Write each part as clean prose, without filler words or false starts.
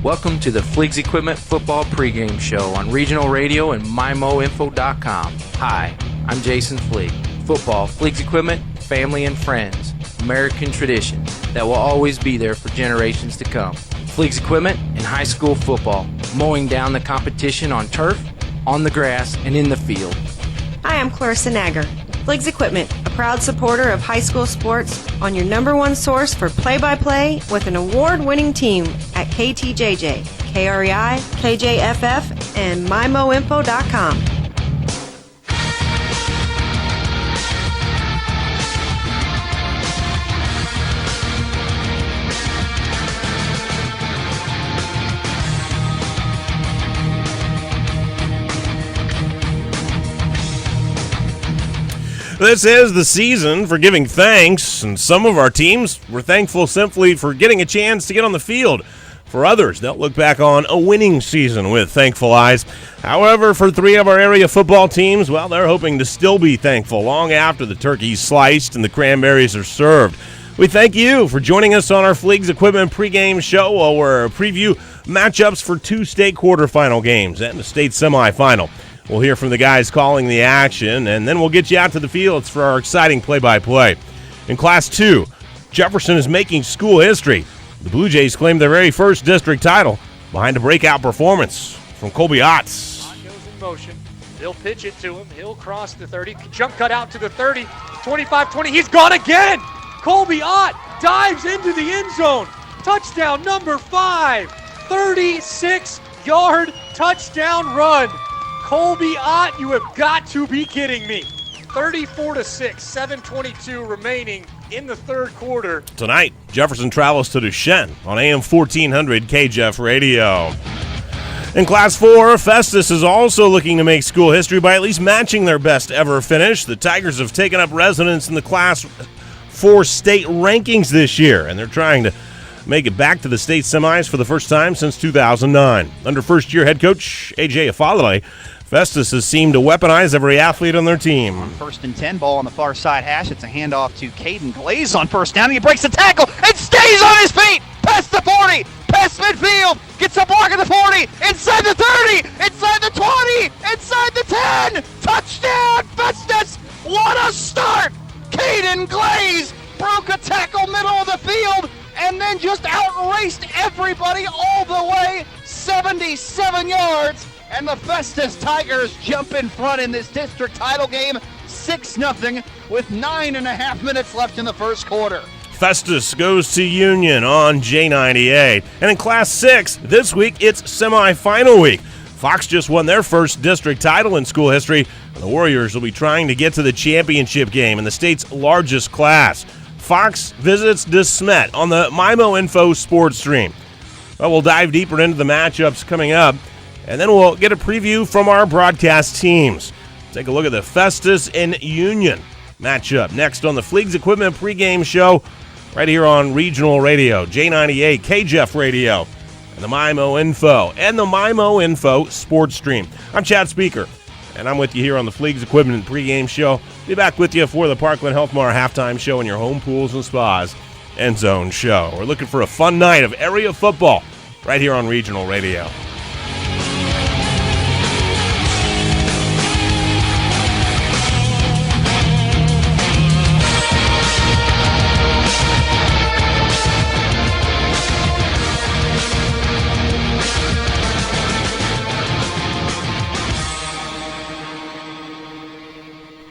Welcome to the Fleegs Equipment Football Pregame Show on Regional Radio and MyMoInfo.com. Hi, I'm Jason Fleeg. Football, Fleegs Equipment, family and friends. American tradition that will always be there for generations to come. Fleegs Equipment in high school football, mowing down the competition on turf, on the grass, and in the field. Hi, I'm Clarissa Nagger. Fleegs Equipment, a proud supporter of high school sports, on your number one source for play-by-play with an award-winning team at KTJJ, KREI, KJFF, and MyMoInfo.com. This is the season for giving thanks, and some of our teams were thankful simply for getting a chance to get on the field. For others, they'll look back on a winning season with thankful eyes. However, for three of our area football teams, well, they're hoping to still be thankful long after the turkey's sliced and the cranberries are served. We thank you for joining us on our Fleegs Equipment pregame show while we're preview matchups for two state quarterfinal games and the state semifinal. We'll hear from the guys calling the action, and then we'll get you out to the fields for our exciting play-by-play. In Class 2, Jefferson is making school history. The Blue Jays claim their very first district title behind a breakout performance from Colby Otts. Ott goes in motion. They'll pitch it to him. He'll cross the 30. Jump cut out to the 30. 25-20. He's gone again. Colby Ott dives into the end zone. Touchdown number 5. 36-yard touchdown run. Colby Ott, you have got to be kidding me. 34-6, 7:22 remaining in the third quarter. Tonight, Jefferson travels to Duchenne on AM 1400 KJF Radio. In Class 4, Festus is also looking to make school history by at least matching their best ever finish. The Tigers have taken up residence in the Class 4 state rankings this year, and they're trying to make it back to the state semis for the first time since 2009. Under first-year head coach A.J. Afalale, Festus has seemed to weaponize every athlete on their team. On 1st and 10, ball on the far side hash. It's a handoff to Caden Glaze on first down. He breaks the tackle and stays on his feet. Past the 40, past midfield, gets a block at the 40, inside the 30, inside the 20, inside the 10. Touchdown, Festus! What a start! Caden Glaze broke a tackle middle of the field and then just outraced everybody all the way 77 yards. And the Festus Tigers jump in front in this district title game, 6-0 with 9.5 minutes left in the first quarter. Festus goes to Union on J98. And in Class 6, this week it's semifinal week. Fox just won their first district title in school history. The Warriors will be trying to get to the championship game in the state's largest class. Fox visits Desmet on the MyMo Info sports stream. Well, we'll dive deeper into the matchups coming up, and then we'll get a preview from our broadcast teams. Take a look at the Festus and Union matchup next on the Fleegs Equipment pregame show right here on Regional Radio, J98, KJF Radio, and the MyMo Info, and the MyMo Info sports stream. I'm Chad Speaker, and I'm with you here on the Fleegs Equipment pregame show. Be back with you for the Parkland Health Mart halftime show and your home pools and spas end zone show. We're looking for a fun night of area football right here on Regional Radio.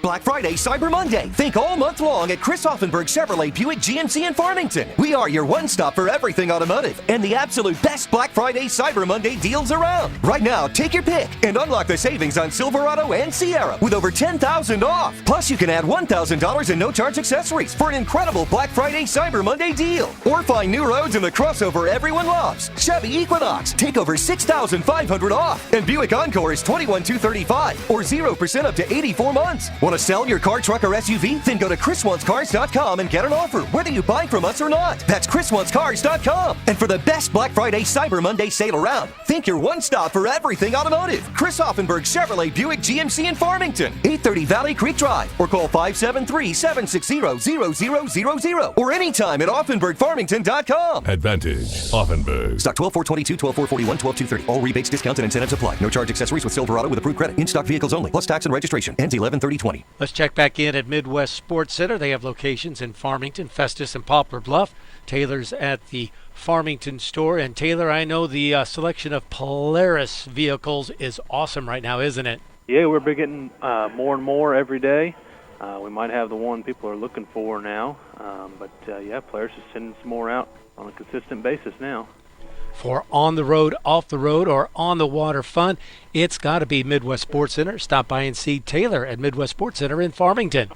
Black Friday, Cyber Monday. Think all month long at Chris Offenberg Chevrolet Buick GMC in Farmington. We are your one stop for everything automotive and the absolute best Black Friday, Cyber Monday deals around. Right now, take your pick and unlock the savings on Silverado and Sierra with over $10,000 off. Plus, you can add $1,000 in no-charge accessories for an incredible Black Friday, Cyber Monday deal. Or find new roads in the crossover everyone loves. Chevy Equinox, take over $6,500 off. And Buick Encore is $21,235 or 0% up to 84 months. Want to sell your car, truck, or SUV? Then go to chriswantscars.com and get an offer, whether you buy from us or not. That's chriswantscars.com. And for the best Black Friday Cyber Monday sale around, think your one stop for everything automotive. Chris Offenberg Chevrolet Buick GMC in Farmington, 830 Valley Creek Drive, or call 573-760-0000, or anytime at offenbergfarmington.com. Advantage Offenberg. Stock 12/4/22, 12/4/41, 12/2/30. All rebates, discounts, and incentives apply. No charge accessories with Silverado with approved credit. In-stock vehicles only, plus tax and registration. Ends 11/30/20. Let's check back in at Midwest Sports Center. They have locations in Farmington, Festus, and Poplar Bluff. Taylor's at the Farmington store. And Taylor, I know the selection of Polaris vehicles is awesome right now, isn't it? Yeah, we're getting more and more every day. We might have the one people are looking for now. But Polaris is sending some more out on a consistent basis now. For on the road, off the road, or on the water fun, it's got to be Midwest Sports Center. Stop by and see Taylor at Midwest Sports Center in Farmington.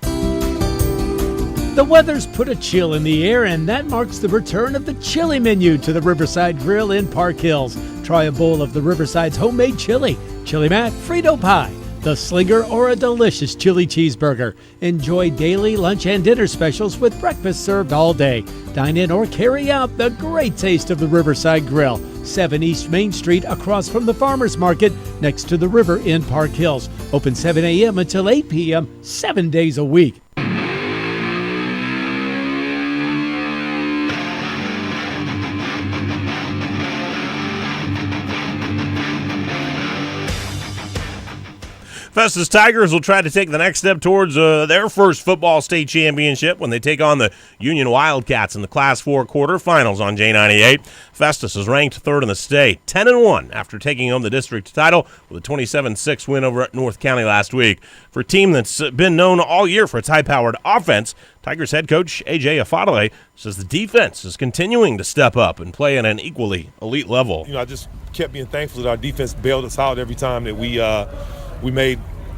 The weather's put a chill in the air, and that marks the return of the chili menu to the Riverside Grill in Park Hills. Try a bowl of the Riverside's homemade chili, Chili Mac, Frito Pie, the Slinger, or a delicious chili cheeseburger. Enjoy daily lunch and dinner specials with breakfast served all day. Dine in or carry out the great taste of the Riverside Grill. 7 East Main Street across from the Farmers Market next to the river in Park Hills. Open 7 a.m. until 8 p.m. 7 days a week. Festus Tigers will try to take the next step towards their first football state championship when they take on the Union Wildcats in the Class 4 quarterfinals on J98. Festus is ranked third in the state, 10-1 after taking home the district title with a 27-6 win over at North County last week. For a team that's been known all year for its high-powered offense, Tigers head coach A.J. Afadale says the defense is continuing to step up and play at an equally elite level. I just kept being thankful that our defense bailed us out every time that we made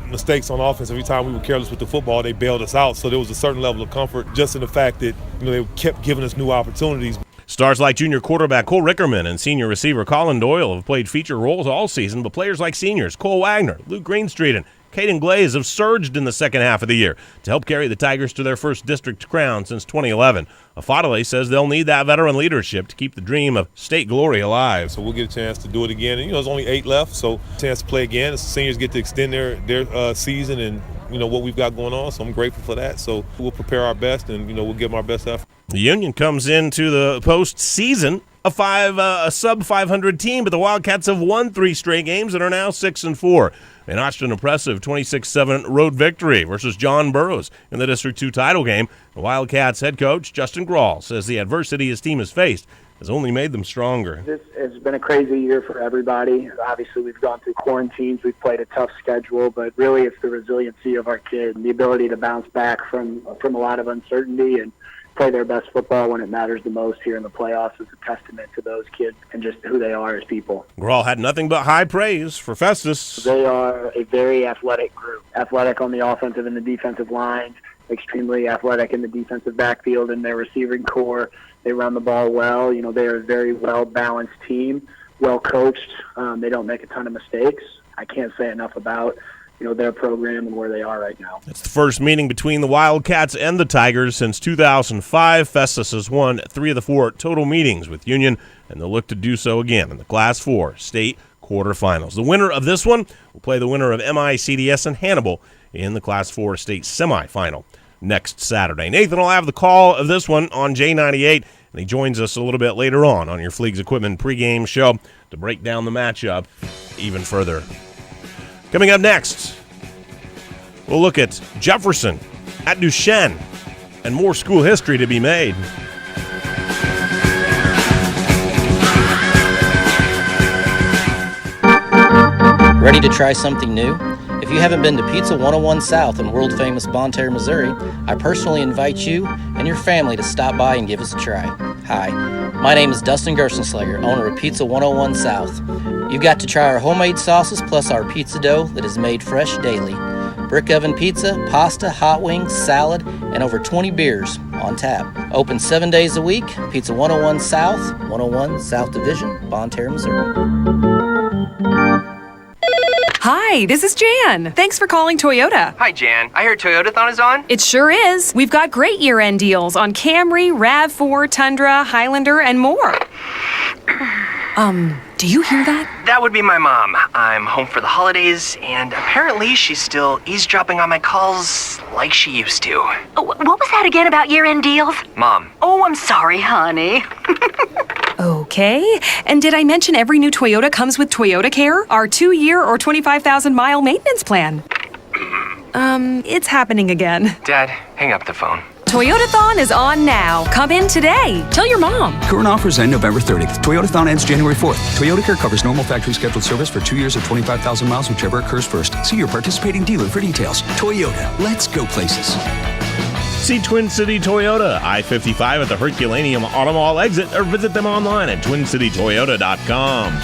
mistakes on offense. Every time we were careless with the football, they bailed us out. So there was a certain level of comfort just in the fact that they kept giving us new opportunities. Stars like junior quarterback Cole Rickerman and senior receiver Colin Doyle have played feature roles all season, but players like seniors Cole Wagner, Luke Greenstreet, and Caden Glaze have surged in the second half of the year to help carry the Tigers to their first district crown since 2011. Afadale says they'll need that veteran leadership to keep the dream of state glory alive. So we'll get a chance to do it again. And, there's only 8 left, so a chance to play again. The seniors get to extend their season and, what we've got going on. So I'm grateful for that. So we'll prepare our best and, we'll give them our best effort. The Union comes into the postseason a sub-500 team, but the Wildcats have won 3 straight games and are now 6-4. They notched an impressive 26-7 road victory versus John Burroughs in the District 2 title game. The Wildcats head coach, Justin Grawl, says the adversity his team has faced has only made them stronger. This has been a crazy year for everybody. Obviously, we've gone through quarantines. We've played a tough schedule, but really it's the resiliency of our kids, the ability to bounce back from a lot of uncertainty and play their best football when it matters the most here in the playoffs is a testament to those kids and just who they are as people. Grawl had nothing but high praise for Festus. They are a very athletic group, athletic on the offensive and the defensive lines, extremely athletic in the defensive backfield and their receiving core. They run the ball well. They are a very well-balanced team, well-coached. They don't make a ton of mistakes. I can't say enough about their program and where they are right now. It's the first meeting between the Wildcats and the Tigers since 2005. Festus has won 3 of the 4 total meetings with Union, and they'll look to do so again in the Class 4 state quarterfinals. The winner of this one will play the winner of MICDS and Hannibal in the Class 4 state semifinal next Saturday. Nathan will have the call of this one on J98, and he joins us a little bit later on your Fleegs Equipment pregame show to break down the matchup even further. Coming up next, we'll look at Jefferson, at Duchesne, and more school history to be made. Ready to try something new? If you haven't been to Pizza 101 South in world-famous Bonne Terre, Missouri, I personally invite you and your family to stop by and give us a try. Hi, my name is Dustin Gerstenslager, owner of Pizza 101 South. You've got to try our homemade sauces plus our pizza dough that is made fresh daily. Brick oven pizza, pasta, hot wings, salad, and over 20 beers on tap. Open 7 days a week. Pizza 101 South, 101 South Division, Bonne Terre, Missouri. Hi, this is Jan. Thanks for calling Toyota. Hi, Jan. I heard Toyotathon is on. It sure is. We've got great year-end deals on Camry, RAV4, Tundra, Highlander, and more. Do you hear that? That would be my mom. I'm home for the holidays, and apparently she's still eavesdropping on my calls like she used to. What was that again about year-end deals? Mom. Oh, I'm sorry, honey. Okay. And did I mention every new Toyota comes with Toyota Care, our 2-year or 25,000-mile maintenance plan? It's happening again. Dad, hang up the phone. Toyotathon is on now. Come in today. Tell your mom. Current offers end November 30th. Toyotathon ends January 4th. Toyota Care covers normal factory scheduled service for 2 years or 25,000 miles, whichever occurs first. See your participating dealer for details. Toyota, let's go places. See Twin City Toyota, I-55 at the Herculaneum Auto Mall exit, or visit them online at twincitytoyota.com.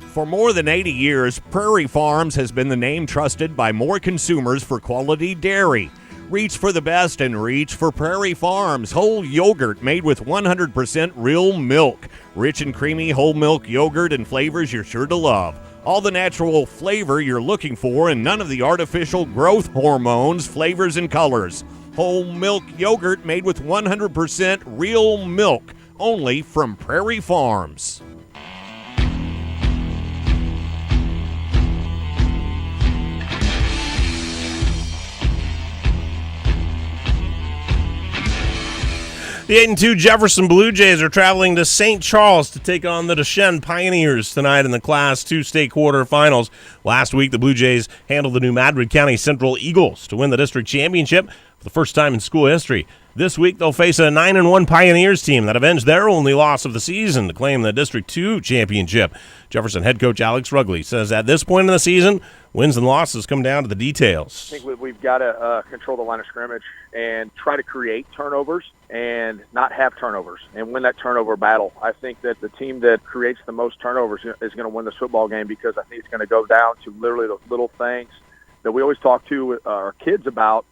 For more than 80 years, Prairie Farms has been the name trusted by more consumers for quality dairy. Reach for the best and reach for Prairie Farms whole yogurt made with 100% real milk. Rich and creamy whole milk yogurt and flavors you're sure to love. All the natural flavor you're looking for and none of the artificial growth hormones, flavors, and colors. Whole milk yogurt made with 100% real milk. Only from Prairie Farms. The 8-2 Jefferson Blue Jays are traveling to St. Charles to take on the Desmet Pioneers tonight in the Class 2 state quarterfinals. Last week, the Blue Jays handled the New Madrid County Central Eagles to win the district championship for the first time in school history. This week, they'll face a 9-1 Pioneers team that avenged their only loss of the season to claim the District 2 championship. Jefferson head coach Alex Rugley says at this point in the season, wins and losses come down to the details. I think we've got to control the line of scrimmage and try to create turnovers and not have turnovers and win that turnover battle. I think that the team that creates the most turnovers is going to win this football game because I think it's going to go down to literally those little things that we always talk to our kids about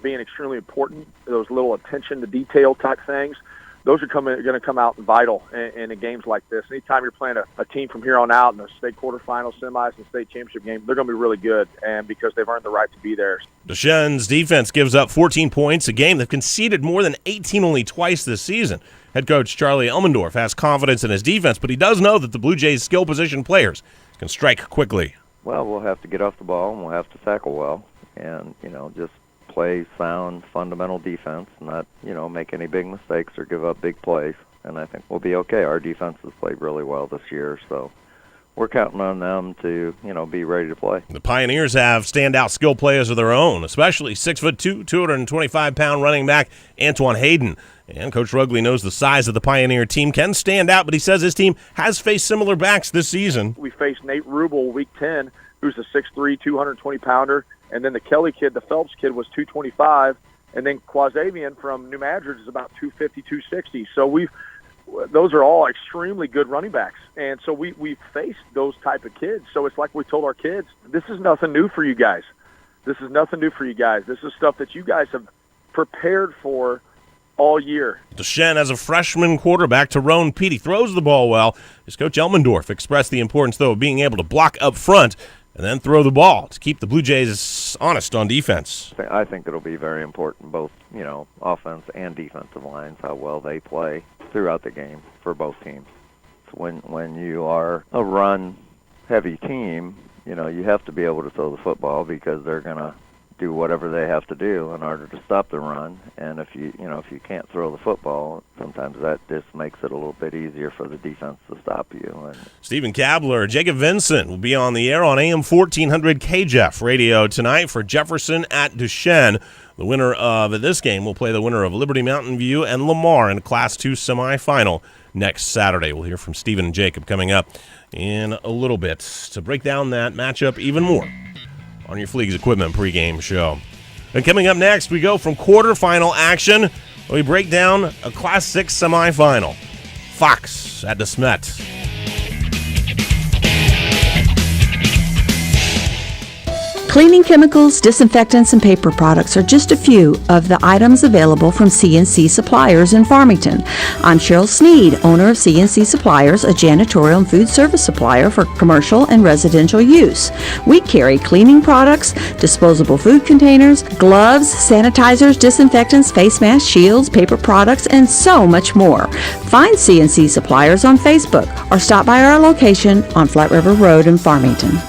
being extremely important, those little attention to detail type things. Those are going to come out vital in games like this. Anytime you're playing a team from here on out in the state quarterfinals, semis, and state championship game, they're going to be really good, and because they've earned the right to be there. Desmet's defense gives up 14 points a game. They've conceded more than 18 only twice this season. Head coach Charlie Elmendorf has confidence in his defense, but he does know that the Blue Jays' skill position players can strike quickly. Well, we'll have to get off the ball, and we'll have to tackle well, and, just play sound, fundamental defense, not, make any big mistakes or give up big plays. And I think we'll be okay. Our defense has played really well this year, so we're counting on them to, be ready to play. The Pioneers have standout skill players of their own, especially 6'2", 225-pound running back Antoine Hayden. And Coach Rugley knows the size of the Pioneer team can stand out, but he says his team has faced similar backs this season. We faced Nate Rubel week 10, who's a 6'3", 220-pounder. And then the Kelly kid, the Phelps kid, was 225. And then Quasavian from New Madrid is about 250, 260. So those are all extremely good running backs. And so we've faced those type of kids. So it's like we told our kids, this is nothing new for you guys. This is nothing new for you guys. This is stuff that you guys have prepared for all year. Desmet has a freshman quarterback, Tyrone Pete. He throws the ball well. His coach Elmendorf expressed the importance, though, of being able to block up front and then throw the ball to keep the Blue Jays honest on defense. I think it'll be very important, both, offense and defensive lines, how well they play throughout the game for both teams. When you are a run-heavy team, you have to be able to throw the football because they're going to do whatever they have to do in order to stop the run. And if you can't throw the football, sometimes that just makes it a little bit easier for the defense to stop you. And Stephen Kabler, Jacob Vincent will be on the air on AM 1400 KJEF radio tonight for Jefferson at Desmet. The winner of this game will play the winner of Liberty Mountain View and Lamar in a Class 2 semifinal next Saturday. We'll hear from Stephen and Jacob coming up in a little bit to break down that matchup even more on your Fleegs Equipment pregame show. And coming up next, we go from quarterfinal action. We break down a Class 6 semifinal. Fox at Desmet. Cleaning chemicals, disinfectants, and paper products are just a few of the items available from C&C Suppliers in Farmington. I'm Cheryl Sneed, owner of C&C Suppliers, a janitorial and food service supplier for commercial and residential use. We carry cleaning products, disposable food containers, gloves, sanitizers, disinfectants, face masks, shields, paper products, and so much more. Find C&C Suppliers on Facebook or stop by our location on Flat River Road in Farmington.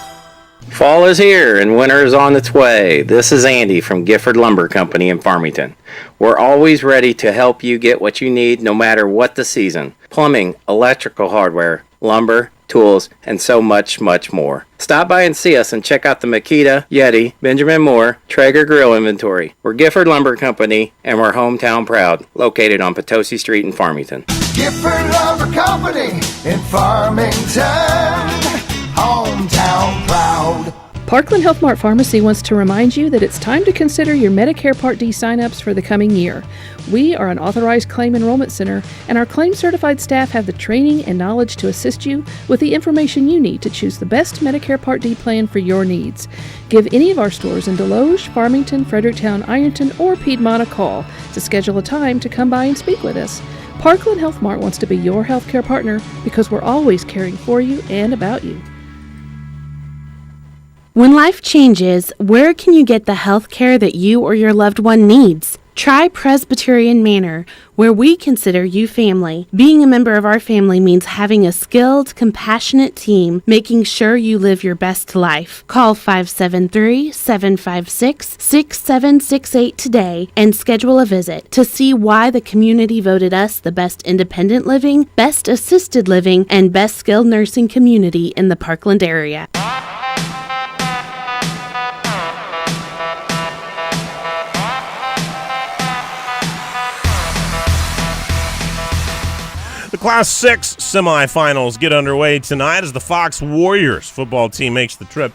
Fall is here and winter is on its way. This is Andy from Gifford Lumber Company in Farmington. We're always ready to help you get what you need no matter what the season. Plumbing, electrical hardware, lumber, tools, and so much, much more. Stop by and see us and check out the Makita, Yeti, Benjamin Moore, Traeger grill inventory. We're Gifford Lumber Company and we're hometown proud, located on Potosi Street in Farmington. Gifford Lumber Company in Farmington, hometown proud. Parkland Health Mart Pharmacy wants to remind you that it's time to consider your Medicare Part D sign-ups for the coming year. We are an authorized claim enrollment center, and our claim-certified staff have the training and knowledge to assist you with the information you need to choose the best Medicare Part D plan for your needs. Give any of our stores in Deloge, Farmington, Fredericktown, Ironton, or Piedmont a call to schedule a time to come by and speak with us. Parkland Health Mart wants to be your healthcare partner because we're always caring for you and about you. When life changes, where can you get the health care that you or your loved one needs? Try Presbyterian Manor, where we consider you family. Being a member of our family means having a skilled, compassionate team, making sure you live your best life. Call 573-756-6768 today and schedule a visit to see why the community voted us the best independent living, best assisted living, and best skilled nursing community in the Parkland area. The Class 6 semifinals get underway tonight as the Fox Warriors football team makes the trip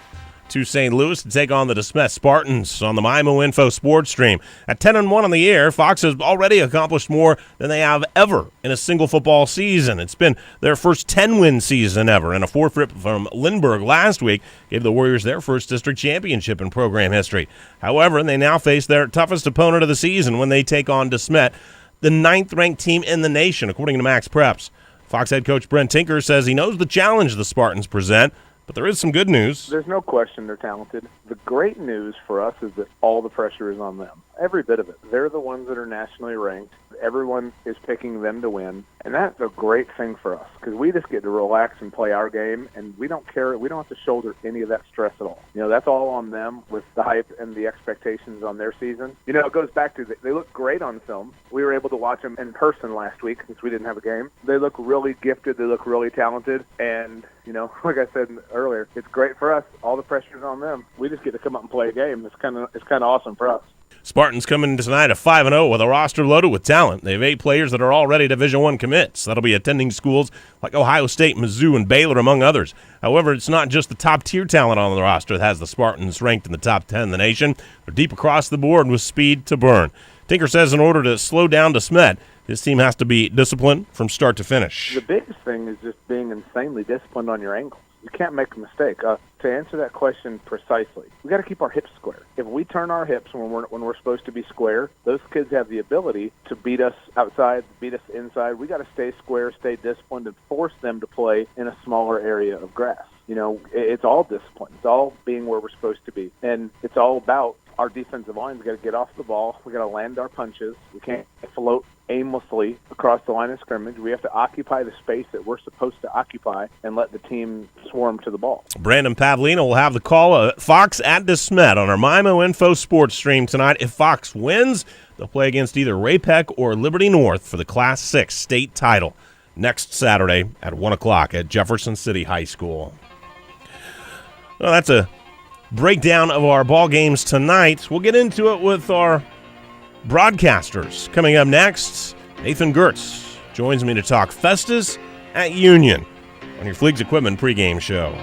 to St. Louis to take on the Desmet Spartans on the MyMo Info Sports Stream. At 10-1 on the year, Fox has already accomplished more than they have ever in a single football season. It's been their first 10-win season ever, and a forfeit from Lindbergh last week gave the Warriors their first district championship in program history. However, they now face their toughest opponent of the season when they take on Desmet, the 9th-ranked team in the nation, according to Max Preps. Fox head coach Brent Tinker says he knows the challenge the Spartans present, but there is some good news. There's no question they're talented. The great news for us is that all the pressure is on them. Every bit of it. They're the ones that are nationally ranked. Everyone is picking them to win, and that's a great thing for us because we just get to relax and play our game, and we don't care. We don't have to shoulder any of that stress at all. You know, that's all on them with the hype and the expectations on their season. You know, it goes back to they look great on film. We were able to watch them in person last week since we didn't have a game. They look really gifted. They look really talented, and you know, like I said earlier, it's great for us. All the pressure's on them. We just get to come up and play a game. It's kind of awesome for us. Spartans come in tonight at 5-0 with a roster loaded with talent. They have 8 players that are already Division I commits. That'll be attending schools like Ohio State, Mizzou, and Baylor, among others. However, it's not just the top-tier talent on the roster that has the Spartans ranked in the top 10 in the nation. They're deep across the board with speed to burn. Tinker says in order to slow down Desmet, this team has to be disciplined from start to finish. The biggest thing is just being insanely disciplined on your angles. You can't make a mistake. To answer that question precisely, we got to keep our hips square. If we turn our hips when we're supposed to be square, those kids have the ability to beat us outside, beat us inside. We got to stay square, stay disciplined, and force them to play in a smaller area of grass. You know, it's all discipline. It's all being where we're supposed to be, and it's all about our defensive line. We got to get off the ball. We got to land our punches. We can't float aimlessly across the line of scrimmage. We have to occupy the space that we're supposed to occupy and let the team swarm to the ball. Brandon Pavlina will have the call of Fox at Desmet on our MyMo Info Sports Stream tonight. If Fox wins, they'll play against either Ray-Pec or Liberty North for the Class 6 state title next Saturday at 1 o'clock at Jefferson City High School. Well, that's a breakdown of our ball games tonight. We'll get into it with our broadcasters. Coming up next, Nathan Gertz joins me to talk Festus at Union on your Fleegs Equipment pregame show.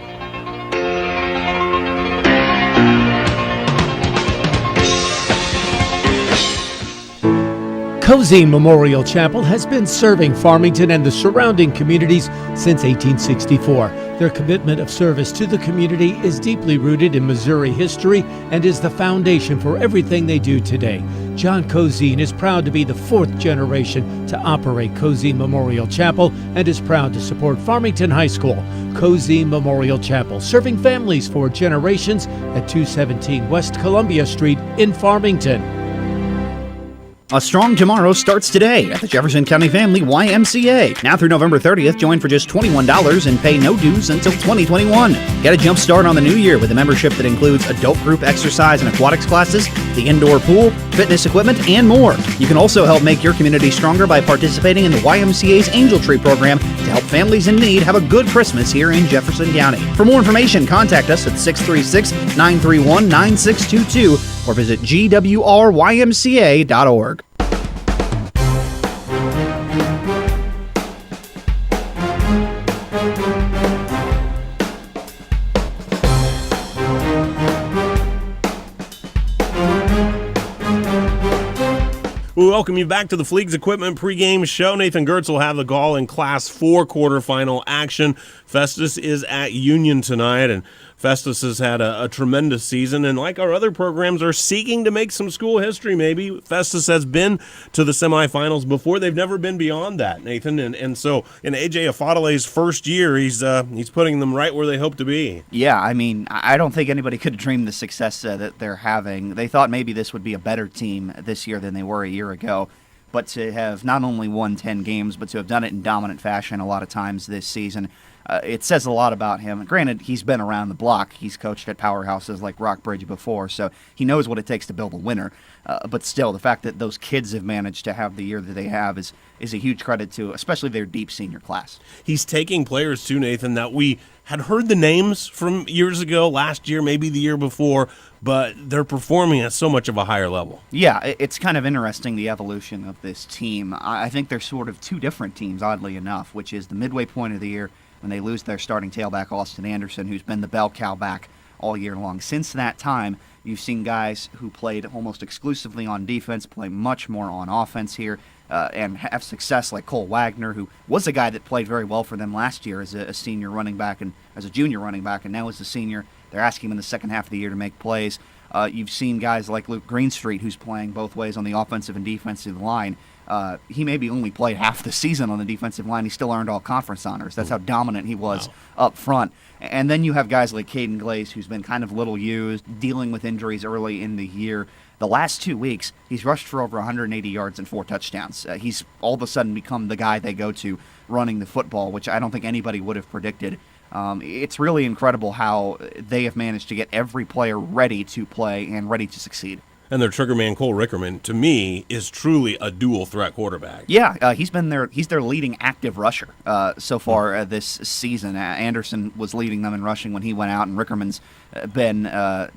Cozy Memorial Chapel has been serving Farmington and the surrounding communities since 1864. Their commitment of service to the community is deeply rooted in Missouri history and is the foundation for everything they do today. John Cozine is proud to be the fourth generation to operate Cozine Memorial Chapel and is proud to support Farmington High School. Cozine Memorial Chapel, serving families for generations at 217 West Columbia Street in Farmington. A Strong Tomorrow starts today at the Jefferson County Family YMCA. Now through November 30th, join for just $21 and pay no dues until 2021. Get a jump start on the new year with a membership that includes adult group exercise and aquatics classes, the indoor pool, fitness equipment, and more. You can also help make your community stronger by participating in the YMCA's Angel Tree program to help families in need have a good Christmas here in Jefferson County. For more information, contact us at 636-931-9622 or visit gwrymca.org. We welcome you back to the Fleegs Equipment pregame show. Nathan Gertz will have the call in Class 4 quarterfinal action. Festus is at Union tonight, and Festus has had a tremendous season, and like our other programs, are seeking to make some school history maybe. Festus has been to the semifinals before. They've never been beyond that, Nathan, and so in A.J. Afadale's first year, he's putting them right where they hope to be. Yeah, I mean, I don't think anybody could have dreamed the success that they're having. They thought maybe this would be a better team this year than they were a year ago, but to have not only won 10 games, but to have done it in dominant fashion a lot of times this season, it says a lot about him. Granted, he's been around the block. He's coached at powerhouses like Rockbridge before, so he knows what it takes to build a winner. But still, the fact that those kids have managed to have the year that they have is a huge credit to, especially their deep senior class. He's taking players, too, Nathan, that we had heard the names from years ago, last year, maybe the year before, but they're performing at so much of a higher level. Yeah, it's kind of interesting, the evolution of this team. I think they're sort of two different teams, oddly enough, which is the midway point of the year when they lose their starting tailback, Austin Anderson, who's been the bell cow back all year long. Since that time, you've seen guys who played almost exclusively on defense play much more on offense here and have success, like Cole Wagner, who was a guy that played very well for them last year as a senior running back and as a junior running back, and now as a senior. They're asking him in the second half of the year to make plays. You've seen guys like Luke Greenstreet, who's playing both ways on the offensive and defensive line. He maybe only played half the season on the defensive line. He still earned all conference honors. That's how dominant he was up front. And then you have guys like Caden Glaze, who's been kind of little used, dealing with injuries early in the year. The last 2 weeks, he's rushed for over 180 yards and 4 touchdowns. He's all of a sudden become the guy they go to running the football, which I don't think anybody would have predicted. It's really incredible how they have managed to get every player ready to play and ready to succeed. And their triggerman, Cole Rickerman, to me, is truly a dual-threat quarterback. Yeah, he's their leading active rusher so far this season. Anderson was leading them in rushing when he went out, and Rickerman's been,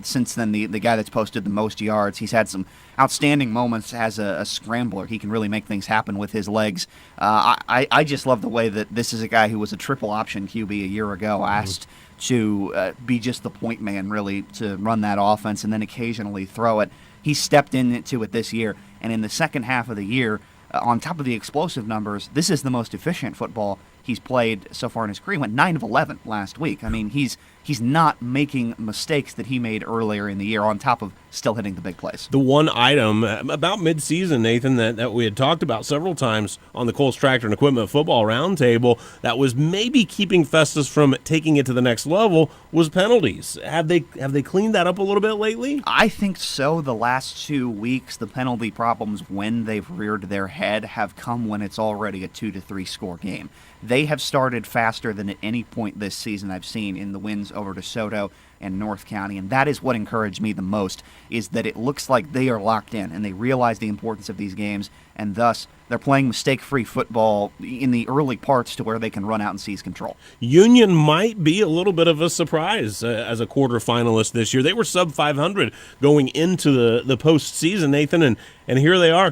since then, the guy that's posted the most yards. He's had some outstanding moments as a scrambler. He can really make things happen with his legs. I just love the way that this is a guy who was a triple option QB a year ago, asked to be just the point man, really, to run that offense and then occasionally throw it. He stepped into it this year, and in the second half of the year, on top of the explosive numbers, this is the most efficient football he's played so far in his career. He went 9 of 11 last week. I mean, he's not making mistakes that he made earlier in the year, on top of still hitting the big plays. The one item about midseason, Nathan, that we had talked about several times on the Coles Tractor and Equipment Football Roundtable that was maybe keeping Festus from taking it to the next level was penalties. Have they cleaned that up a little bit lately? I think so. The last 2 weeks, the penalty problems, when they've reared their head, have come when it's already a 2-3 score game. They have started faster than at any point this season I've seen in the wins over DeSoto and North County, and that is what encouraged me the most, is that it looks like they are locked in and they realize the importance of these games, and thus they're playing mistake-free football in the early parts to where they can run out and seize control. Union might be a little bit of a surprise as a quarterfinalist this year. They were sub-500 going into the postseason, Nathan, and here they are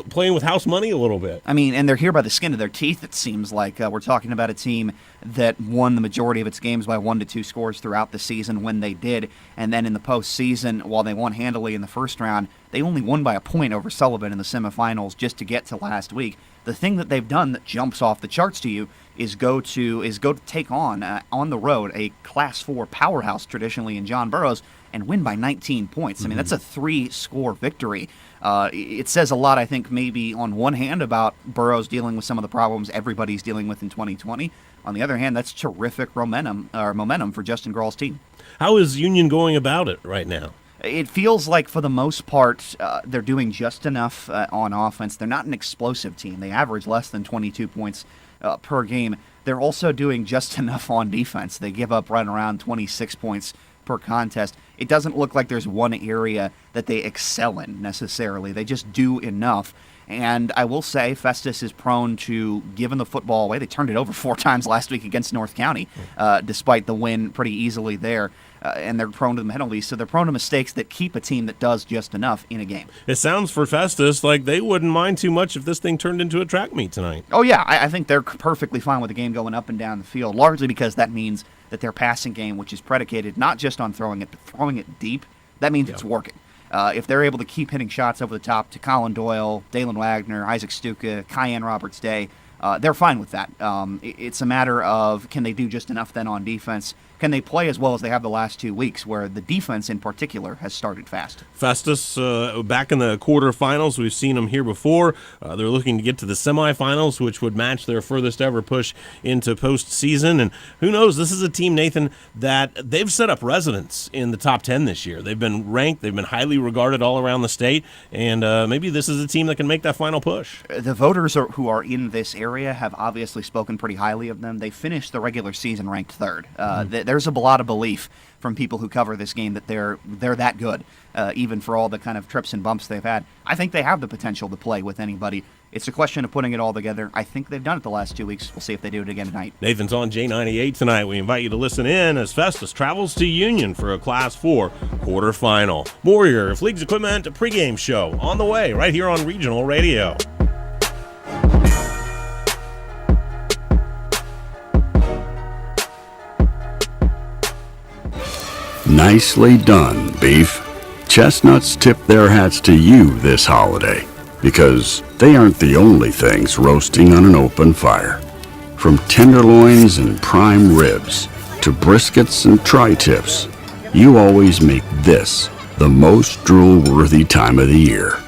playing with house money a little bit. I mean, and they're here by the skin of their teeth, it seems like. We're talking about a team that won the majority of its games by 1 to 2 scores throughout the season when they did, and then in the postseason, while they won handily in the first round, They only won by a point over Sullivan in the semifinals just to get to last week. The thing that they've done that jumps off the charts to you is go to take on the road a Class 4 powerhouse traditionally in John Burroughs and win by 19 points. I mean, that's a 3-score victory. It says a lot, I think, maybe on one hand about Burroughs dealing with some of the problems everybody's dealing with in 2020. On the other hand, that's terrific momentum for Justin Grall's team. How is Union going about it right now? It feels like, for the most part, they're doing just enough on offense. They're not an explosive team. They average less than 22 points per game. They're also doing just enough on defense. They give up right around 26 points per contest. It doesn't look like there's one area that they excel in necessarily. They just do enough. And I will say Festus is prone to giving the football away. They turned it over 4 times last week against North County, despite the win pretty easily there. And they're prone to the penalties, so they're prone to mistakes that keep a team that does just enough in a game. It sounds for Festus like they wouldn't mind too much if this thing turned into a track meet tonight. Oh, yeah. I think they're perfectly fine with the game going up and down the field, largely because that means that their passing game, which is predicated not just on throwing it, but throwing it deep, that means it's working. If they're able to keep hitting shots over the top to Colin Doyle, Dalen Wagner, Isaac Stuka, Cayenne Roberts-Day, they're fine with that. It's a matter of, can they do just enough then on defense? Can they play as well as they have the last 2 weeks, where the defense in particular has started fast? Festus back in the quarterfinals. We've seen them here before. They're looking to get to the semifinals, which would match their furthest ever push into postseason. And who knows, this is a team, Nathan, that they've set up residence in the top 10 this year. They've been ranked. They've been highly regarded all around the state. And maybe this is a team that can make that final push. The voters who are in this area have obviously spoken pretty highly of them. They finished the regular season ranked third. There's a lot of belief from people who cover this game that they're that good, even for all the kind of trips and bumps they've had. I think they have the potential to play with anybody. It's a question of putting it all together. I think they've done it the last 2 weeks. We'll see if they do it again tonight. Nathan's on J98 tonight. We invite you to listen in as Festus travels to Union for a Class 4 quarterfinal. More here, Fleeg's Equipment pregame show on the way right here on Regional Radio. Nicely done, Beef. Chestnuts tip their hats to you this holiday, because they aren't the only things roasting on an open fire. From tenderloins and prime ribs to briskets and tri-tips, you always make this the most drool-worthy time of the year.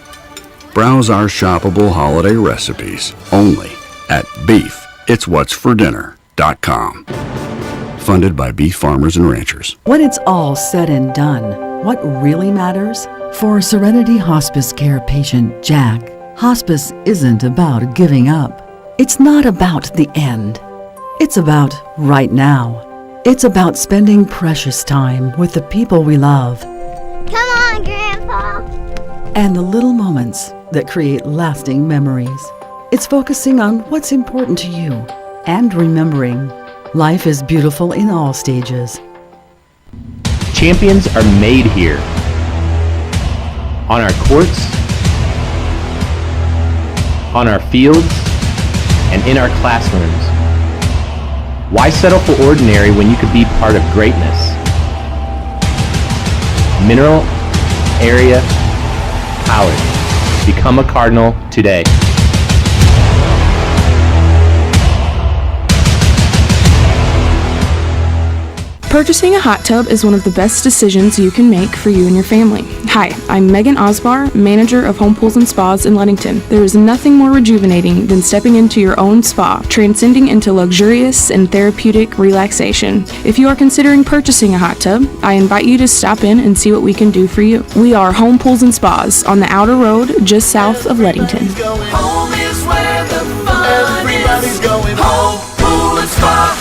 Browse our shoppable holiday recipes only at beefitswhatsfordinner.com. Funded by beef farmers and ranchers. When it's all said and done, what really matters? For Serenity Hospice Care patient Jack, hospice isn't about giving up. It's not about the end. It's about right now. It's about spending precious time with the people we love. Come on, Grandpa! And the little moments that create lasting memories. It's focusing on what's important to you and remembering life is beautiful in all stages. Champions are made here. On our courts, on our fields, and in our classrooms. Why settle for ordinary when you could be part of greatness? Mineral Area College. Become a Cardinal today. Purchasing a hot tub is one of the best decisions you can make for you and your family. Hi, I'm Megan Osbar, manager of Home Pools and Spas in Ludington. There is nothing more rejuvenating than stepping into your own spa, transcending into luxurious and therapeutic relaxation. If you are considering purchasing a hot tub, I invite you to stop in and see what we can do for you. We are Home Pools and Spas on the outer road just south of Ludington. Home is where the fun Everybody's going home, pool and spa.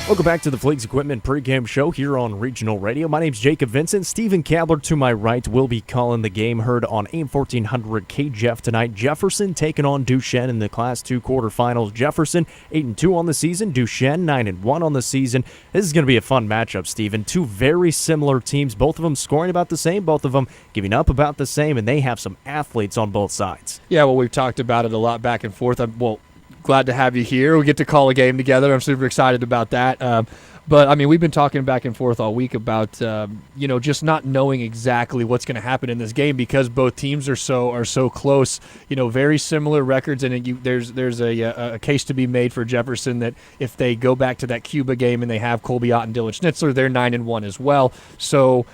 Welcome back to the Fleeg's Equipment pregame show here on Regional Radio. My name's Jacob Vincent. Stephen Kabler to my right will be calling the game, heard on AM 1400 KJEF tonight. Jefferson taking on Duchesne in the Class 2 quarterfinals. Jefferson 8-2 on the season. Duchesne 9-1 on the season. This is going to be a fun matchup, Stephen. Two very similar teams, both of them scoring about the same, both of them giving up about the same, and they have some athletes on both sides. Yeah, well, we've talked about it a lot back and forth. glad to have you here. We get to call a game together. I'm super excited about that. But, I mean, we've been talking back and forth all week about, just not knowing exactly what's going to happen in this game because both teams are so close. Very similar records, and there's a case to be made for Jefferson that if they go back to that Cuba game and they have Colby Ott and Dylan Schnitzler, they're 9-1 as well. So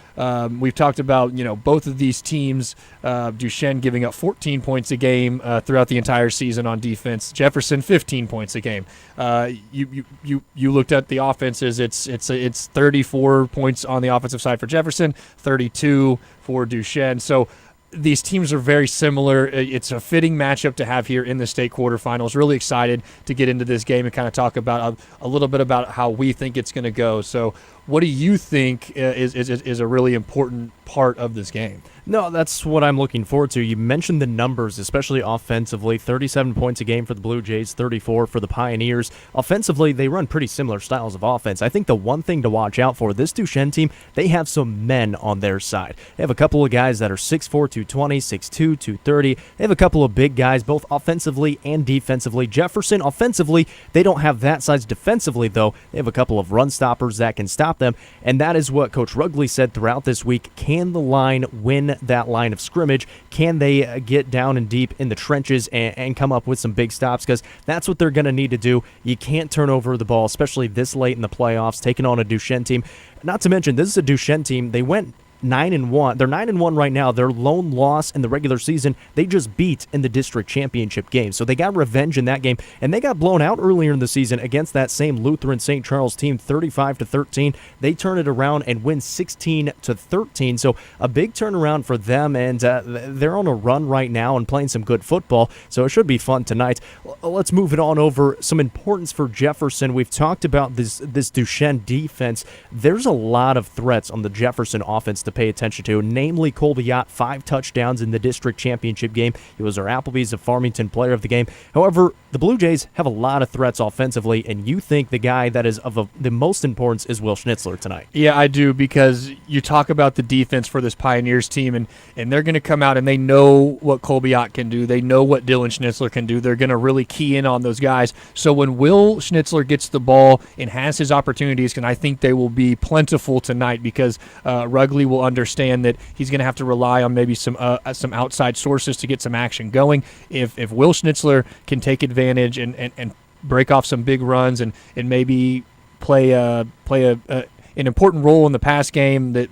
we've talked about, both of these teams, Duchesne giving up 14 points a game throughout the entire season on defense. Jefferson 15 points a game. You looked at the offenses. It's 34 points on the offensive side for Jefferson, 32 for Duchesne. So these teams are very similar. It's a fitting matchup to have here in the state quarterfinals. Really excited to get into this game and kind of talk about a little bit about how we think it's going to go. So what do you think is a really important part of this game? No, that's what I'm looking forward to. You mentioned the numbers, especially offensively. 37 points a game for the Blue Jays, 34 for the Pioneers. Offensively, they run pretty similar styles of offense. I think the one thing to watch out for, this Duchesne team, they have some men on their side. They have a couple of guys that are 6'4", 220, 6'2", 230. They have a couple of big guys, both offensively and defensively. Jefferson, offensively, they don't have that size. Defensively, though, they have a couple of run stoppers that can stop them, and that is what Coach Rugley said throughout this week. Can the line win that line of scrimmage? Can they get down and deep in the trenches and come up with some big stops? Because that's what they're going to need to do. You can't turn over the ball, especially this late in the playoffs, taking on a Duchesne team. Not to mention, this is a Duchesne team. They went 9-1. They're 9-1 right now. Their lone loss in the regular season, they just beat in the district championship game. So they got revenge in that game, and they got blown out earlier in the season against that same Lutheran St. Charles team, 35-13. They turn it around and win 16-13. So a big turnaround for them, and they're on a run right now and playing some good football. So it should be fun tonight. Let's move it on over. Some importance for Jefferson. We've talked about this Duchesne defense. There's a lot of threats on the Jefferson offense to pay attention to, namely Colby Ott, 5 touchdowns in the district championship game. He was our Applebee's of Farmington player of the game. However, the Blue Jays have a lot of threats offensively, and you think the guy that is of the most importance is Will Schnitzler tonight. Yeah, I do, because you talk about the defense for this Pioneers team, and they're going to come out and they know what Colby Ott can do. They know what Dylan Schnitzler can do. They're going to really key in on those guys. So when Will Schnitzler gets the ball and has his opportunities, and I think they will be plentiful tonight, because Rugley will understand that he's going to have to rely on maybe some outside sources to get some action going. If Will Schnitzler can take advantage and break off some big runs and maybe play an important role in the pass game, that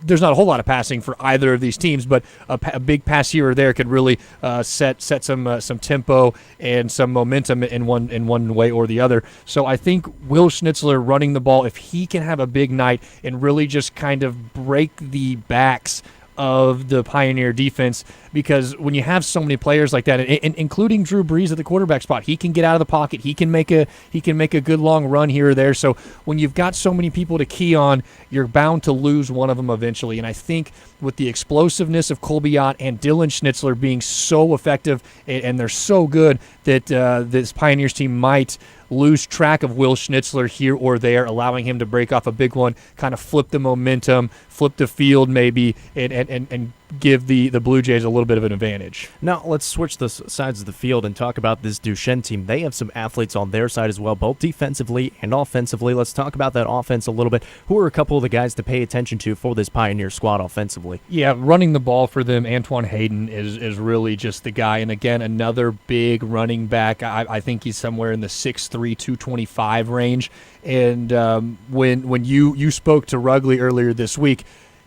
there's not a whole lot of passing for either of these teams, but a big pass here or there could really set some tempo and some momentum in one way or the other. So I think Will Schnitzler running the ball, if he can have a big night and really just kind of break the backs of the Pioneer defense, because when you have so many players like that, and including Drew Brees at the quarterback spot, he can get out of the pocket. He can make a good long run here or there. So when you've got so many people to key on, you're bound to lose one of them eventually. And I think with the explosiveness of Colby Ott and Dylan Schnitzler being so effective, and they're so good, that this Pioneers team might lose track of Will Schnitzler here or there, allowing him to break off a big one, kind of flip the momentum, flip the field maybe, and give the Blue Jays a little bit of an advantage. Now, let's switch the sides of the field and talk about this Duchesne team. They have some athletes on their side as well, both defensively and offensively. Let's talk about that offense a little bit. Who are a couple of the guys to pay attention to for this Pioneer squad offensively? Yeah, running the ball for them, Antoine Hayden is really just the guy. And again, another big running back. I think he's somewhere in the 6'3", 225 range. And when you spoke to Rugley earlier this week,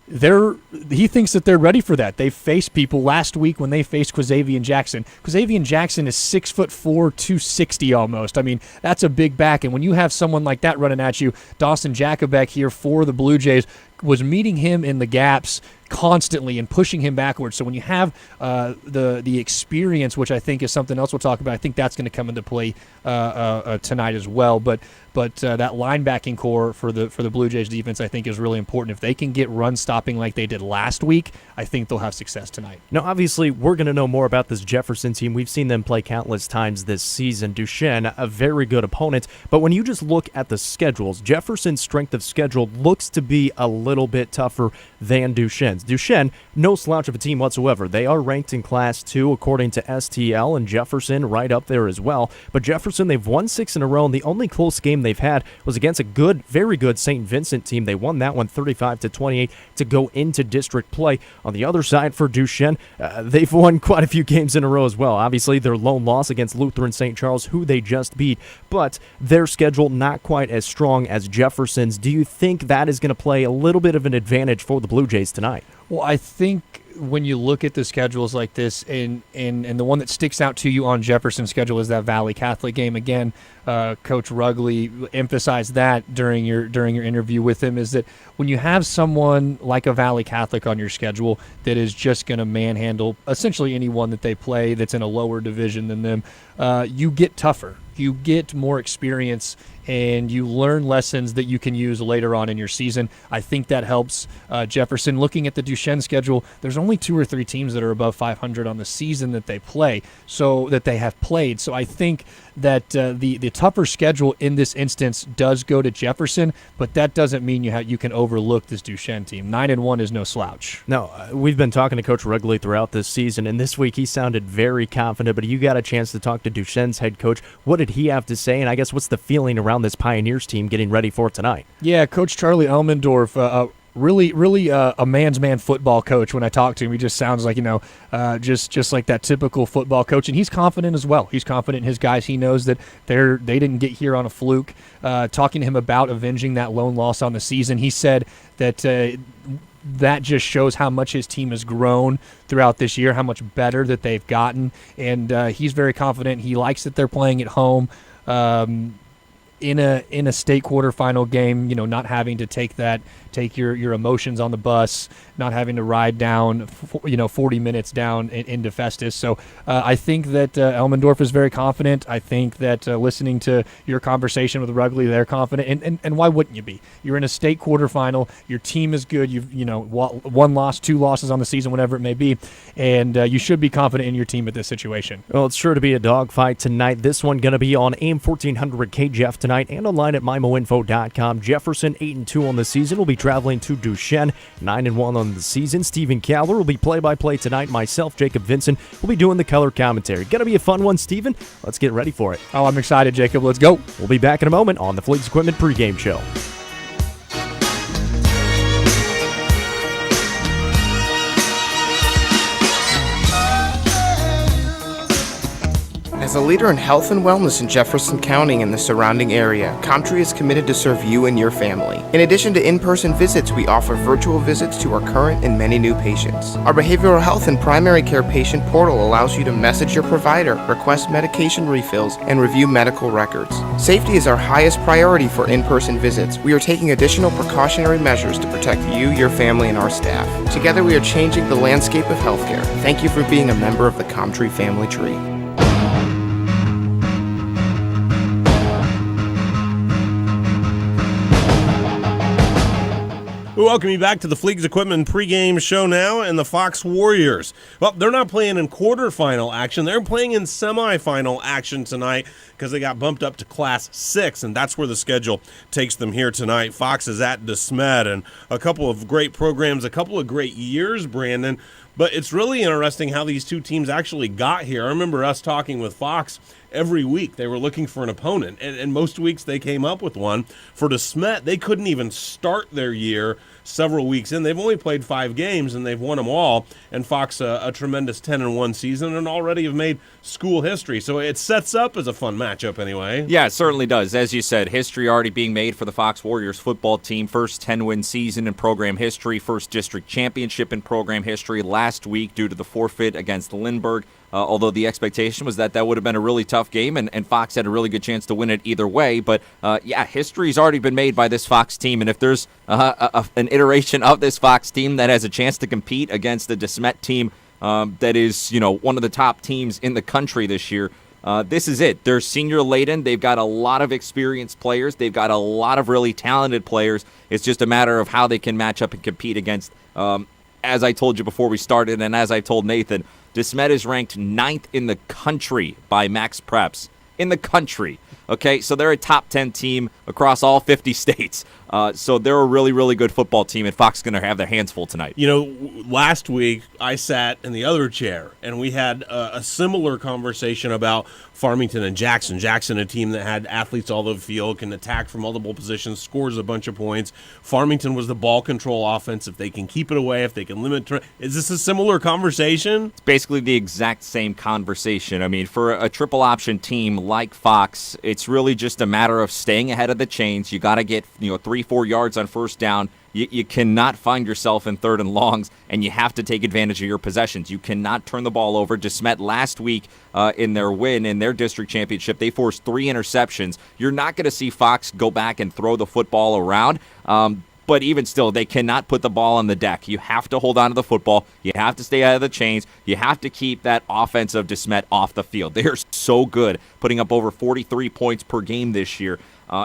he thinks that they're ready for that. They faced people last week when they faced Quazavian Jackson. Quazavian Jackson is 6'4", 260 almost. I mean, that's a big back. And when you have someone like that running at you, Dawson Jacobek here for the Blue Jays was meeting him in the gaps constantly and pushing him backwards. So when you have the experience, which I think is something else we'll talk about, I think that's going to come into play tonight as well. But that linebacking core for the Blue Jays defense, I think, is really important. If they can get run stopping like they did last week, I think they'll have success tonight. Now, obviously, we're going to know more about this Jefferson team. We've seen them play countless times this season. Duchesne, a very good opponent. But when you just look at the schedules, Jefferson's strength of schedule looks to be a little bit tougher than Duchesne's. Duchesne, no slouch of a team whatsoever. They are ranked in Class 2 according to STL, and Jefferson right up there as well. But Jefferson, they've won 6 in a row, and the only close game they've had was against a good, very good St. Vincent team. They won that one 35-28 to go into district play. On the other side for Duchesne, they've won quite a few games in a row as well. Obviously, their lone loss against Lutheran St. Charles, who they just beat, but their schedule not quite as strong as Jefferson's. Do you think that is going to play a little bit of an advantage for the Blue Jays tonight? Well, I think when you look at the schedules like this, and the one that sticks out to you on Jefferson's schedule is that Valley Catholic game. Again, Coach Rugley emphasized that during your interview with him, is that when you have someone like a Valley Catholic on your schedule that is just going to manhandle essentially anyone that they play that's in a lower division than them, you get tougher. You get more experience, and you learn lessons that you can use later on in your season. I think that helps Jefferson. Looking at the Duchesne schedule, there's only 2 or 3 teams that are above 500 on the season that they play, so that they have played. So I think that the tougher schedule in this instance does go to Jefferson, but that doesn't mean you can overlook this Duchesne team. 9-1 is no slouch. No, we've been talking to Coach Rugley throughout this season, and this week he sounded very confident, but you got a chance to talk to Duchesne's head coach. What did he have to say, and I guess what's the feeling around this Pioneers team getting ready for tonight? Yeah, Coach Charlie Elmendorf, really a man's man football coach. When I talk to him, he just sounds like, just like that typical football coach, and he's confident as well. He's confident in his guys. He knows that they didn't get here on a fluke. Talking to him about avenging that lone loss on the season, he said that that just shows how much his team has grown throughout this year, how much better that they've gotten, and he's very confident. He likes that they're playing at home. In a state quarterfinal game, not having to take your emotions on the bus, not having to ride down, 40 minutes down into Festus. So I think that Elmendorf is very confident. I think that listening to your conversation with Rugley, they're confident. And why wouldn't you be? You're in a state quarterfinal. Your team is good. You've 1 loss, 2 losses on the season, whatever it may be, and you should be confident in your team at this situation. Well, it's sure to be a dogfight tonight. This one going to be on AM 1400 KJF tonight and online at MyMoInfo.com. Jefferson 8-2 on the season will be traveling to Duchesne, 9-1 on the season. Stephen Cowler will be play-by-play tonight. Myself, Jacob Vincent, will be doing the color commentary. Gonna be a fun one, Stephen. Let's get ready for it. Oh, I'm excited, Jacob. Let's go. We'll be back in a moment on the Fleets Equipment pregame show. As a leader in health and wellness in Jefferson County and the surrounding area, Comtree is committed to serve you and your family. In addition to in-person visits, we offer virtual visits to our current and many new patients. Our behavioral health and primary care patient portal allows you to message your provider, request medication refills, and review medical records. Safety is our highest priority for in-person visits. We are taking additional precautionary measures to protect you, your family, and our staff. Together, we are changing the landscape of healthcare. Thank you for being a member of the Comtree family tree. We welcome you back to the Fleets Equipment pregame show now, and the Fox Warriors. Well, they're not playing in quarterfinal action. They're playing in semifinal action tonight because they got bumped up to Class 6, and that's where the schedule takes them here tonight. Fox is at Desmet, and a couple of great programs, a couple of great years, Brandon. But it's really interesting how these two teams actually got here. I remember us talking with Fox every week. They were looking for an opponent, and most weeks they came up with one. For Desmet, they couldn't even start their year several weeks in. They've only played 5 games, and they've won them all. And Fox, a tremendous 10-1 season, and already have made school history. So it sets up as a fun matchup anyway. Yeah, it certainly does. As you said, history already being made for the Fox Warriors football team. First 10-win season in program history, first district championship in program history last week due to the forfeit against Lindbergh. Although the expectation was that would have been a really tough game, and Fox had a really good chance to win it either way. But, history's already been made by this Fox team, and if there's an iteration of this Fox team that has a chance to compete against the Desmet team that is, one of the top teams in the country this year, this is it. They're senior laden. They've got a lot of experienced players. They've got a lot of really talented players. It's just a matter of how they can match up and compete against, as I told you before we started, and as I told Nathan, Desmet is ranked 9th in the country by Max Preps. In the country. Okay, so they're a top 10 team across all 50 states. So they're a really, really good football team, and Fox is going to have their hands full tonight. You know, last week I sat in the other chair, and we had a similar conversation about Farmington and Jackson. Jackson, a team that had athletes all over the field, can attack from multiple positions, scores a bunch of points. Farmington was the ball control offense. If they can keep it away, if they can limit. Is this a similar conversation? It's basically the exact same conversation. I mean, for a triple option team like Fox, it's really just a matter of staying ahead of the chains. You got to get 3-4 yards on first down. You cannot find yourself in third and longs, and you have to take advantage of your possessions. You cannot turn the ball over. Desmet last week in their win, in their district championship, they forced 3 interceptions. You're not going to see Fox go back and throw the football around. But even still, they cannot put the ball on the deck. You have to hold on to the football. You have to stay out of the chains. You have to keep that offense of Desmet off the field. They are so good, putting up over 43 points per game this year.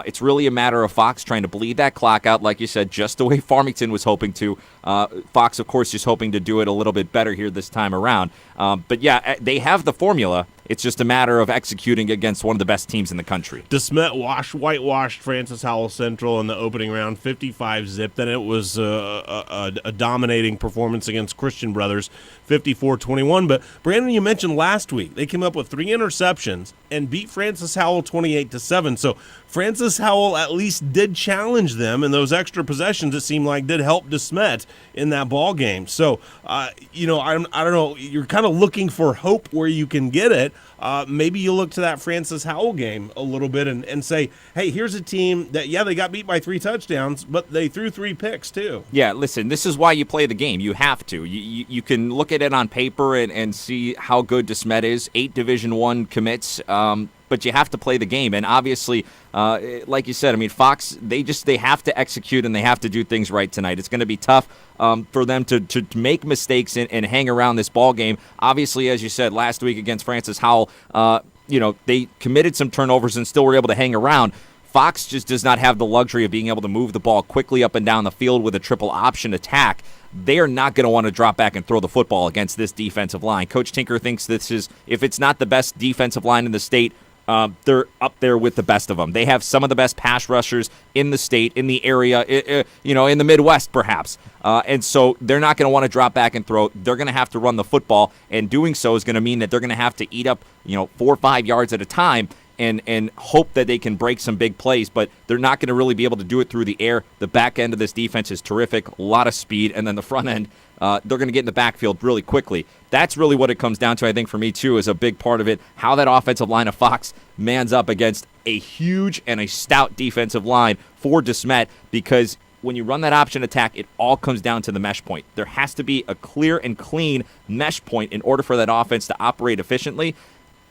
It's really a matter of Fox trying to bleed that clock out, like you said, just the way Farmington was hoping to. Fox, of course, just hoping to do it a little bit better here this time around. But yeah, they have the formula. It's just a matter of executing against one of the best teams in the country. Desmet whitewashed Francis Howell Central in the opening round, 55-zip. Then it was a dominating performance against Christian Brothers, 54-21. But, Brandon, you mentioned last week they came up with 3 interceptions and beat Francis Howell 28-7. So Francis Howell at least did challenge them, and those extra possessions, it seemed like, did help Desmet in that ball game. So, I don't know, you're kind of looking for hope where you can get it. Maybe you look to that Francis Howell game a little bit and say, hey, here's a team that, they got beat by 3 touchdowns, but they threw 3 picks too. Yeah, listen, this is why you play the game. You have to. You can look at it on paper and see how good Desmet is. 8 Division I commits, but you have to play the game. And obviously, like you said, I mean, Fox, they have to execute and they have to do things right tonight. It's going to be tough for them to make mistakes and hang around this ball game. Obviously, as you said, last week against Francis Howell, they committed some turnovers and still were able to hang around. Fox just does not have the luxury of being able to move the ball quickly up and down the field with a triple option attack. They are not going to want to drop back and throw the football against this defensive line. Coach Tinker thinks this is, if it's not the best defensive line in the state, they're up there with the best of them. They have some of the best pass rushers in the state, in the area, in the Midwest perhaps. And so they're not going to want to drop back and throw. They're going to have to run the football, and doing so is going to mean that they're going to have to eat up 4 or 5 yards at a time and hope that they can break some big plays, but they're not going to really be able to do it through the air. The back end of this defense is terrific, a lot of speed, and then the front end, they're going to get in the backfield really quickly. That's really what it comes down to, I think, for me, too, is a big part of it, how that offensive line of Fox mans up against a huge and a stout defensive line for Desmet, because when you run that option attack, it all comes down to the mesh point. There has to be a clear and clean mesh point in order for that offense to operate efficiently.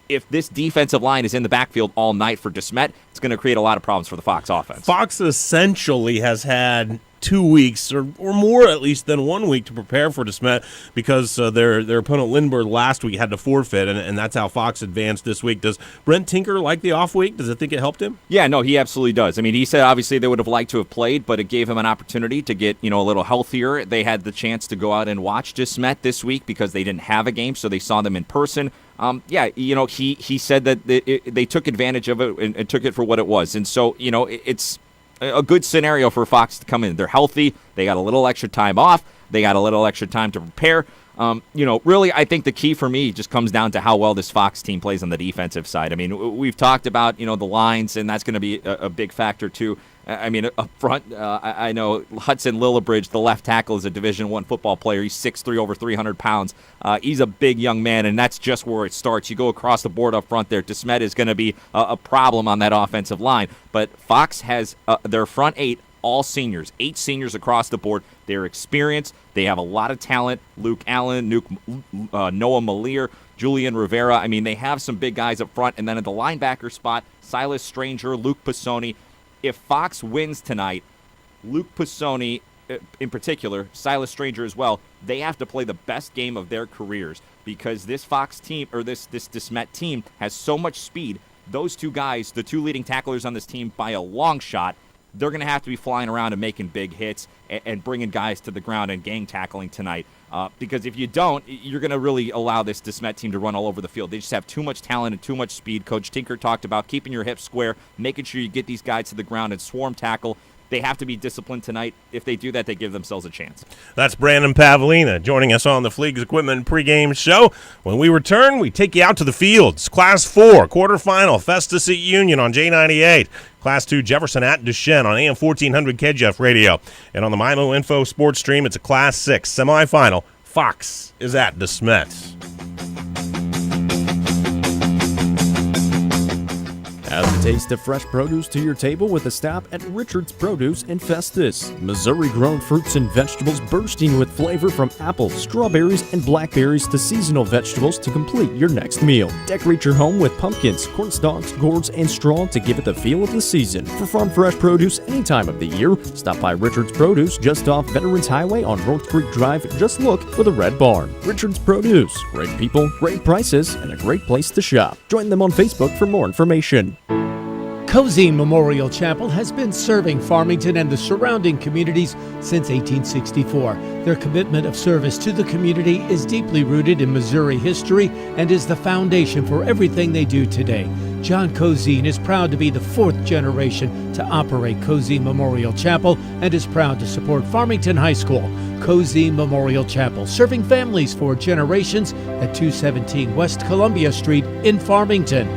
If this defensive line is in the backfield all night for Desmet, it's going to create a lot of problems for the Fox offense. Fox essentially has had 2 weeks or more at least than 1 week to prepare for Desmet, because their opponent Lindbergh last week had to forfeit, and that's how Fox advanced this week. Does Brent Tinker like the off week? Does it think it helped him? Yeah, no, he absolutely does. I mean, he said obviously they would have liked to have played, but it gave him an opportunity to get a little healthier. They had the chance to go out and watch Desmet this week because they didn't have a game, so they saw them in person. He said that they took advantage of it and took it for what it was. And so, it's a good scenario for Fox to come in. They're healthy. They got a little extra time off. They got a little extra time to prepare. Really, I think the key for me just comes down to how well this Fox team plays on the defensive side. I mean, we've talked about, the lines, and that's going to be a big factor, too. I mean, up front, I know Hudson Lillibridge, the left tackle, is a Division I football player. He's 6'3", over 300 pounds. He's a big young man, and that's just where it starts. You go across the board up front there. Desmet is going to be a problem on that offensive line. But Fox has their front 8 all seniors, 8 seniors across the board. They're experienced. They have a lot of talent. Luke Allen, Noah Malier, Julian Rivera. I mean, they have some big guys up front. And then at the linebacker spot, Silas Stranger, Luke Pisoni. If Fox wins tonight, Luke Pisoni in particular, Silas Stranger as well, they have to play the best game of their careers, because this Fox team, or this Desmet team, has so much speed. Those 2 guys, the 2 leading tacklers on this team, by a long shot, they're going to have to be flying around and making big hits and bringing guys to the ground and gang tackling tonight. Because if you don't, you're going to really allow this Desmet team to run all over the field. They just have too much talent and too much speed. Coach Tinker talked about keeping your hips square, making sure you get these guys to the ground and swarm tackle. They have to be disciplined tonight. If they do that, they give themselves a chance. That's Brandon Pavlina joining us on the Fleegs Equipment pregame show. When we return, we take you out to the fields. Class 4, quarterfinal, Festus at Union on J98. Class 2, Jefferson at Duchesne on AM 1400 KJF Radio. And on the MyMo Info Sports Stream, it's a Class 6 semifinal. Fox is at Desmet. Add the taste of fresh produce to your table with a stop at Richard's Produce in Festus. Missouri-grown fruits and vegetables bursting with flavor from apples, strawberries, and blackberries to seasonal vegetables to complete your next meal. Decorate your home with pumpkins, corn stalks, gourds, and straw to give it the feel of the season. For farm fresh produce any time of the year, stop by Richard's Produce just off Veterans Highway on North Creek Drive. Just look for the Red Barn. Richard's Produce. Great people, great prices, and a great place to shop. Join them on Facebook for more information. Cozy Memorial Chapel has been serving Farmington and the surrounding communities since 1864. Their commitment of service to the community is deeply rooted in Missouri history and is the foundation for everything they do today. John Cozine is proud to be the fourth generation to operate Cozine Memorial Chapel and is proud to support Farmington High School. Cozine Memorial Chapel, serving families for generations at 217 West Columbia Street in Farmington.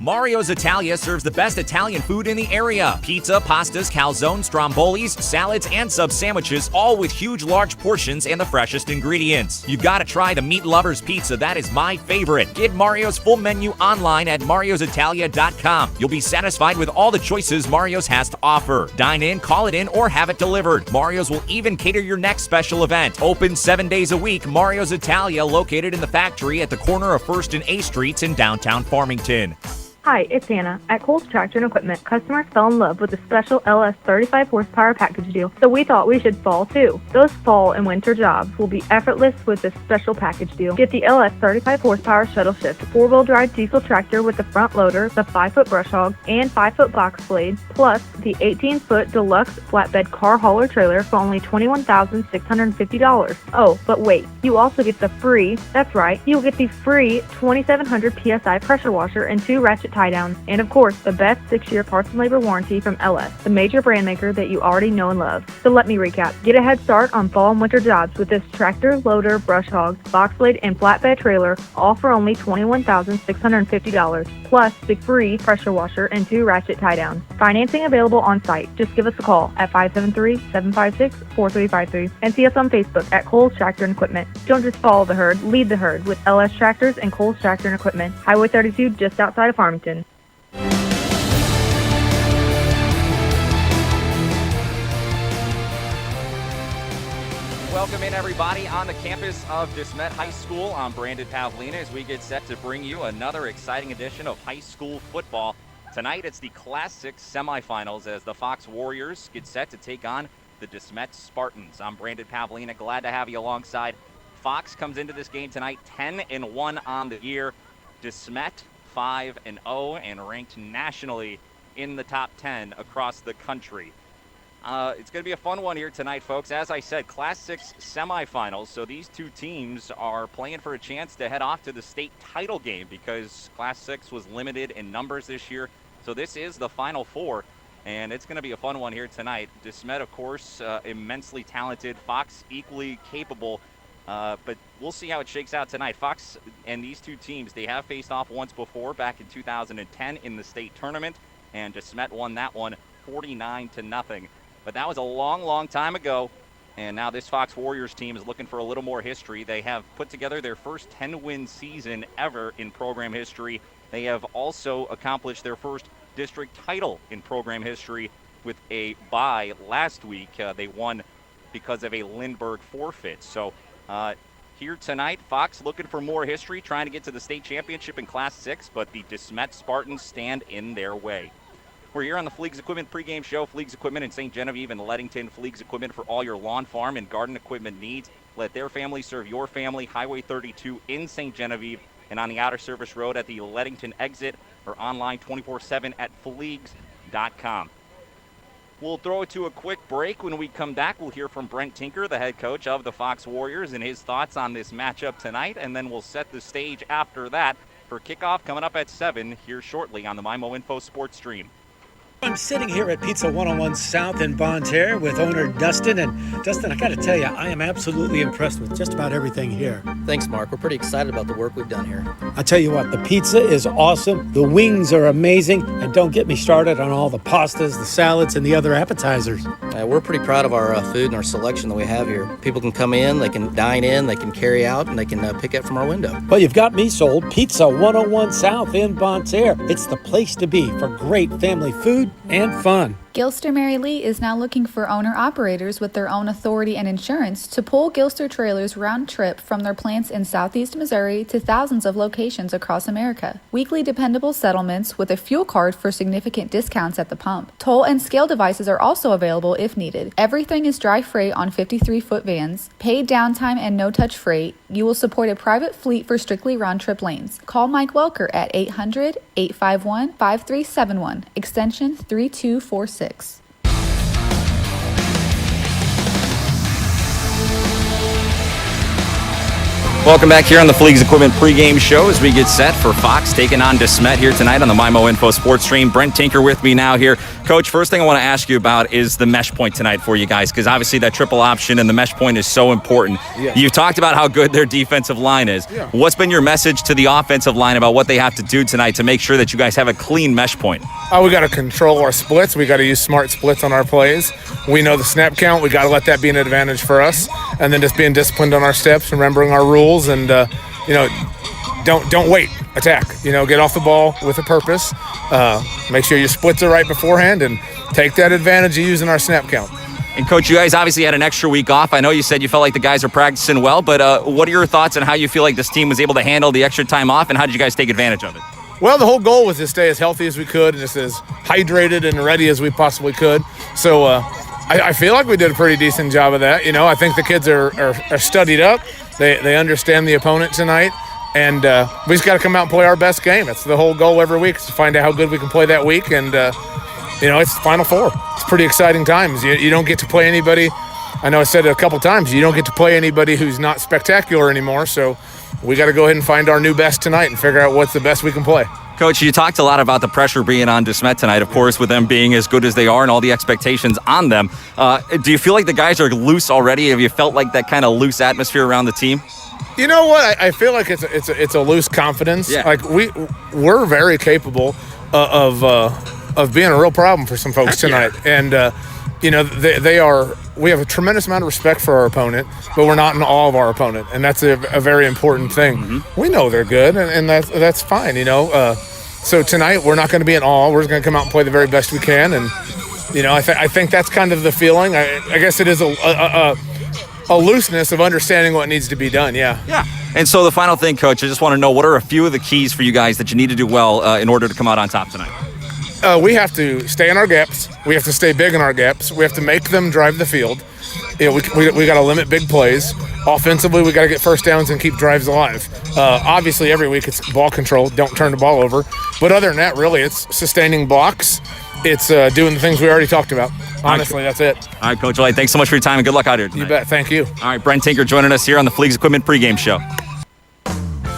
Mario's Italia serves the best Italian food in the area. Pizza, pastas, calzones, strombolis, salads, and sub-sandwiches, all with huge, large portions and the freshest ingredients. You've got to try the Meat Lovers Pizza. That is my favorite. Get Mario's full menu online at mariositalia.com. You'll be satisfied with all the choices Mario's has to offer. Dine in, call it in, or have it delivered. Mario's will even cater your next special event. Open 7 days a week, Mario's Italia, located in the factory at the corner of 1st and A Streets in downtown Farmington. Hi, it's Anna. At Cole's Tractor and Equipment, customers fell in love with the special LS 35 horsepower package deal, so we thought we should fall too. Those fall and winter jobs will be effortless with this special package deal. Get the LS 35 horsepower shuttle shift, 4-wheel drive diesel tractor with the front loader, the 5-foot brush hog, and 5-foot box blade, plus the 18-foot deluxe flatbed car hauler trailer for only $21,650. Oh, but wait, you also get the free, that's right, you'll get the free 2700 PSI pressure washer and 2 ratchet tie downs, and of course, the best 6-year parts and labor warranty from LS, the major brand maker that you already know and love. So let me recap. Get a head start on fall and winter jobs with this tractor, loader, brush hog, box blade, and flatbed trailer, all for only $21,650, plus the free pressure washer and 2 ratchet tie downs. Financing available on site. Just give us a call at 573-756-4353 and see us on Facebook at Cole's Tractor and Equipment. Don't just follow the herd, lead the herd with LS Tractors and Cole's Tractor and Equipment. Highway 32 just outside of Farmington. Welcome in, everybody, on the campus of Desmet High School. I'm Brandon Pavlina as we get set to bring you another exciting edition of high school football. Tonight, it's the Class 6 semifinals as the Fox Warriors get set to take on the Desmet Spartans. I'm Brandon Pavlina, glad to have you alongside. Fox comes into this game tonight 10-1 on the year. Desmet 5-0 and ranked nationally in the top 10 across the country. It's going to be a fun one here tonight, folks. As I said, Class 6 semifinals, so these two teams are playing for a chance to head off to the state title game because Class 6 was limited in numbers this year. So this is the Final Four, and it's going to be a fun one here tonight. Desmet, of course, immensely talented. Fox equally capable, but we'll see how it shakes out tonight. Fox and these two teams, they have faced off once before back in 2010 in the state tournament, and Desmet won that one 49-0. But that was a long, long time ago, and now this Fox Warriors team is looking for a little more history. They have put together their first 10-win season ever in program history. They have also accomplished their first district title in program history with a bye last week. They won because of a Lindbergh forfeit. So here tonight, Fox looking for more history, trying to get to the state championship in Class 6, but the Desmet Spartans stand in their way. We're here on the Fleegs Equipment pregame show. Fleegs Equipment in St. Genevieve and Leadington. Fleegs Equipment for all your lawn, farm, and garden equipment needs. Let their family serve your family. Highway 32 in St. Genevieve and on the Outer Service Road at the Leadington exit or online 24/7 at Fleegs.com. We'll throw it to a quick break. When we come back, we'll hear from Brent Tinker, the head coach of the Fox Warriors, and his thoughts on this matchup tonight, and then we'll set the stage after that for kickoff coming up at 7 here shortly on the MyMo Info Sports Stream. I'm sitting here at Pizza 101 South in Bonne Terre with owner Dustin. And Dustin, I got to tell you, I am absolutely impressed with just about everything here. Thanks, Mark. We're pretty excited about the work we've done here. I tell you what, the pizza is awesome. The wings are amazing. And don't get me started on all the pastas, the salads, and the other appetizers. We're pretty proud of our food and our selection that we have here. People can come in, they can dine in, they can carry out, and they can pick up from our window. Well, you've got me sold. Pizza 101 South in Bonne Terre. It's the place to be for great family food and fun. Gilster Mary Lee is now looking for owner-operators with their own authority and insurance to pull Gilster trailers round trip from their plants in southeast Missouri to thousands of locations across America. Weekly dependable settlements with a fuel card for significant discounts at the pump. Toll and scale devices are also available if needed. Everything is dry freight on 53-foot vans. Paid downtime and no-touch freight. You will support a private fleet for strictly round-trip lanes. Call Mike Welker at 800-851-5371, extension 3246. Welcome back here on the Fleegs Equipment pregame show as we get set for Fox taking on Desmet here tonight on the MyMo Info Sports Stream. Brent Tinker with me now here. Coach, first thing I want to ask you about is the mesh point tonight for you guys, because obviously that triple option and the mesh point is so important. Yeah. You've talked about how good their defensive line is. Yeah. What's been your message to the offensive line about what they have to do tonight to make sure that you guys have a clean mesh point? We got to control our splits. We got to use smart splits on our plays. We know the snap count. We got to let that be an advantage for us. And then just being disciplined on our steps, remembering our rules, and don't wait. Attack. Get off the ball with a purpose. Make sure your splits are right beforehand, and take that advantage of using our snap count. And, Coach, you guys obviously had an extra week off. I know you said you felt like the guys are practicing well, but what are your thoughts on how you feel like this team was able to handle the extra time off, and how did you guys take advantage of it? Well, the whole goal was to stay as healthy as we could and just as hydrated and ready as we possibly could. So I feel like we did a pretty decent job of that. I think the kids are studied up. They understand the opponent tonight. And we just got to come out and play our best game. That's the whole goal every week, is to find out how good we can play that week. And, it's the Final Four. It's pretty exciting times. You don't get to play anybody. I know I said it a couple times. You don't get to play anybody who's not spectacular anymore. So we got to go ahead and find our new best tonight and figure out what's the best we can play. Coach, you talked a lot about the pressure being on Desmet tonight, of course, with them being as good as they are and all the expectations on them. Do you feel like the guys are loose already? Have you felt like that kind of loose atmosphere around the team? You know what? I feel like it's a loose confidence. Yeah. Like we're very capable of being a real problem for some folks tonight. Yeah. And they are. We have a tremendous amount of respect for our opponent, but we're not in awe of our opponent, and that's a very important thing. Mm-hmm. We know they're good, and that's fine. So tonight we're not going to be in awe. We're just going to come out and play the very best we can, and I think that's kind of the feeling. I guess it is a looseness of understanding what needs to be done. Yeah. Yeah. And so the final thing, Coach, I just want to know, what are a few of the keys for you guys that you need to do well in order to come out on top tonight? We have to stay in our gaps. We have to stay big in our gaps. We have to make them drive the field. We got to limit big plays. Offensively, we got to get first downs and keep drives alive. Obviously, every week it's ball control. Don't turn the ball over. But other than that, really, it's sustaining blocks. It's doing the things we already talked about. Honestly, that's it. All right, Coach Light, thanks so much for your time, and good luck out here tonight. You bet. Thank you. All right, Brent Tinker joining us here on the Fleegs Equipment pregame show.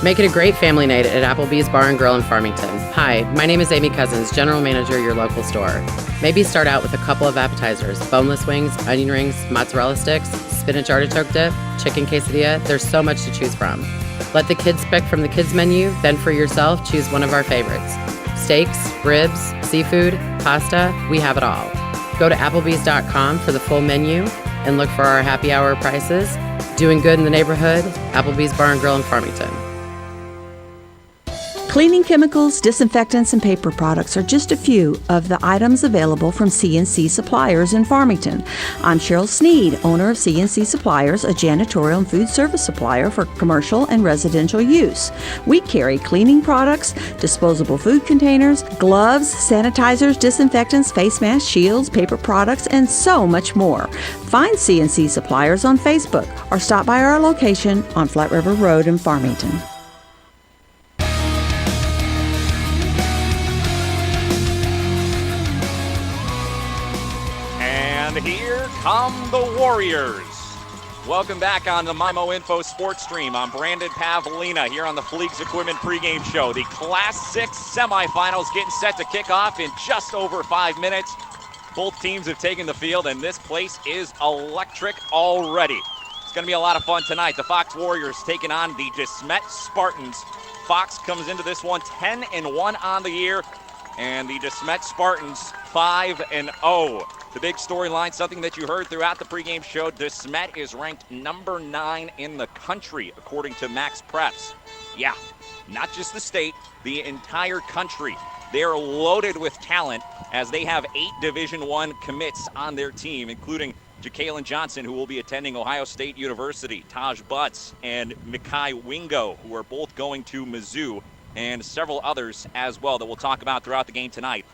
Make it a great family night at Applebee's Bar and Grill in Farmington. Hi, my name is Amy Cousins, General Manager of your local store. Maybe start out with a couple of appetizers: boneless wings, onion rings, mozzarella sticks, spinach artichoke dip, chicken quesadilla. There's so much to choose from. Let the kids pick from the kids menu, then for yourself, choose one of our favorites. Steaks, ribs, seafood, pasta, we have it all. Go to Applebee's.com for the full menu and look for our happy hour prices. Doing good in the neighborhood, Applebee's Bar and Grill in Farmington. Cleaning chemicals, disinfectants, and paper products are just a few of the items available from C&C Suppliers in Farmington. I'm Cheryl Sneed, owner of C&C Suppliers, a janitorial and food service supplier for commercial and residential use. We carry cleaning products, disposable food containers, gloves, sanitizers, disinfectants, face masks, shields, paper products, and so much more. Find C&C Suppliers on Facebook or stop by our location on Flat River Road in Farmington. come the Warriors. Welcome back on the Mimo Info Sports Stream. I'm Brandon Pavlina here on the Fleegs Equipment pregame show. The Class 6 semifinals getting set to kick off in just over 5 minutes. Both teams have taken the field, and this place is electric already. It's going to be a lot of fun tonight. The Fox Warriors taking on the Desmet Spartans. Fox comes into this one 10-1 on the year, and the Desmet Spartans 5-0. The big storyline, something that you heard throughout the pregame show, Desmet is ranked number 9 in the country, according to Max Preps. Yeah, not just the state, the entire country. They're loaded with talent as they have 8 Division I commits on their team, including Ja'Kalen Johnson, who will be attending Ohio State University, Taj Butts and Mikhi Wingo, who are both going to Mizzou, and several others as well that we'll talk about throughout the game tonight.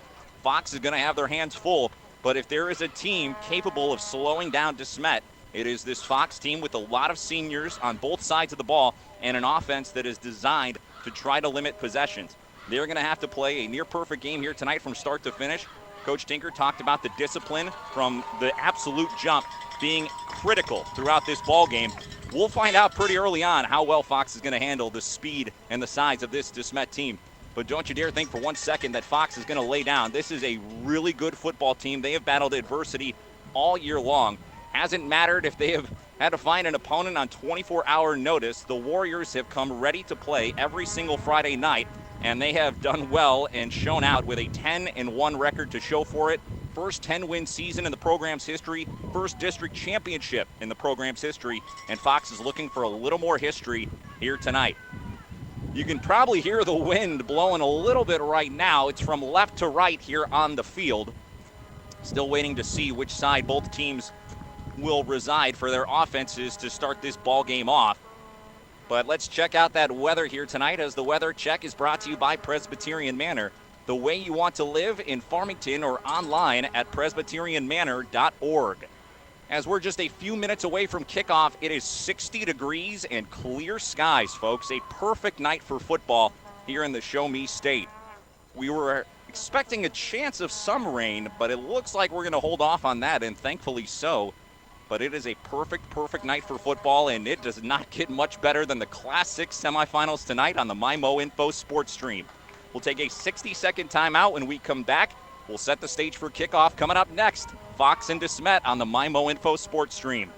Fox is going to have their hands full. But if there is a team capable of slowing down Desmet, it is this Fox team with a lot of seniors on both sides of the ball and an offense that is designed to try to limit possessions. They're going to have to play a near-perfect game here tonight from start to finish. Coach Tinker talked about the discipline from the absolute jump being critical throughout this ball game. We'll find out pretty early on how well Fox is going to handle the speed and the size of this Desmet team. But don't you dare think for 1 second that Fox is going to lay down. This is a really good football team. They have battled adversity all year long. Hasn't mattered if they have had to find an opponent on 24-hour notice. The Warriors have come ready to play every single Friday night, and they have done well and shown out with a 10-1 record to show for it. First 10-win season in the program's history, first district championship in the program's history, and Fox is looking for a little more history here tonight. You can probably hear the wind blowing a little bit right now. It's from left to right here on the field. Still waiting to see which side both teams will reside for their offenses to start this ball game off. But let's check out that weather here tonight, as the weather check is brought to you by Presbyterian Manor. The way you want to live in Farmington, or online at presbyterianmanor.org. As we're just a few minutes away from kickoff, it is 60 degrees and clear skies, folks. A perfect night for football here in the Show Me State. We were expecting a chance of some rain, but it looks like we're going to hold off on that, and thankfully so. But it is a perfect night for football, and it does not get much better than the Class 6 semifinals tonight on the Mimo Info Sports Stream. We'll take a 60-second timeout. When we come back, we'll set the stage for kickoff. Coming up next, Fox and Desmet on the Mimo Info Sports Stream.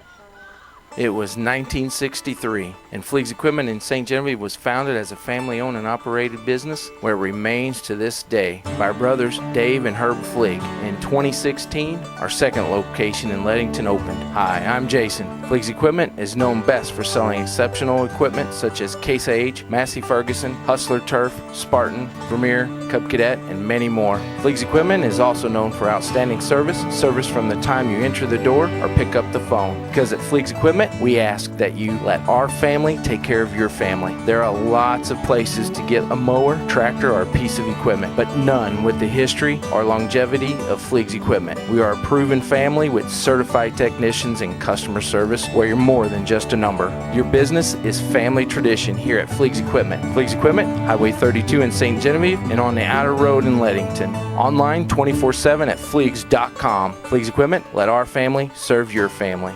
It was 1963, and Fleegs Equipment in St. Genevieve was founded as a family-owned and operated business where it remains to this day by our brothers Dave and Herb Fleeg. In 2016, our second location in Leadington opened. Hi, I'm Jason. Fleegs Equipment is known best for selling exceptional equipment such as Case IH, Massey Ferguson, Hustler Turf, Spartan, Vermeer, Cub Cadet, and many more. Fleegs Equipment is also known for outstanding service from the time you enter the door or pick up the phone. Because at Fleegs Equipment, we ask that you let our family take care of your family. There are lots of places to get a mower, tractor, or a piece of equipment, but none with the history or longevity of Fleegs Equipment. We are a proven family with certified technicians and customer service where you're more than just a number. Your business is family tradition here at Fleegs Equipment. Fleegs Equipment, Highway 32 in St. Genevieve and on the outer road in Leadington. Online 24/7 at Fleegs.com. Fleegs Equipment, let our family serve your family.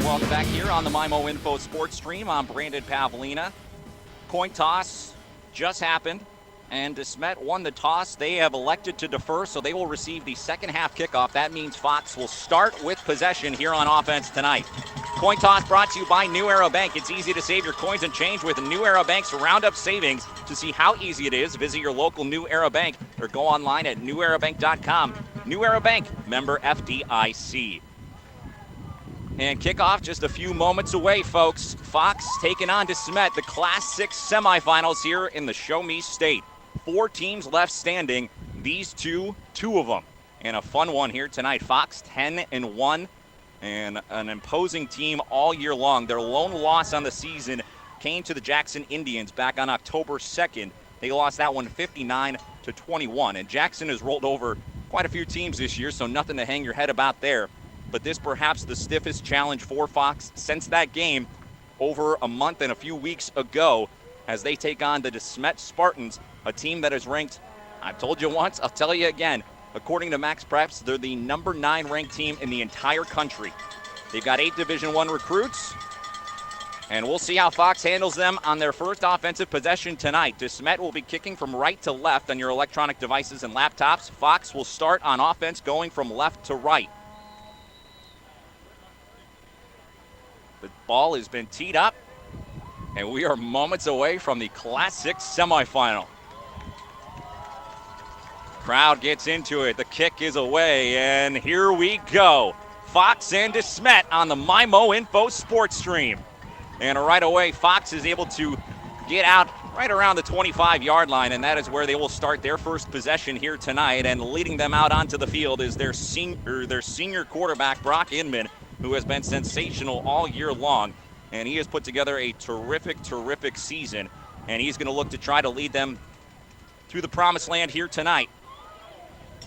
Welcome back here on the Mimo Info Sports Stream. I'm Brandon Pavlina. Coin toss just happened, and Desmet won the toss. They have elected to defer, so they will receive the second half kickoff. That means Fox will start with possession here on offense tonight. Coin toss brought to you by New Era Bank. It's easy to save your coins and change with New Era Bank's Roundup Savings. To see how easy it is, visit your local New Era Bank or go online at newerabank.com. New Era Bank, member FDIC. And kickoff just a few moments away, folks. Fox taking on Desmet, the Class 6 semifinals here in the Show Me State. 4 teams left standing. These two of them. And a fun one here tonight. Fox 10-1 and an imposing team all year long. Their lone loss on the season came to the Jackson Indians back on October 2nd. They lost that one 59-21. And Jackson has rolled over quite a few teams this year, so nothing to hang your head about there. But this perhaps the stiffest challenge for Fox since that game over a month and a few weeks ago. as they take on the Desmet Spartans, a team that is ranked, I've told you once, I'll tell you again, according to Max Preps, they're the number 9 ranked team in the entire country. They've got 8 Division I recruits, and we'll see how Fox handles them on their first offensive possession tonight. Desmet will be kicking from right to left on your electronic devices and laptops. Fox will start on offense going from left to right. The ball has been teed up, and we are moments away from the Class 6 semifinal. Crowd gets into it. The kick is away, and here we go. Fox and Desmet on the MyMo Info Sports Stream. And right away, Fox is able to get out right around the 25-yard line, and that is where they will start their first possession here tonight. And leading them out onto the field is their senior quarterback, Brock Inman, who has been sensational all year long. And he has put together a terrific season. And he's going to look to try to lead them through the promised land here tonight.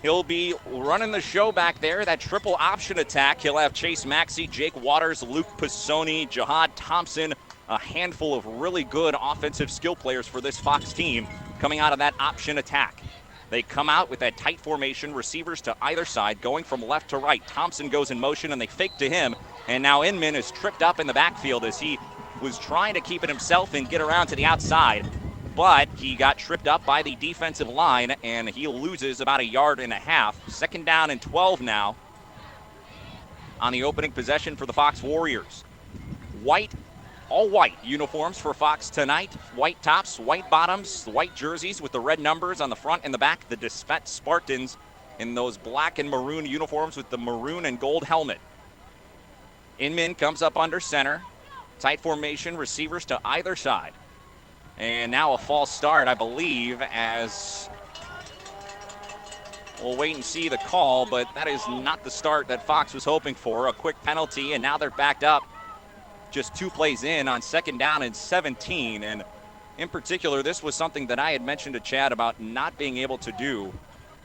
He'll be running the show back there, that triple option attack. He'll have Chase Maxey, Jake Waters, Luke Pisoni, Jihad Thompson, a handful of really good offensive skill players for this Fox team coming out of that option attack. They come out with that tight formation, receivers to either side, going from left to right. Thompson goes in motion, and they fake to him. And now Inman is tripped up in the backfield as he was trying to keep it himself and get around to the outside. But he got tripped up by the defensive line, and he loses about 1.5 yards. Second down and 12 now on the opening possession for the Fox Warriors. All white uniforms for Fox tonight. White tops, white bottoms, white jerseys with the red numbers on the front and the back. The Desmet Spartans in those black and maroon uniforms with the maroon and gold helmet. Inman comes up under center. Tight formation, receivers to either side. And now a false start, I believe, as we'll wait and see the call, but that is not the start that Fox was hoping for. A quick penalty, and now they're backed up just 2 plays in on second down and 17. And in particular, this was something that I had mentioned to Chad about not being able to do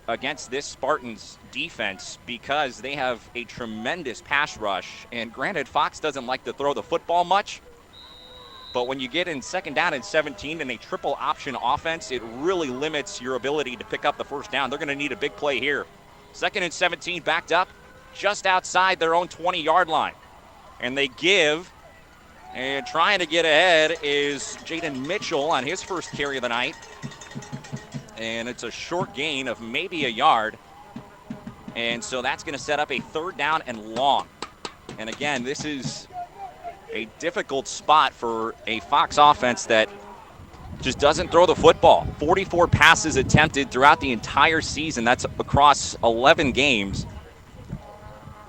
against this Spartans defense because they have a tremendous pass rush. And granted, Fox doesn't like to throw the football much, but when you get in second down and 17 in a triple option offense, it really limits your ability to pick up the first down. They're going to need a big play here. Second and 17 backed up just outside their own 20-yard line. And they give, and trying to get ahead is Jaden Mitchell on his first carry of the night. And it's a short gain of maybe 1 yard. And so that's going to set up a third down and long. And again, this is a difficult spot for a Fox offense that just doesn't throw the football. 44 passes attempted throughout the entire season. That's across 11 games.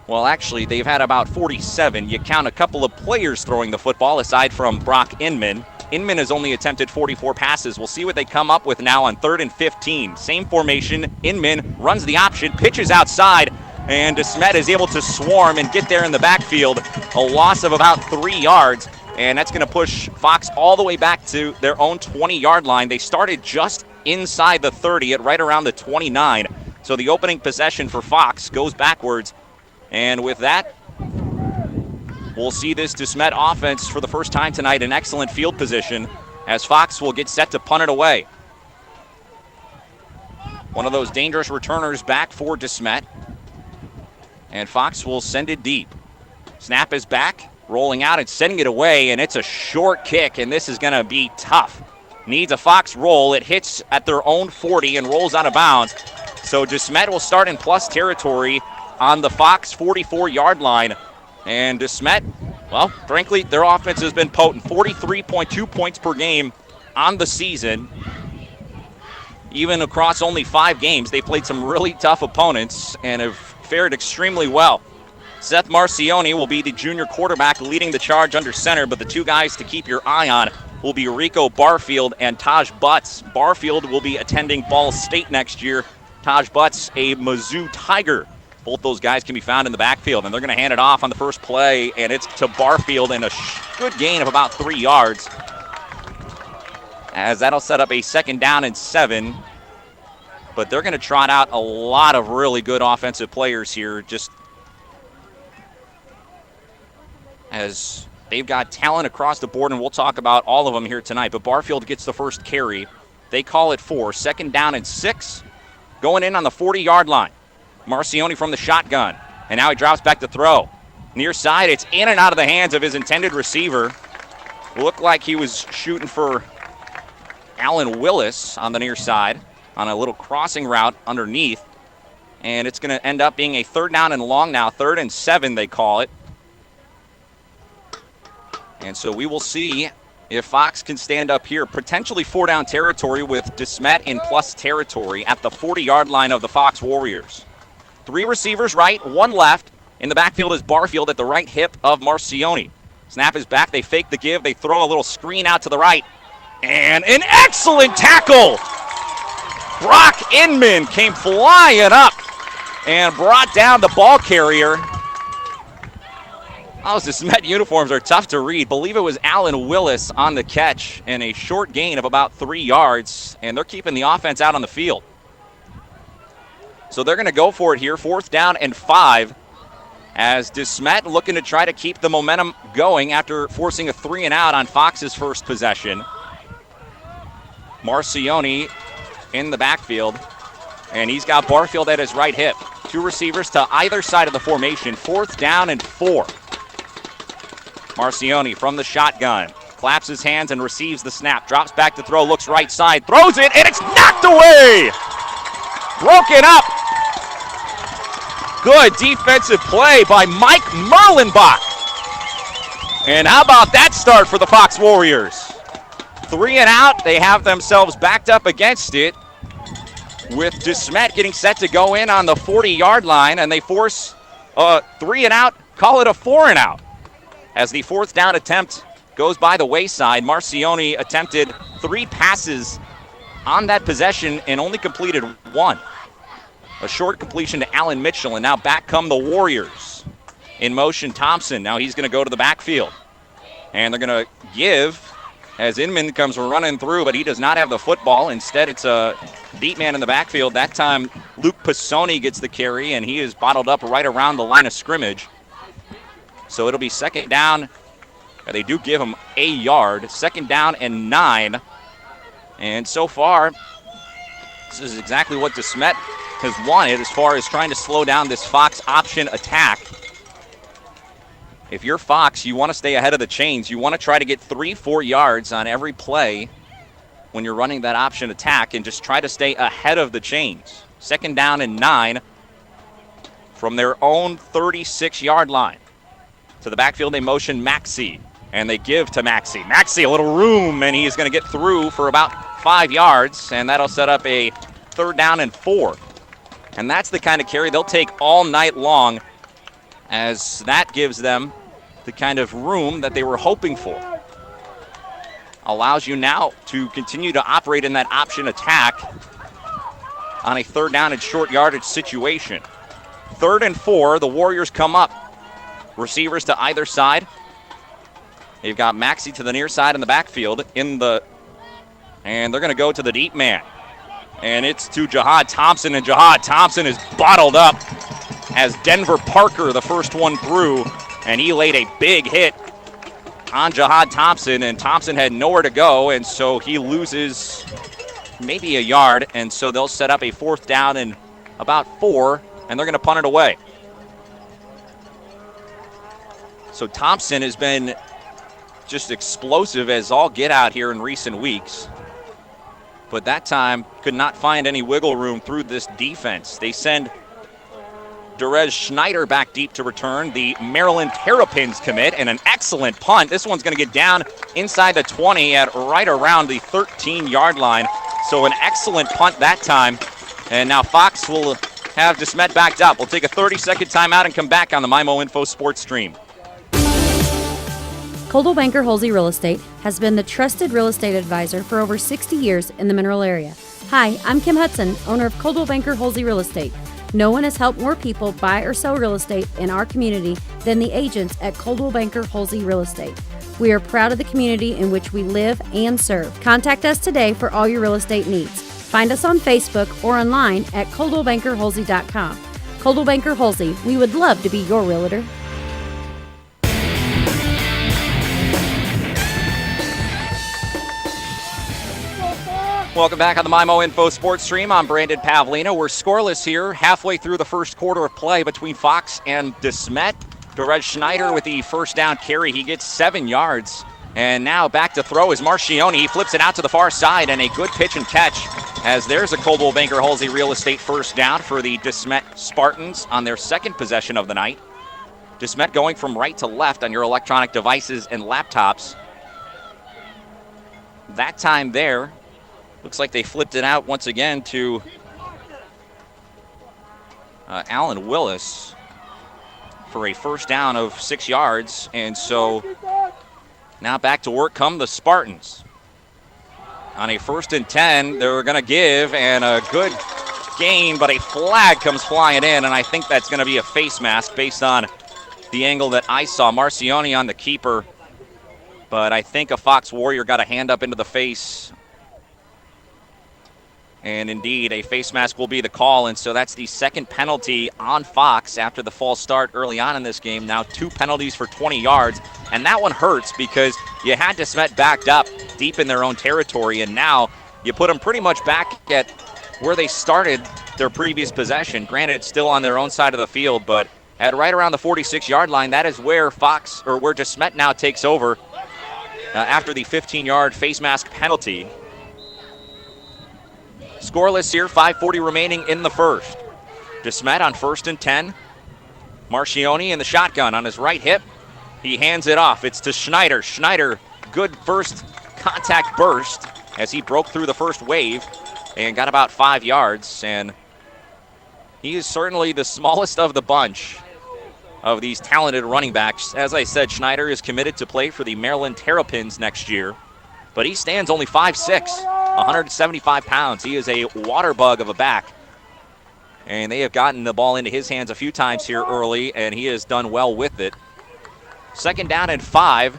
Well, actually, they've had about 47. You count a couple of players throwing the football aside from Brock Inman. Inman has only attempted 44 passes. We'll see what they come up with now on 3rd and 15. Same formation. Inman runs the option, pitches outside, and Desmet is able to swarm and get there in the backfield. A loss of about 3 yards, and that's going to push Fox all the way back to their own 20-yard line. They started just inside the 30 at right around the 29. So the opening possession for Fox goes backwards. And with that, we'll see this Desmet offense for the first time tonight in excellent field position as Fox will get set to punt it away. One of those dangerous returners back for Desmet. And Fox will send it deep. Snap is back, rolling out and sending it away, and it's a short kick, and this is going to be tough. Needs a Fox roll. It hits at their own 40 and rolls out of bounds. So Desmet will start in plus territory on the Fox 44-yard line. And Desmet, well, frankly, their offense has been potent. 43.2 points per game on the season. Even across only 5 games, they played some really tough opponents and have fared extremely well. Seth Marcioni will be the junior quarterback leading the charge under center, but the 2 guys to keep your eye on will be Rico Barfield and Taj Butts. Barfield will be attending Ball State next year. Taj Butts, a Mizzou Tiger. Both those guys can be found in the backfield, and they're going to hand it off on the first play, and it's to Barfield, and a good gain of about 3 yards, as that'll set up a second down and 7. But they're going to trot out a lot of really good offensive players here, just as They've got talent across the board, and we'll talk about all of them here tonight. But Barfield gets the first carry. They call it 4. 2nd down and 6. Going in on the 40-yard line. Marcioni from the shotgun. And now he drops back to throw. Near side, it's in and out of the hands of his intended receiver. Looked like he was shooting for Alan Willis on the near side on a little crossing route underneath. And it's going to end up being a 3rd down and long now. 3rd and 7, they call it. And so we will see if Fox can stand up here. Potentially 4-down territory with Desmet in plus territory at the 40-yard line of the Fox Warriors. 3 receivers right, 1 left. In the backfield is Barfield at the right hip of Marcioni. Snap is back. They fake the give. They throw a little screen out to the right. And an excellent tackle. Brock Inman came flying up and brought down the ball carrier. Those Desmet uniforms are tough to read. Believe it was Alan Willis on the catch and a short gain of about 3 yards, and they're keeping the offense out on the field. So they're going to go for it here, 4th down and 5, as Desmet looking to try to keep the momentum going after forcing a 3 and out on Fox's first possession. Marcioni in the backfield, and he's got Barfield at his right hip. 2 receivers to either side of the formation, 4th down and 4. Marcioni from the shotgun, claps his hands and receives the snap, drops back to throw, looks right side, throws it, and it's knocked away! Broken up! Good defensive play by Mike Merlenbach. And how about that start for the Fox Warriors? 3 and out, they have themselves backed up against it, with Desmet getting set to go in on the 40-yard line, and they force a 3 and out, call it a 4 and out. As the 4th down attempt goes by the wayside, Marcioni attempted 3 passes on that possession and only completed 1. A short completion to Allen Mitchell, and now back come the Warriors. In motion, Thompson. Now he's going to go to the backfield. And they're going to give as Inman comes running through, but he does not have the football. Instead, it's a deep man in the backfield. That time, Luke Pisoni gets the carry, and he is bottled up right around the line of scrimmage. So it'll be 2nd down. They do give him a yard. 2nd down and 9. And so far, this is exactly what Desmet has wanted as far as trying to slow down this Fox option attack. If you're Fox, you want to stay ahead of the chains. You want to try to get 3-4 yards on every play when you're running that option attack and just try to stay ahead of the chains. 2nd down and 9 from their own 36-yard line. To the backfield, they motion Maxey, and they give to Maxey. Maxey, a little room, and he's going to get through for about 5 yards, and that'll set up a 3rd down and 4. And that's the kind of carry they'll take all night long, as that gives them the kind of room that they were hoping for. Allows you now to continue to operate in that option attack on a 3rd down and short yardage situation. 3rd and 4, the Warriors come up. Receivers to either side. They've got Maxey to the near side in the backfield and they're going to go to the deep man. And it's to Jihad Thompson, and Jihad Thompson is bottled up as Denver Parker, the first one through, and he laid a big hit on Jihad Thompson, and Thompson had nowhere to go, and so he loses maybe a yard, and so they'll set up a 4th down and about 4, and they're going to punt it away. So Thompson has been just explosive as all get out here in recent weeks. But that time could not find any wiggle room through this defense. They send Derez Schneider back deep to return, the Maryland Terrapins commit, and an excellent punt. This one's going to get down inside the 20 at right around the 13-yard line. So an excellent punt that time. And now Fox will have Desmet backed up. We'll take a 30-second timeout and come back on the MyMo Info Sports Stream. Coldwell Banker Holsey Real Estate has been the trusted real estate advisor for over 60 years in the Mineral area. Hi, I'm Kim Hudson, owner of Coldwell Banker Holsey Real Estate. No one has helped more people buy or sell real estate in our community than the agents at Coldwell Banker Holsey Real Estate. We are proud of the community in which we live and serve. Contact us today for all your real estate needs. Find us on Facebook or online at coldwellbankerholsey.com. Coldwell Banker Holsey, we would love to be your realtor. Welcome back on the MyMo Info Sports Stream. I'm Brandon Pavlina. We're scoreless here, halfway through the first quarter of play between Fox and Desmet. Derez Schneider with the first down carry. He gets 7 yards. And now back to throw is Marcioni. He flips it out to the far side, and a good pitch and catch as there's a Coldwell Banker Halsey Real Estate first down for the Desmet Spartans on their second possession of the night. Desmet going from right to left on your electronic devices and laptops. That time there, looks like they flipped it out once again to Alan Willis for a first down of 6 yards. And so now back to work come the Spartans. On a 1st and 10, they're going to give, and a good gain, but a flag comes flying in, and I think that's going to be a face mask based on the angle that I saw. Marcioni on the keeper, but I think a Fox Warrior got a hand up into the face. And indeed, a face mask will be the call, and so that's the second penalty on Fox after the false start early on in this game. Now 2 penalties for 20 yards, and that one hurts because you had Desmet backed up deep in their own territory, and now you put them pretty much back at where they started their previous possession. Granted, it's still on their own side of the field, but at right around the 46-yard line, that is where where Desmet now takes over after the 15-yard face mask penalty. Scoreless here, 5:40 remaining in the first. Desmet on 1st and 10. Marcioni in the shotgun on his right hip. He hands it off. It's to Schneider. Schneider, good first contact burst as he broke through the first wave and got about 5 yards. And he is certainly the smallest of the bunch of these talented running backs. As I said, Schneider is committed to play for the Maryland Terrapins next year, but he stands only 5'6", 175 pounds. He is a water bug of a back, and they have gotten the ball into his hands a few times here early, and he has done well with it. 2nd down and 5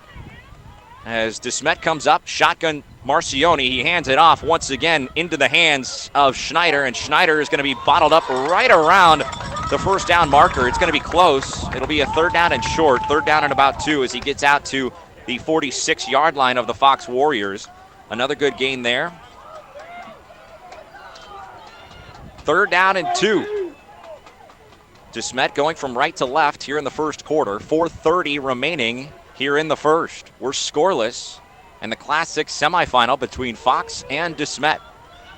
as Desmet comes up, shotgun Marcioni. He hands it off once again into the hands of Schneider, and Schneider is going to be bottled up right around the first down marker. It's going to be close. It'll be a 3rd down and short, 3rd down and about 2 as he gets out to the 46-yard line of the Fox Warriors. Another good gain there. 3rd down and 2. Desmet going from right to left here in the first quarter. 4:30 remaining here in the first. We're scoreless, and the Class 6 semifinal between Fox and Desmet.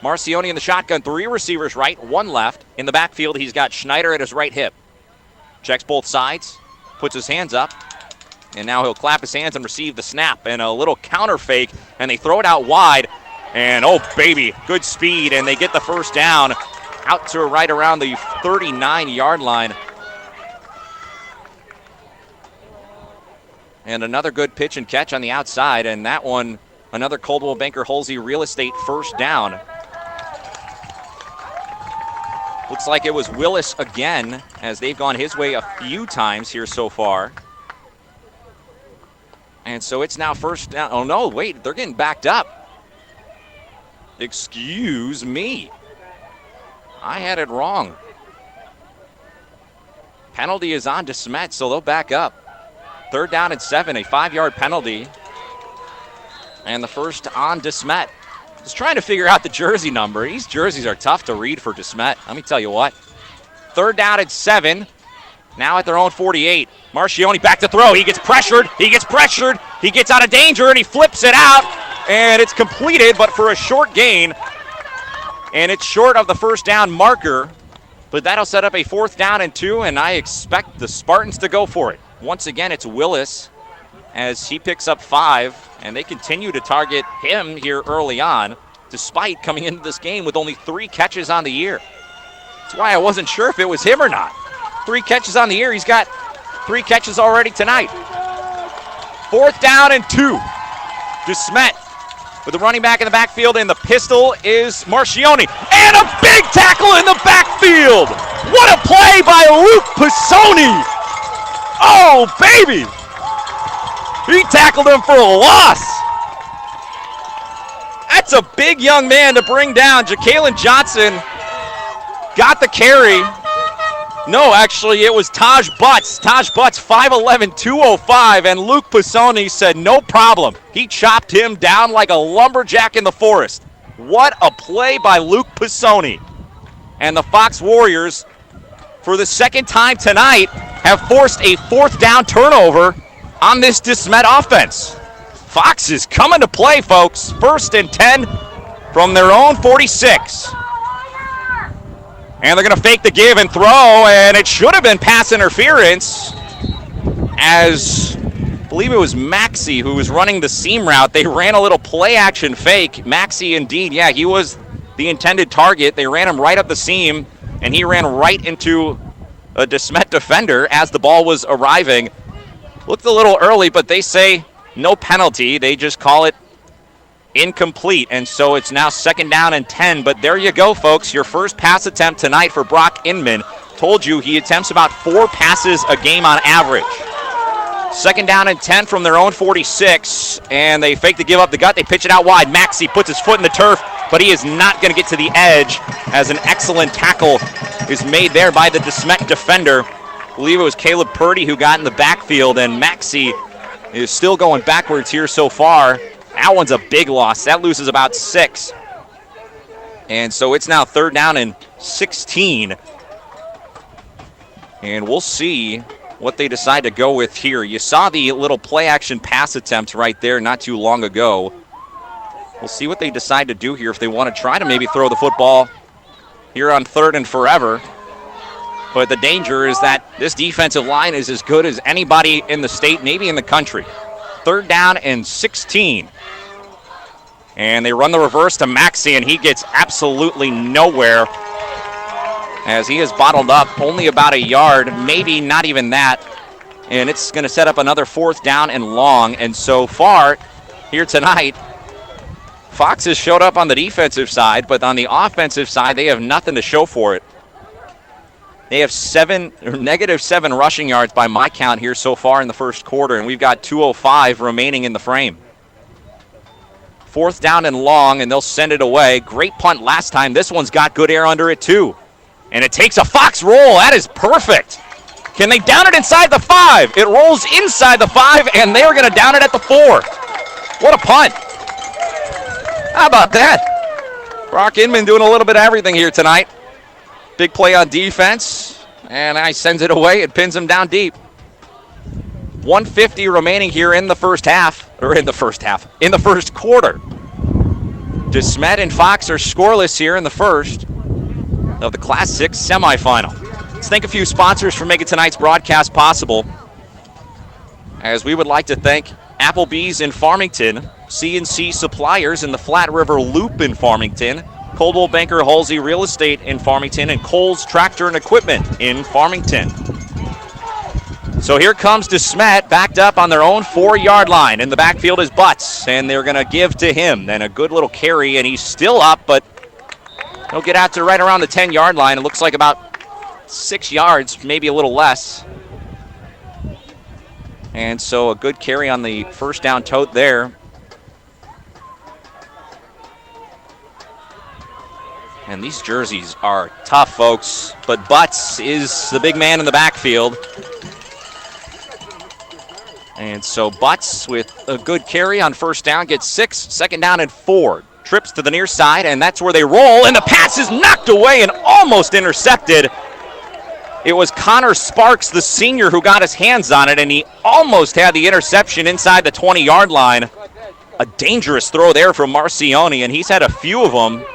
Marcioni in the shotgun, 3 receivers right, 1 left. In the backfield, he's got Schneider at his right hip. Checks both sides, puts his hands up, and now he'll clap his hands and receive the snap. And a little counter fake, and they throw it out wide. And oh, baby, good speed, and they get the first down out to right around the 39-yard line. And another good pitch and catch on the outside, and that one, another Coldwell Banker Halsey Real Estate first down. Looks like it was Willis again, as they've gone his way a few times here so far. And so it's now first down. Oh, no, wait, they're getting backed up. Excuse me. I had it wrong. Penalty is on Desmet, so they'll back up. 3rd down and 7, a 5-yard penalty. And the first on Desmet. Just trying to figure out the jersey number. These jerseys are tough to read for Desmet. Let me tell you what. 3rd down and 7. Now at their own 48. Marcioni back to throw. He gets pressured. He gets out of danger, and he flips it out. And it's completed, but for a short gain. And it's short of the first down marker. But that'll set up a 4th down and 2, and I expect the Spartans to go for it. Once again, it's Willis as he picks up 5, and they continue to target him here early on, despite coming into this game with only 3 catches on the year. That's why I wasn't sure if it was him or not. 3 catches on the year. He's got 3 catches already tonight. 4th down and 2. Desmet with the running back in the backfield, and the pistol is Marcioni. And a big tackle in the backfield. What a play by Luke Pisoni. Oh, baby. He tackled him for a loss. That's a big young man to bring down. Ja'Kalen Johnson got the carry. No, actually, it was Taj Butts. Taj Butts, 5'11", 205, and Luke Pisoni said no problem. He chopped him down like a lumberjack in the forest. What a play by Luke Pisoni. And the Fox Warriors, for the second time tonight, have forced a 4th down turnover on this Desmet offense. Fox is coming to play, folks. 1st and 10 from their own 46. And they're going to fake the give and throw, and it should have been pass interference, as I believe it was Maxey who was running the seam route. They ran a little play action fake. Maxey, indeed, yeah, he was the intended target. They ran him right up the seam, and he ran right into a Desmet defender as the ball was arriving. Looked a little early, but they say no penalty. They just call it incomplete, and so it's now 2nd down and 10. But there you go, folks. Your first pass attempt tonight for Brock Inman. Told you he attempts about 4 passes a game on average. 2nd down and 10 from their own 46, and they fake the give up the gut. They pitch it out wide. Maxey puts his foot in the turf, but he is not going to get to the edge, as an excellent tackle is made there by the Desmet defender. I believe it was Caleb Purdy who got in the backfield, and Maxey is still going backwards here so far. That one's a big loss. That loses about 6. And so it's now 3rd down and 16. And we'll see what they decide to go with here. You saw the little play action pass attempt right there not too long ago. We'll see what they decide to do here, if they want to try to maybe throw the football here on 3rd and forever. But the danger is that this defensive line is as good as anybody in the state, maybe in the country. 3rd down and 16. And they run the reverse to Maxey, and he gets absolutely nowhere, as he is bottled up only about a yard, maybe not even that. And it's going to set up another 4th down and long. And so far here tonight, Fox has showed up on the defensive side, but on the offensive side, they have nothing to show for it. They have -7 rushing yards by my count here so far in the first quarter, and we've got 2:05 remaining in the frame. 4th down and long, and they'll send it away. Great punt last time. This one's got good air under it too. And it takes a Fox roll. That is perfect. Can they down it inside the 5? It rolls inside the 5, and they're going to down it at the 4. What a punt. How about that? Brock Inman doing a little bit of everything here tonight. Big play on defense, and he sends it away and pins him down deep. 1:50 remaining here in the first quarter. Desmet and Fox are scoreless here in the first of the Class 6 semifinal. Let's thank a few sponsors for making tonight's broadcast possible, as we would like to thank Applebee's in Farmington, C&C Suppliers in the Flat River Loop in Farmington, Coldwell Banker Halsey Real Estate in Farmington, and Cole's Tractor and Equipment in Farmington. So here comes Desmet, backed up on their own 4-yard line. In the backfield is Butts, and they're going to give to him. Then a good little carry, and he's still up, but he'll get out to right around the 10-yard line. It looks like about 6 yards, maybe a little less. And so a good carry on the first down tote there. And these jerseys are tough, folks. But Butts is the big man in the backfield. And so Butts with a good carry on first down gets 6, 2nd down and 4. Trips to the near side, and that's where they roll. And the pass is knocked away and almost intercepted. It was Connor Sparks, the senior, who got his hands on it, and he almost had the interception inside the 20-yard line. A dangerous throw there from Marcioni, and he's had a few of them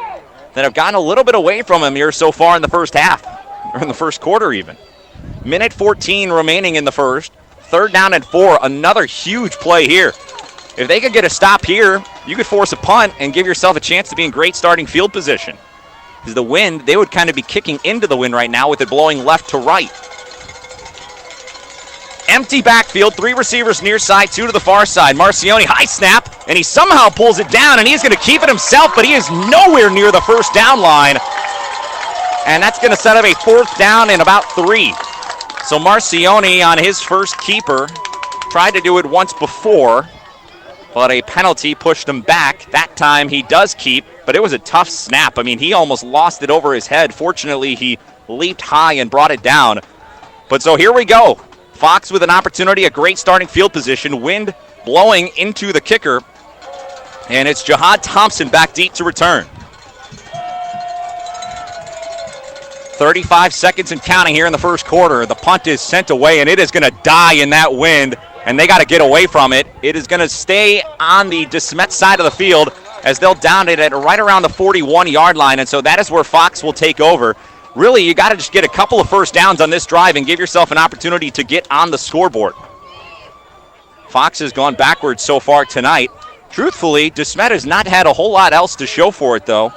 that have gotten a little bit away from him here so far in the first half, or in the first quarter even. Minute 14 remaining in the first. 3rd down and 4, another huge play here. If they could get a stop here, you could force a punt and give yourself a chance to be in great starting field position. Because the wind, they would kind of be kicking into the wind right now with it blowing left to right. Empty backfield, 3 receivers near side, 2 to the far side. Marcioni, high snap, and he somehow pulls it down, and he's going to keep it himself, but he is nowhere near the first down line. And that's going to set up a 4th down and about 3. So Marcioni on his first keeper tried to do it once before, but a penalty pushed him back. That time he does keep, but it was a tough snap. I mean, he almost lost it over his head. Fortunately, he leaped high and brought it down. But so here we go. Fox with an opportunity, a great starting field position, wind blowing into the kicker. And it's Jihad Thompson back deep to return. 35 seconds and counting here in the first quarter. The punt is sent away, and it is going to die in that wind, and they got to get away from it. It is going to stay on the Desmet side of the field as they'll down it at right around the 41-yard line, and so that is where Fox will take over. Really, you got to just get a couple of first downs on this drive and give yourself an opportunity to get on the scoreboard. Fox has gone backwards so far tonight. Truthfully, Desmet has not had a whole lot else to show for it, though.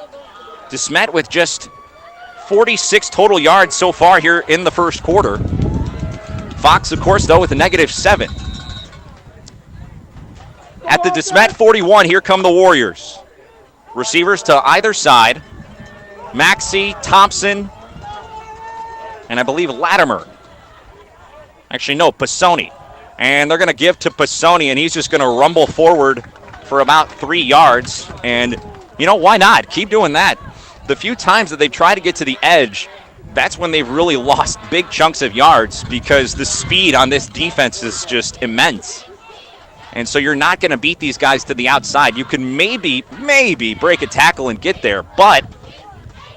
Desmet with just 46 total yards so far here in the first quarter. Fox, of course, though, with a -7. At the Desmet 41, here come the Warriors. Receivers to either side. Maxey, Thompson, and I believe Latimer. Actually, no, Pisoni. And they're going to give to Pisoni, and he's just going to rumble forward for about 3 yards. And, you know, why not? Keep doing that. The few times that they've tried to get to the edge, that's when they've really lost big chunks of yards because the speed on this defense is just immense. And so you're not going to beat these guys to the outside. You can maybe break a tackle and get there, but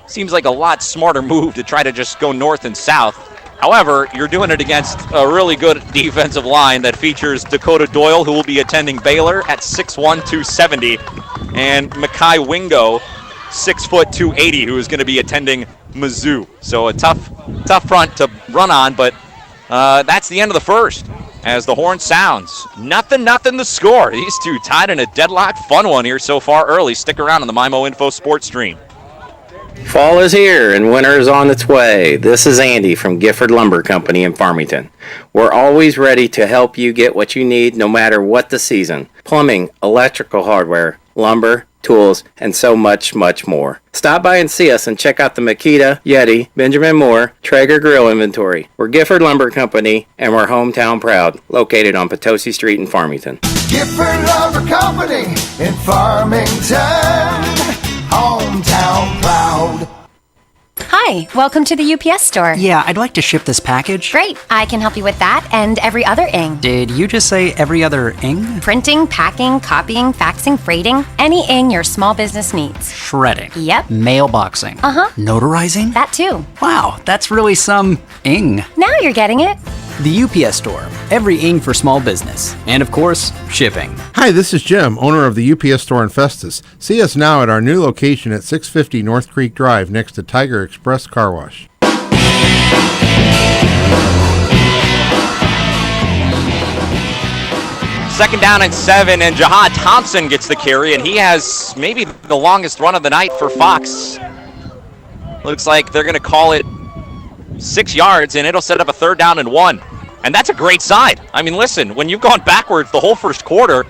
seems like a lot smarter move to try to just go north and south. However, you're doing it against a really good defensive line that features Dakota Doyle, who will be attending Baylor at 6'1", 270, and Makai Wingo, 6', 280, who is going to be attending Mizzou. So a tough front to run on, but that's the end of the first. As the horn sounds, nothing the score. These two tied in a deadlock. Fun one here so far early. Stick around on the MIMO Info Sports Stream. Fall is here and winter is on its way. This is Andy from Gifford Lumber Company in Farmington. We're always ready to help you get what you need no matter what the season. Plumbing, electrical hardware, lumber, tools, and so much more. Stop by and see us and check out the Makita, Yeti, Benjamin Moore, Traeger grill inventory. We're Gifford Lumber Company, and we're hometown proud, located on Potosi Street in Farmington. Gifford Lumber Company in Farmington, hometown proud. Hi, welcome to the UPS store. Yeah, I'd like to ship this package. Great, I can help you with that and every other ing. Did you just say every other ing? Printing, packing, copying, faxing, freighting, any ing your small business needs. Shredding. Yep. Mailboxing. Uh-huh. Notarizing? That too. Wow, that's really some ing. Now you're getting it. The UPS store. Every ing for small business. And of course, shipping. Hi, this is Jim, owner of the UPS store in Festus. See us now at our new location at 650 North Creek Drive next to Tiger Express Car Wash. Second down and 7, and Jihad Thompson gets the carry, and he has maybe the longest run of the night for Fox. Looks like they're going to call it 6 yards, and it'll set up a 3rd down and 1. And that's a great side. I mean, listen, when you've gone backwards the whole first quarter,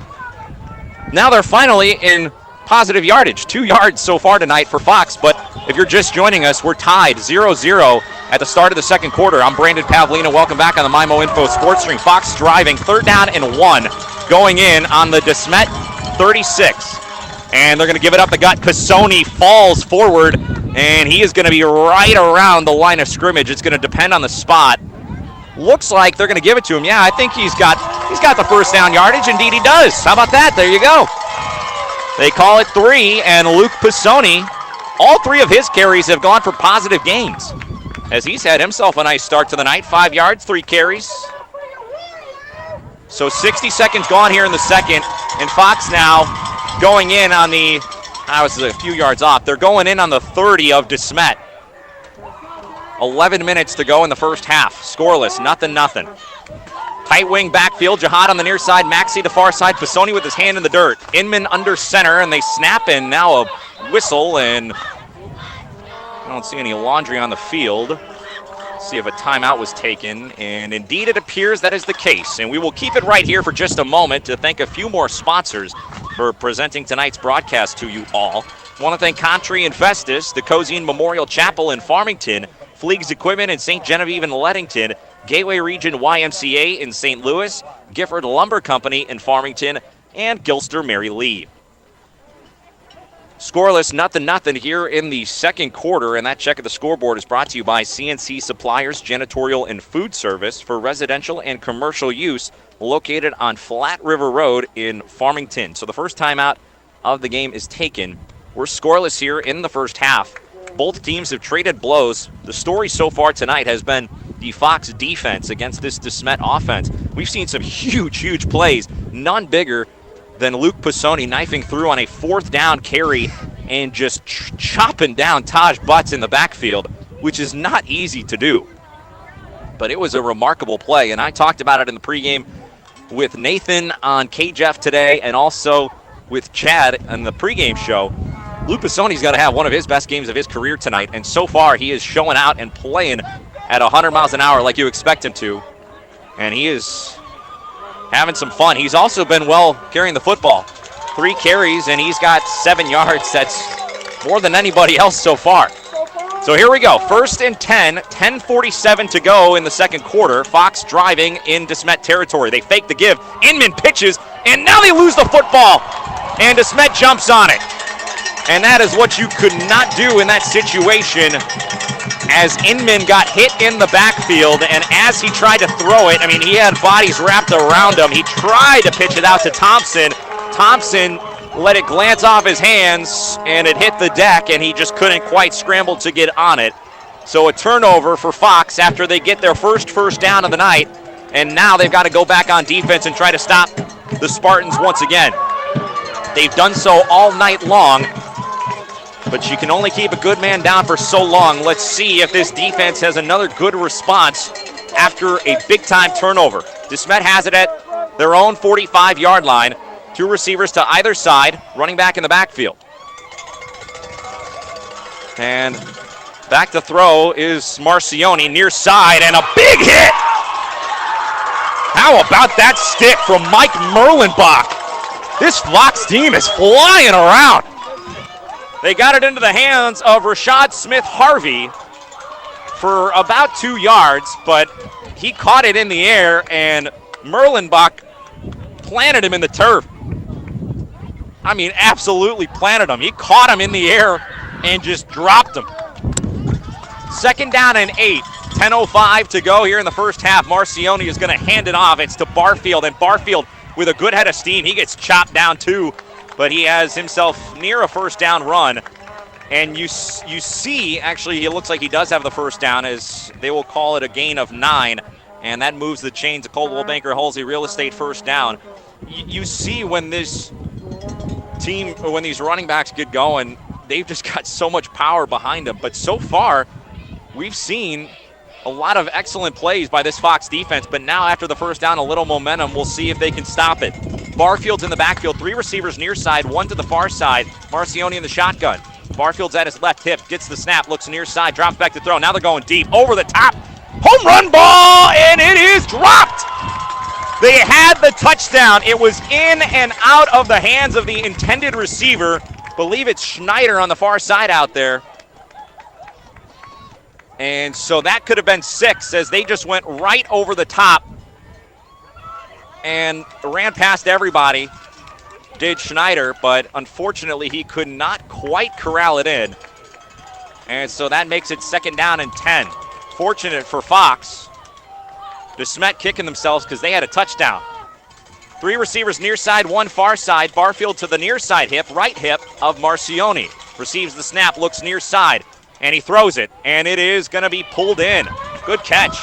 now they're finally in positive yardage. 2 yards so far tonight for Fox, but if you're just joining us, we're tied 0-0 at the start of the second quarter. I'm Brandon Pavlina. Welcome back on the MIMO Info Sports Stream. Fox driving, 3rd down and 1, going in on the Desmet 36. And they're going to give it up the gut. Pisoni falls forward, and he is going to be right around the line of scrimmage. It's going to depend on the spot. Looks like they're going to give it to him. Yeah, I think he's got the first down yardage. Indeed, he does. How about that? There you go. They call it 3, and Luke Pisoni, all 3 of his carries have gone for positive gains, as he's had himself a nice start to the night. 5 yards, 3 carries. So 60 seconds gone here in the second, and Fox now going in on the, I was a few yards off. They're going in on the 30 of Desmet. 11 minutes to go in the first half. Scoreless, nothing. Tight wing backfield, Jihad on the near side, Maxey the far side, Pisoni with his hand in the dirt. Inman under center, and they snap in. Now a whistle, and I don't see any laundry on the field. See if a timeout was taken, and indeed it appears that is the case. And we will keep it right here for just a moment to thank a few more sponsors for presenting tonight's broadcast to you all. I want to thank Contry and Festus, the Cozine Memorial Chapel in Farmington, Fleegs Equipment in St. Genevieve and Leadington, Gateway Region YMCA in St. Louis, Gifford Lumber Company in Farmington, and Gilster Mary Lee. Scoreless, nothing here in the second quarter, and that check of the scoreboard is brought to you by CNC Suppliers, Janitorial and Food Service for residential and commercial use, located on Flat River Road in Farmington. So the first timeout of the game is taken. We're scoreless here in the first half. Both teams have traded blows. The story so far tonight has been the Fox defense against this Desmet offense. We've seen some huge plays, none bigger than Luke Pisoni knifing through on a 4th down carry and just chopping down Taj Butts in the backfield, which is not easy to do. But it was a remarkable play, and I talked about it in the pregame with Nathan on KJEF today and also with Chad on the pregame show. Luke Pisoni's got to have one of his best games of his career tonight, and so far he is showing out and playing at 100 miles an hour like you expect him to, and he is having some fun. He's also been well carrying the football. 3 carries, and he's got 7 yards. That's more than anybody else so far. So here we go. 1st and 10, 10:47 to go in the second quarter. Fox driving in Desmet territory. They fake the give. Inman pitches, and now they lose the football, and Desmet jumps on it. And that is what you could not do in that situation, as Inman got hit in the backfield, and as he tried to throw it, I mean, he had bodies wrapped around him. He tried to pitch it out to Thompson. Thompson let it glance off his hands, and it hit the deck, and he just couldn't quite scramble to get on it. So a turnover for Fox after they get their first down of the night, and now they've got to go back on defense and try to stop the Spartans once again. They've done so all night long, but you can only keep a good man down for so long. Let's see if this defense has another good response after a big-time turnover. Desmet has it at their own 45-yard line. 2 receivers to either side, running back in the backfield. And back to throw is Marcioni, near side, and a big hit! How about that stick from Mike Merlenbach? This Fox team is flying around. They got it into the hands of Rashad Smith-Harvey for about 2 yards, but he caught it in the air, and Merlenbach planted him in the turf. I mean, absolutely planted him. He caught him in the air and just dropped him. 2nd down and 8. 10:05 to go here in the first half. Marcioni is going to hand it off. It's to Barfield, and Barfield with a good head of steam. He gets chopped down too, but he has himself near a 1st down run. And you see, actually, it looks like he does have the 1st down, as they will call it a gain of 9, and that moves the chains of Coldwell Banker Halsey Real Estate 1st down. You see when this team, when these running backs get going, they've just got so much power behind them. But so far, we've seen a lot of excellent plays by this Fox defense, but now after the 1st down, a little momentum. We'll see if they can stop it. Barfield's in the backfield, 3 receivers near side, 1 to the far side. Marcioni in the shotgun. Barfield's at his left hip, gets the snap, looks near side, drops back to throw. Now they're going deep, over the top. Home run ball, and it is dropped. They had the touchdown. It was in and out of the hands of the intended receiver. Believe it's Schneider on the far side out there. And so that could have been 6, as they just went right over the top and ran past everybody, did Schneider, but unfortunately he could not quite corral it in. And so that makes it 2nd down and 10. Fortunate for Fox. Desmet kicking themselves because they had a touchdown. 3 receivers near side, 1 far side. Barfield to the near side hip, right hip of Marcioni. Receives the snap, looks near side, and he throws it, and it is going to be pulled in. Good catch.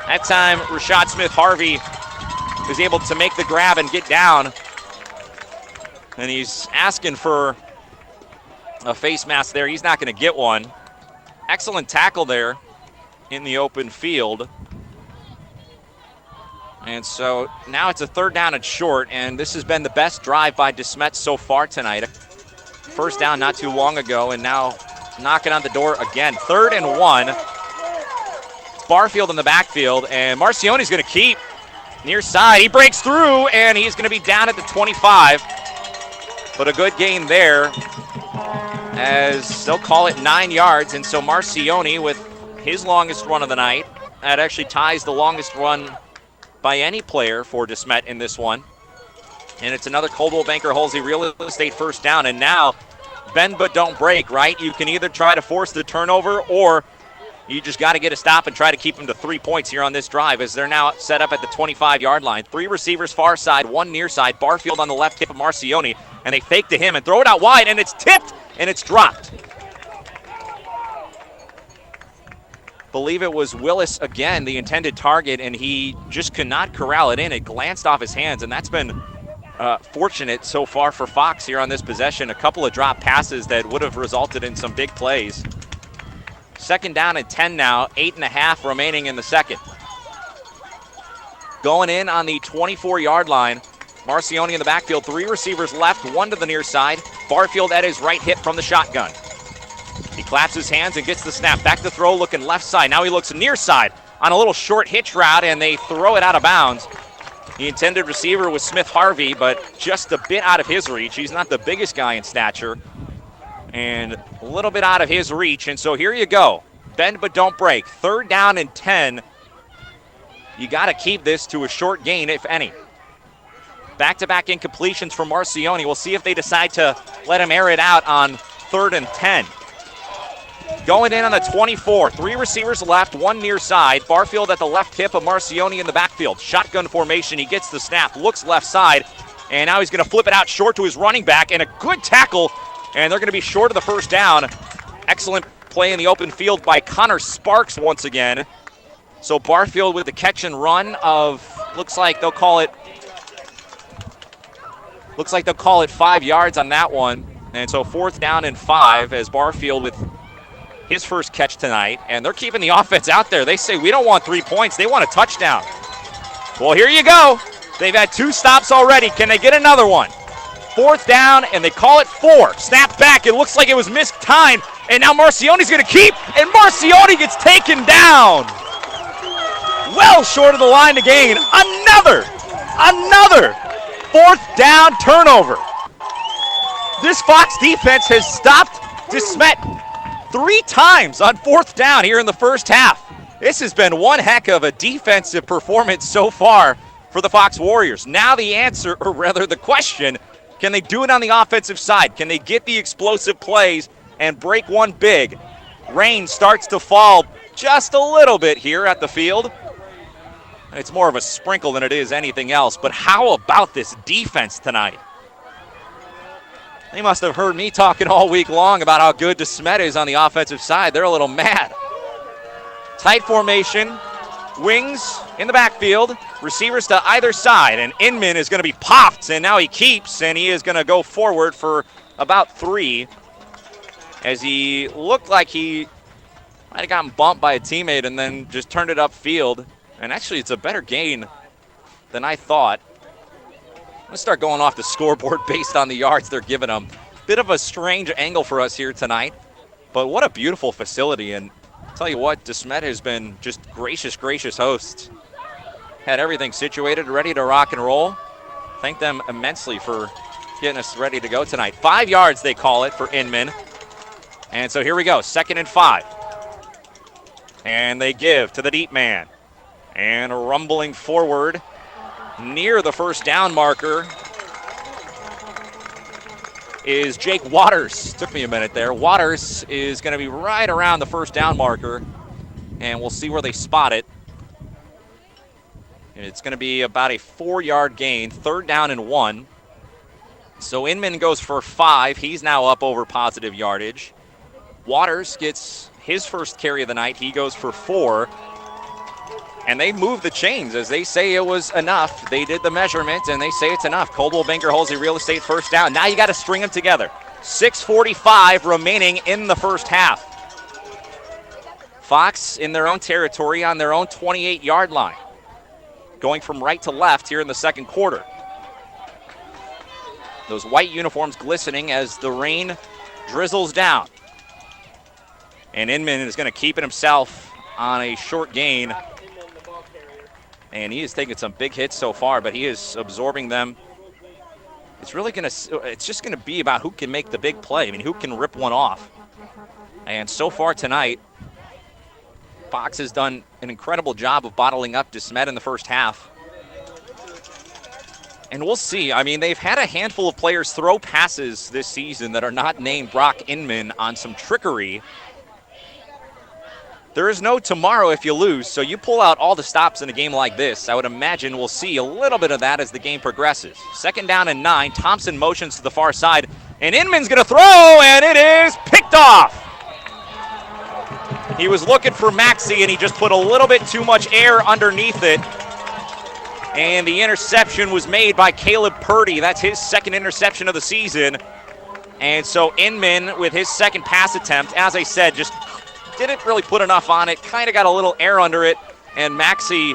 That time, Rashad Smith-Harvey is able to make the grab and get down. And he's asking for a face mask there. He's not going to get one. Excellent tackle there in the open field. And so now it's a 3rd down and short, and this has been the best drive by Desmet so far tonight. 1st down not too long ago, and now knocking on the door again. 3rd and 1. It's Barfield in the backfield, and Marcioni's going to keep near side. He breaks through, and he's going to be down at the 25. But a good gain there, as they'll call it 9 yards. And so Marcioni with his longest run of the night. That actually ties the longest run by any player for Desmet in this one. And it's another Coldwell Banker Halsey Real Estate 1st down. And now bend but don't break, right? You can either try to force the turnover, or You just got to get a stop and try to keep them to 3 points here on this drive as they're now set up at the 25-yard line. 3 receivers far side, 1 near side. Barfield on the left hip of Marcioni, and they fake to him and throw it out wide, and it's tipped, and it's dropped. Believe it was Willis again, the intended target, and he just could not corral it in. It glanced off his hands, and that's been fortunate so far for Fox here on this possession. A couple of drop passes that would have resulted in some big plays. 2nd down and 10 now, 8.5 remaining in the second. Going in on the 24-yard line, Marcioni in the backfield, 3 receivers left, 1 to the near side. Barfield at his right hip from the shotgun. He claps his hands and gets the snap. Back to throw, looking left side. Now he looks near side on a little short hitch route, and they throw it out of bounds. The intended receiver was Smith Harvey, but just a bit out of his reach. He's not the biggest guy in stature, and a little bit out of his reach. And so here you go. Bend but don't break. 3rd down and 10. You got to keep this to a short gain, if any. Back-to-back incompletions from Marcioni. We'll see if they decide to let him air it out on 3rd and 10. Going in on the 24, 3 receivers left, 1 near side. Barfield at the left hip of Marcioni in the backfield. Shotgun formation, he gets the snap, looks left side, and now he's going to flip it out short to his running back, and a good tackle, and they're going to be short of the 1st down. Excellent play in the open field by Connor Sparks once again. So Barfield with the catch and run of, looks like they'll call it 5 yards on that one. And so 4th down and 5 as Barfield with his first catch tonight, and they're keeping the offense out there. They say we don't want 3 points, they want a touchdown. Well, here you go. They've had 2 stops already. Can they get another one? 4th down, and they call it 4. Snap back, it looks like it was mistimed, and now Marcioni's gonna keep, and Marcioni gets taken down. Well short of the line to gain. Another 4th down turnover. This Fox defense has stopped Desmet 3 times on 4th down here in the first half. This has been one heck of a defensive performance so far for the Fox Warriors. Now the answer, or rather the question, can they do it on the offensive side? Can they get the explosive plays and break one big? Rain starts to fall just a little bit here at the field. It's more of a sprinkle than it is anything else, but how about this defense tonight? They must have heard me talking all week long about how good Desmet is on the offensive side. They're a little mad. Tight formation, wings in the backfield, receivers to either side, and Inman is going to be popped, and now he keeps, and he is going to go forward for about 3 as he looked like he might have gotten bumped by a teammate and then just turned it upfield. And actually, it's a better gain than I thought. I'm going to start going off the scoreboard based on the yards they're giving them. Bit of a strange angle for us here tonight, but what a beautiful facility. And I'll tell you what, Desmet has been just gracious hosts. Had everything situated, ready to rock and roll. Thank them immensely for getting us ready to go tonight. 5 yards, they call it, for Inman. And so here we go, 2nd and 5. And they give to the deep man. And rumbling forward near the 1st down marker is Jake Waters. Took me a minute there. Waters is going to be right around the 1st down marker, and we'll see where they spot it. It's going to be about a 4-yard gain, 3rd down and 1. So Inman goes for 5. He's now up over positive yardage. Waters gets his first carry of the night. He goes for 4. And they move the chains as they say it was enough. They did the measurement, and they say it's enough. Coldwell Banker Halsey Real Estate 1st down. Now you got to string them together. 6:45 remaining in the first half. Fox in their own territory on their own 28-yard line. Going from right to left here in the second quarter. Those white uniforms glistening as the rain drizzles down. And Inman is going to keep it himself on a short gain. And he is taking some big hits so far, but he is absorbing them. It's just going to be about who can make the big play. I mean, who can rip one off. And so far tonight, Fox has done an incredible job of bottling up Desmet in the first half. And we'll see. I mean, they've had a handful of players throw passes this season that are not named Brock Inman on some trickery. there is no tomorrow if you lose, so you pull out all the stops in a game like this. I would imagine we'll see a little bit of that as the game progresses. 2nd down and 9. Thompson motions to the far side, and Inman's going to throw, and it is picked off. He was looking for Maxey, and he just put a little bit too much air underneath it. And the interception was made by Caleb Purdy. That's his 2nd interception of the season. And so Inman, with his 2nd pass attempt, as I said, just didn't really put enough on it. Kind of got a little air under it. And Maxey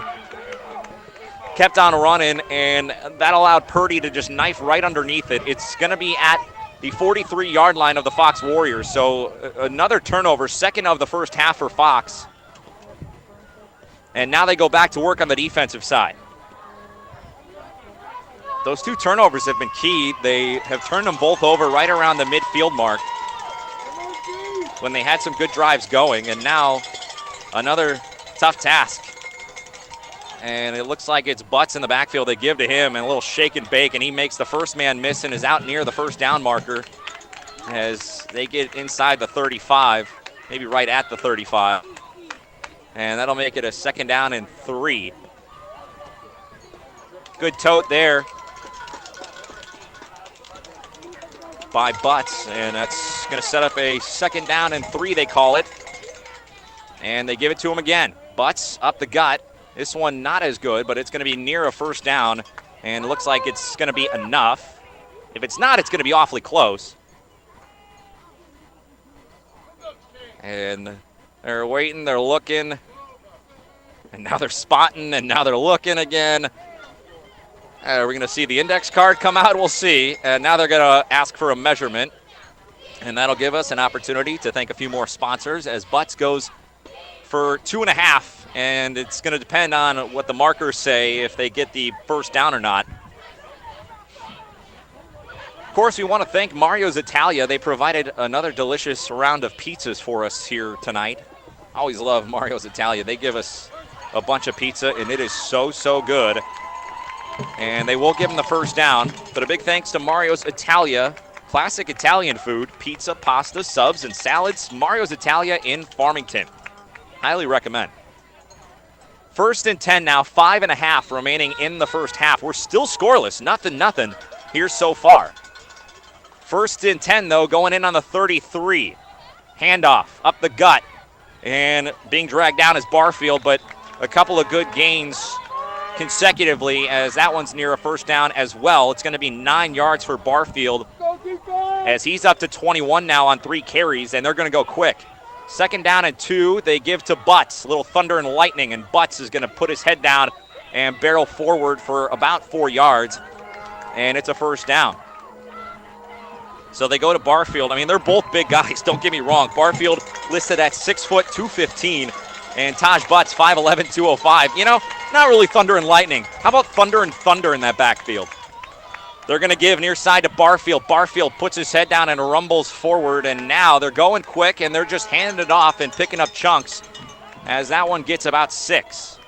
kept on running, and that allowed Purdy to just knife right underneath it. It's going to be at the 43-yard line of the Fox Warriors. So another turnover, 2nd of the first half for Fox. And now they go back to work on the defensive side. Those 2 turnovers have been key. They have turned them both over right around the midfield mark when they had some good drives going. And now another tough task. And it looks like it's Butts in the backfield they give to him, and a little shake and bake, and he makes the first man miss and is out near the first down marker as they get inside the 35, maybe right at the 35. And that'll make it a 2nd down and 3. Good tote there by Butts, and that's going to set up a 2nd down and 3, they call it. And they give it to him again. Butts up the gut. This one not as good, but it's going to be near a 1st down, and it looks like it's going to be enough. If it's not, it's going to be awfully close. And they're waiting, they're looking, and now they're spotting, and now they're looking again. We're going to see the index card come out, we'll see. And now they're going to ask for a measurement, and that'll give us an opportunity to thank a few more sponsors as Butts goes for 2.5. And it's going to depend on what the markers say if they get the 1st down or not. Of course, we want to thank Mario's Italia. They provided another delicious round of pizzas for us here tonight. I always love Mario's Italia. They give us a bunch of pizza, and it is so, so good. And they will give them the 1st down. But a big thanks to Mario's Italia. Classic Italian food, pizza, pasta, subs, and salads. Mario's Italia in Farmington. Highly recommend. 1st and 10 now, 5.5 remaining in the first half. We're still scoreless, nothing here so far. 1st and 10, though, going in on the 33. Handoff up the gut, and being dragged down is Barfield, but a couple of good gains consecutively as that one's near a 1st down as well. It's going to be 9 yards for Barfield as he's up to 21 now on 3 carries, and they're going to go quick. 2nd down and 2, they give to Butts. Little thunder and lightning, and Butts is going to put his head down and barrel forward for about 4 yards, and it's a 1st down. So they go to Barfield. I mean, they're both big guys, don't get me wrong. Barfield listed at 6 foot 215, and Taj Butts 5'11", 205. You know, not really thunder and lightning. How about thunder and thunder in that backfield? They're going to give near side to Barfield. Barfield puts his head down and rumbles forward, and now they're going quick, and they're just handing it off and picking up chunks as that one gets about 6.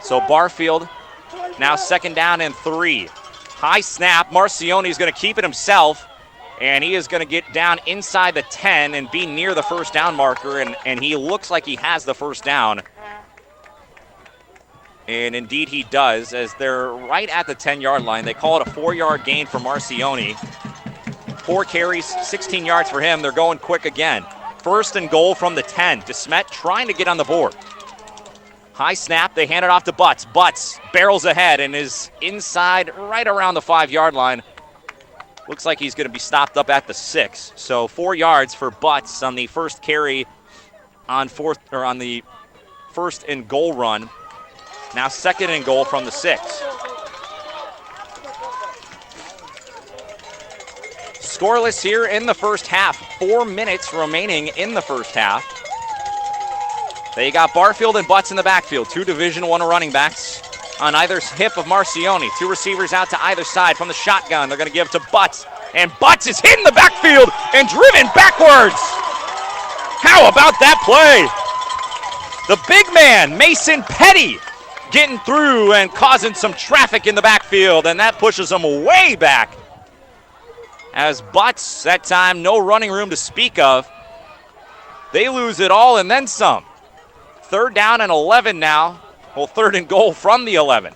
So Barfield now 2nd down and 3. High snap. Marcione is going to keep it himself, and he is going to get down inside the 10 and be near the 1st down marker, and he looks like he has the 1st down. And indeed he does, as they're right at the 10-yard line. They call it a 4-yard gain for Marcione. 4 carries, 16 yards for him. They're going quick again. 1st and goal from the 10. Desmet trying to get on the board. High snap, they hand it off to Butts. Butts barrels ahead and is inside right around the 5-yard line. Looks like he's going to be stopped up at the 6. So 4 yards for Butts on the first carry on the 1st and goal run. Now 2nd and goal from the 6. Scoreless here in the first half. 4 minutes remaining in the first half. They got Barfield and Butts in the backfield. 2 Division I running backs on either hip of Marcione. 2 receivers out to either side from the shotgun. They're going to give to Butts. And Butts is hit in the backfield and driven backwards. How about that play? The big man, Mason Petty, getting through and causing some traffic in the backfield, and that pushes him way back. As Butts, that time, no running room to speak of, They lose it all and then some. 3rd down and 11 now. Well, 3rd and goal from the 11.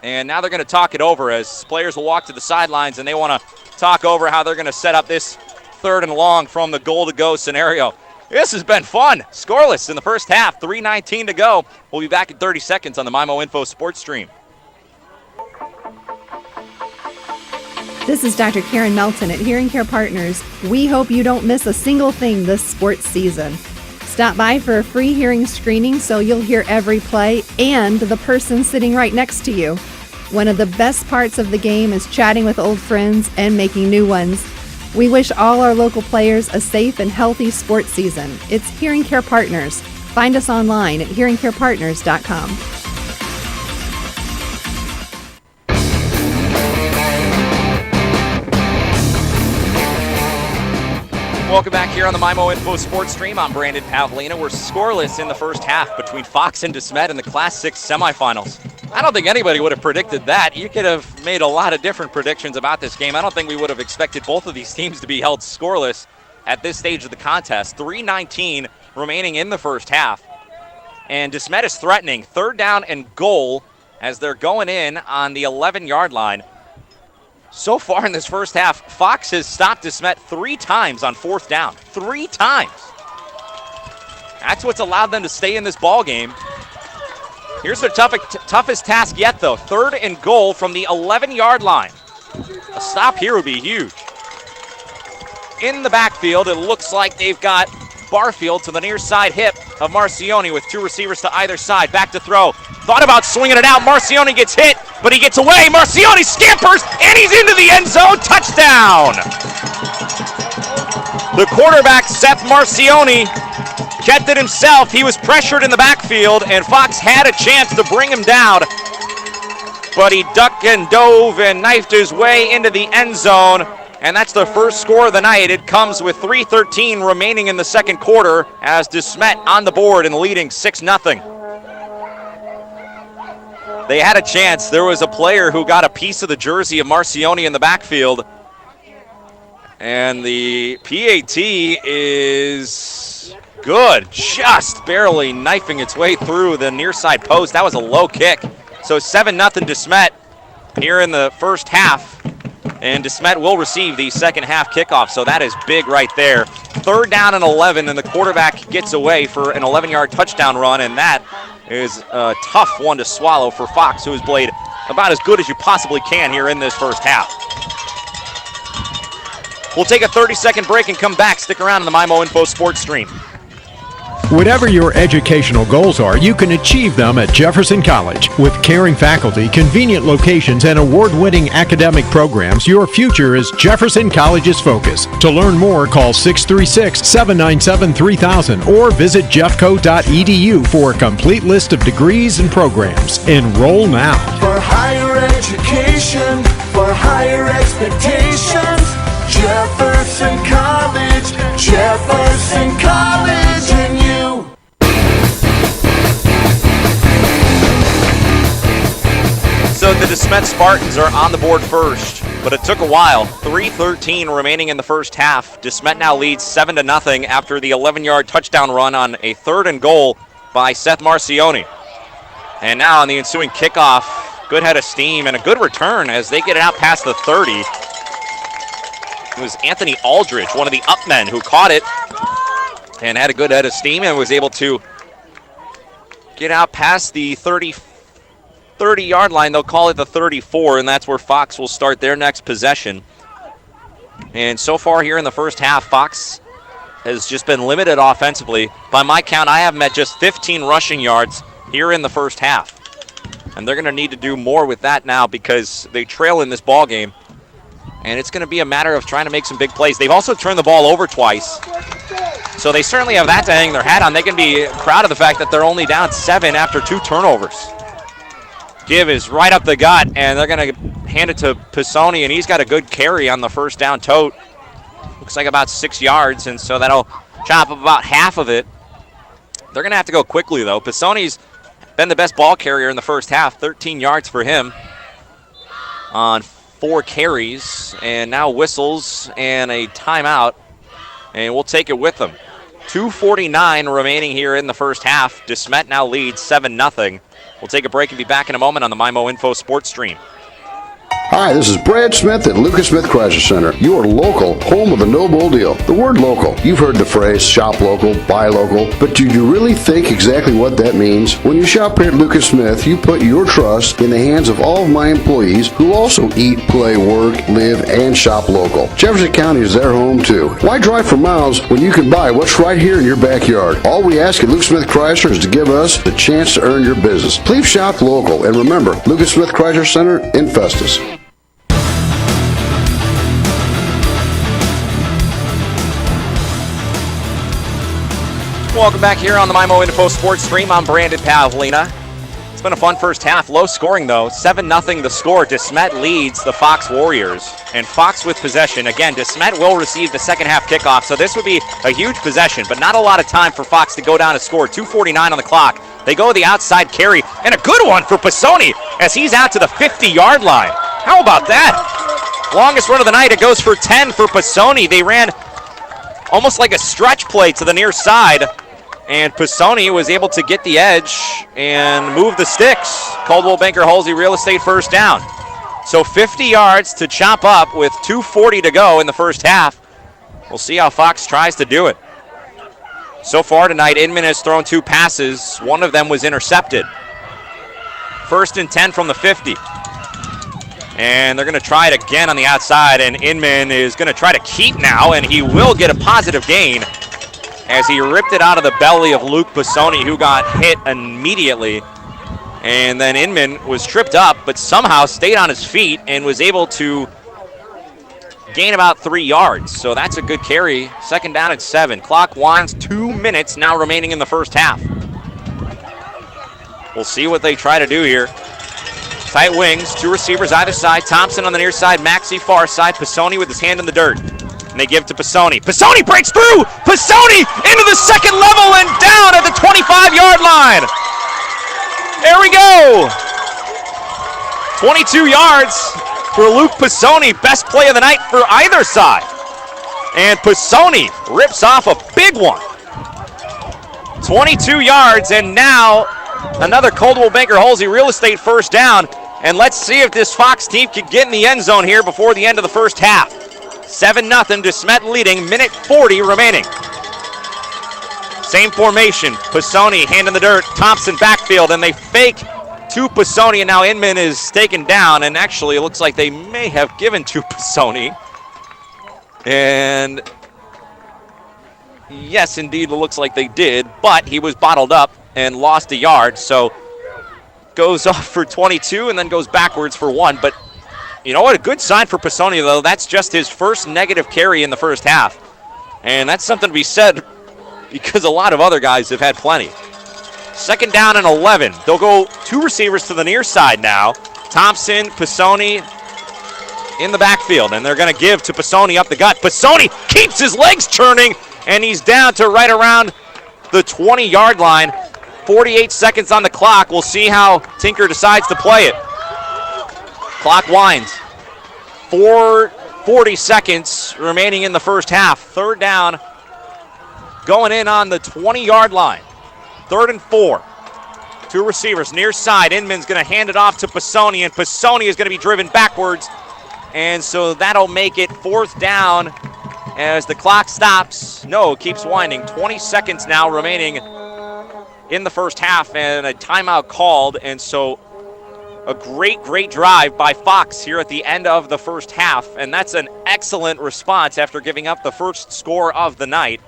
And now they're going to talk it over as players will walk to the sidelines and they want to talk over how they're going to set up this 3rd and long from the goal-to-go scenario. This has been fun. Scoreless in the first half, 3:19 to go. We'll be back in 30 seconds on the MIMO Info Sports Stream. This is Dr. Karen Melton at Hearing Care Partners. We hope you don't miss a single thing this sports season. Stop by for a free hearing screening so you'll hear every play and the person sitting right next to you. One of the best parts of the game is chatting with old friends and making new ones. We wish all our local players a safe and healthy sports season. It's Hearing Care Partners. Find us online at hearingcarepartners.com. Welcome back here on the MIMO Info Sports Stream. I'm Brandon Pavlina. We're scoreless in the first half between Fox and Desmet in the Class 6 semifinals. I don't think anybody would have predicted that. You could have made a lot of different predictions about this game. I don't think we would have expected both of these teams to be held scoreless at this stage of the contest. 3:19 remaining in the first half. And Desmet is threatening 3rd down and goal as they're going in on the 11-yard line. So far in this first half, Fox has stopped Desmet 3 times on 4th down. 3 times. That's what's allowed them to stay in this ball game. Here's their toughest task yet, though. 3rd and goal from the 11-yard line. A stop here would be huge. In the backfield, it looks like they've got Barfield to the near side hip of Marcioni with 2 receivers to either side. Back to throw. Thought about swinging it out. Marcioni gets hit, but he gets away. Marcioni scampers, and he's into the end zone. Touchdown! The quarterback, Seth Marcioni, kept it himself. He was pressured in the backfield, and Fox had a chance to bring him down. But he ducked and dove and knifed his way into the end zone. And that's the first score of the night. It comes with 3:13 remaining in the second quarter as Desmet on the board and leading 6-0. They had a chance. There was a player who got a piece of the jersey of Marcioni in the backfield. And the PAT is good. Just barely knifing its way through the near side post. That was a low kick. So 7-0 Desmet here in the first half. And Desmet will receive the second half kickoff, so that is big right there. 3rd down and 11, and the quarterback gets away for an 11-yard touchdown run, and that is a tough one to swallow for Fox, who has played about as good as you possibly can here in this first half. We'll take a 30-second break and come back. Stick around in the MIMO Info Sports Stream. Whatever your educational goals are, you can achieve them at Jefferson College. With caring faculty, convenient locations, and award-winning academic programs, your future is Jefferson College's focus. To learn more, call 636-797-3000 or visit jeffco.edu for a complete list of degrees and programs. Enroll now. For higher education, for higher expectations, Jefferson College, Jefferson College, and you. So the Desmet Spartans are on the board first, but it took a while. 3:13 remaining in the first half. Desmet now leads 7-0 after the 11-yard touchdown run on a 3rd and goal by Seth Marcioni. And now on the ensuing kickoff, good head of steam and a good return as they get it out past the 30. It was Anthony Aldridge, one of the upmen, who caught it and had a good head of steam and was able to get out past the 30-yard line. They'll call it the 34, and that's where Fox will start their next possession. And so far here in the first half, Fox has just been limited offensively. By my count, I have met just 15 rushing yards here in the first half. And they're going to need to do more with that now because they trail in this ball game. And it's going to be a matter of trying to make some big plays. They've also turned the ball over twice. So they certainly have that to hang their hat on. They can be proud of the fact that they're only down 7 after 2 turnovers. Give is right up the gut, and they're going to hand it to Pisoni, and he's got a good carry on the first down tote. Looks like about 6 yards, and so that'll chop up about half of it. They're going to have to go quickly, though. Pisoni's been the best ball carrier in the first half, 13 yards for him on 4 carries, and now whistles and a timeout, and we'll take it with them. 2:49 remaining here in the first half. Desmet now leads 7-0. We'll take a break and be back in a moment on the MyMo Info Sports Stream. Hi, this is Brad Smith at Lucas Smith Chrysler Center, your local home of the no bull deal. The word local, you've heard the phrase shop local, buy local, but do you really think exactly what that means? When you shop here at Lucas Smith, you put your trust in the hands of all of my employees who also eat, play, work, live, and shop local. Jefferson County is their home too. Why drive for miles when you can buy what's right here in your backyard? All we ask at Lucas Smith Chrysler is to give us the chance to earn your business. Please shop local, and remember, Lucas Smith Chrysler Center in Festus. Welcome back here on the MyMo Info Sports Stream. I'm Brandon Pavlina. It's been a fun first half. Low scoring, though. 7-0 the score. Desmet leads the Fox Warriors. And Fox with possession. Again, Desmet will receive the second half kickoff, so this would be a huge possession, but not a lot of time for Fox to go down and score. 2:49 on the clock. They go the outside carry, and a good one for Pisoni as he's out to the 50-yard line. How about that? Longest run of the night. It goes for 10 for Pisoni. They ran almost like a stretch play to the near side. And Pisoni was able to get the edge and move the sticks. Coldwell Banker Halsey Real Estate first down. So 50 yards to chop up with 2:40 to go in the first half. We'll see how Fox tries to do it. So far tonight, Inman has thrown 2 passes. One of them was intercepted. 1st and 10 from the 50. And they're going to try it again on the outside, and Inman is going to try to keep now, and he will get a positive gain as he ripped it out of the belly of Luke Pisoni, who got hit immediately. And then Inman was tripped up, but somehow stayed on his feet and was able to gain about 3 yards. So that's a good carry. 2nd down at 7. Clock winds, 2 minutes now remaining in the first half. We'll see what they try to do here. Tight wings, 2 receivers either side. Thompson on the near side, Maxey far side. Pisoni with his hand in the dirt. And they give to Pisoni. Pisoni breaks through! Pisoni into the second level and down at the 25-yard line. There we go. 22 yards for Luke Pisoni. Best play of the night for either side. And Pisoni rips off a big one. 22 yards, and now another Coldwell Banker Halsey Real Estate first down. And let's see if this Fox team can get in the end zone here before the end of the first half. 7-0, Desmet leading, minute 40 remaining. Same formation, Pisoni, hand in the dirt, Thompson backfield, and they fake to Pisoni, and now Inman is taken down, and actually it looks like they may have given to Pisoni. And yes, indeed, it looks like they did, but he was bottled up and lost a yard, so goes off for 22 and then goes backwards for 1, but you know what? A good sign for Pisoni, though. That's just his first negative carry in the first half. And that's something to be said because a lot of other guys have had plenty. 2nd down and 11. They'll go 2 receivers to the near side now. Thompson, Pisoni in the backfield. And they're going to give to Pisoni up the gut. Pisoni keeps his legs churning, and he's down to right around the 20-yard line. 48 seconds on the clock. We'll see how Tinker decides to play it. Clock winds. 40 seconds remaining in the first half. 3rd down going in on the 20-yard line. 3rd and 4. 2 receivers near side. Inman's going to hand it off to Pisoni, and Pisoni is going to be driven backwards. And so that'll make it 4th down as the clock stops. No, it keeps winding. 20 seconds now remaining in the first half, and a timeout called. And so a great drive by Fox here at the end of the first half, and that's an excellent response after giving up the first score of the night.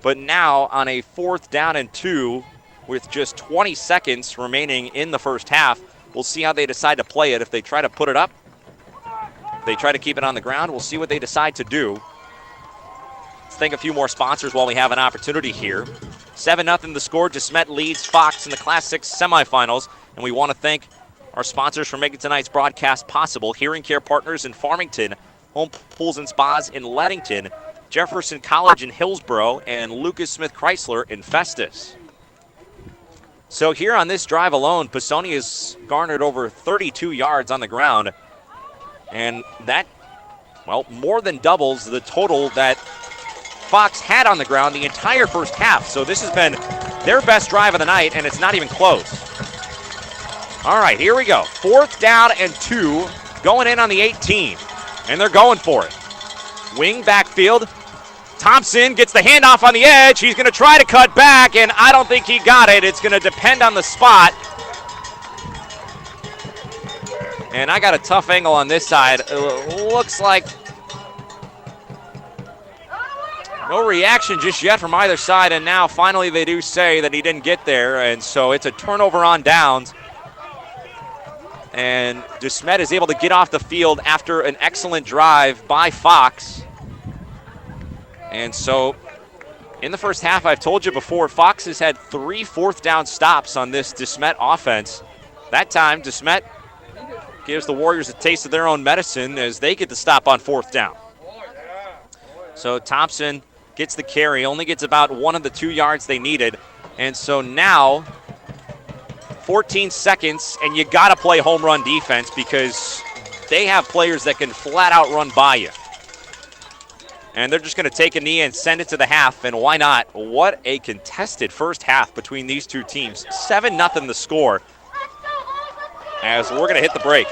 But now on a 4th down and 2 with just 20 seconds remaining in the first half, we'll see how they decide to play it. If they try to put it up, if they try to keep it on the ground, we'll see what they decide to do. Let's thank a few more sponsors while we have an opportunity here. 7-0 the score. Desmet leads Fox in the Class 6 semifinals, and we want to thank our sponsors for making tonight's broadcast possible. Hearing Care Partners in Farmington, Home Pools and Spas in Leadington, Jefferson College in Hillsboro, and Lucas Smith Chrysler in Festus. So here on this drive alone, Pisoni has garnered over 32 yards on the ground, and that, well, more than doubles the total that Fox had on the ground the entire first half. So this has been their best drive of the night, and it's not even close. All right, here we go. 4th down and 2, going in on the 18, and they're going for it. Wing backfield. Thompson gets the handoff on the edge. He's going to try to cut back, and I don't think he got it. It's going to depend on the spot. And I got a tough angle on this side. It looks like no reaction just yet from either side, and now finally they do say that he didn't get there, and so it's a turnover on downs. And Desmet is able to get off the field after an excellent drive by Fox. And so in the first half, I've told you before, Fox has had 3 4th-down stops on this Desmet offense. That time, Desmet gives the Warriors a taste of their own medicine as they get the stop on 4th down. So Thompson gets the carry, only gets about 1 of the 2 yards they needed. And so now, 14 seconds, and you got to play home run defense because they have players that can flat out run by you. And they're just going to take a knee and send it to the half, and why not? What a contested first half between these two teams. 7-0 the score as we're going to hit the break.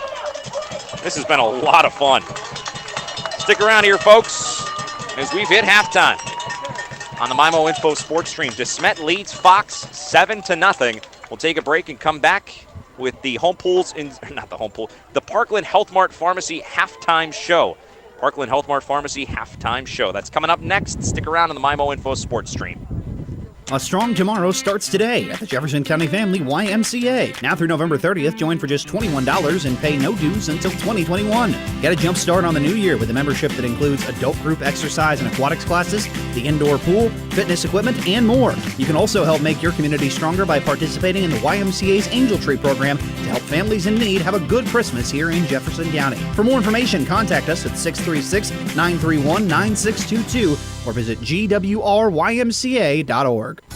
This has been a lot of fun. Stick around here, folks, as we've hit halftime on the MyMo Info Sports Stream. Desmet leads Fox 7-0. We'll take a break and come back with the the Parkland Health Mart Pharmacy halftime show. Parkland Health Mart Pharmacy halftime show. That's coming up next. Stick around on the MyMo Info Sports Stream. A Strong Tomorrow starts today at the Jefferson County Family YMCA. Now through November 30th, join for just $21 and pay no dues until 2021. Get a jump start on the new year with a membership that includes adult group exercise and aquatics classes, the indoor pool, fitness equipment, and more. You can also help make your community stronger by participating in the YMCA's Angel Tree program to help families in need have a good Christmas here in Jefferson County. For more information, contact us at 636-931-9622 or visit gwrymca.org.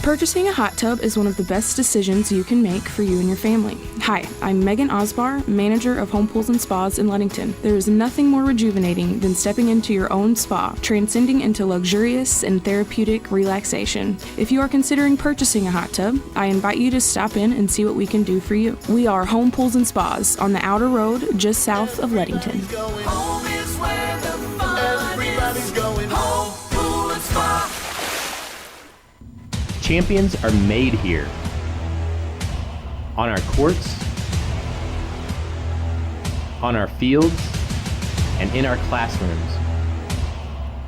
Purchasing a hot tub is one of the best decisions you can make for you and your family. Hi, I'm Megan Osbar, manager of Home Pools and Spas in Ludington. There is nothing more rejuvenating than stepping into your own spa, transcending into luxurious and therapeutic relaxation. If you are considering purchasing a hot tub, I invite you to stop in and see what we can do for you. We are Home Pools and Spas on the outer road just south of Ludington. Home is where the fun is. Going home, pool and spa. Champions are made here. On our courts, on our fields, and in our classrooms.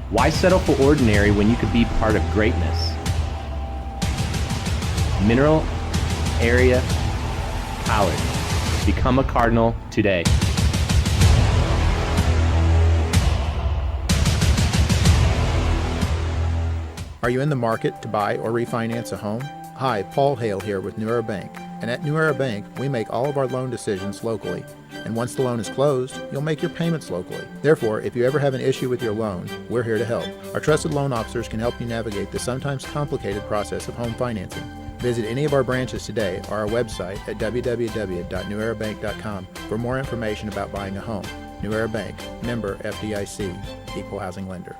Why settle for ordinary when you could be part of greatness? Mineral Area College. Become a Cardinal today. Are you in the market to buy or refinance a home? Hi, Paul Hale here with New Era Bank. And at New Era Bank, we make all of our loan decisions locally. And once the loan is closed, you'll make your payments locally. Therefore, if you ever have an issue with your loan, we're here to help. Our trusted loan officers can help you navigate the sometimes complicated process of home financing. Visit any of our branches today or our website at www.newerabank.com for more information about buying a home. New Era Bank, member FDIC, equal housing lender.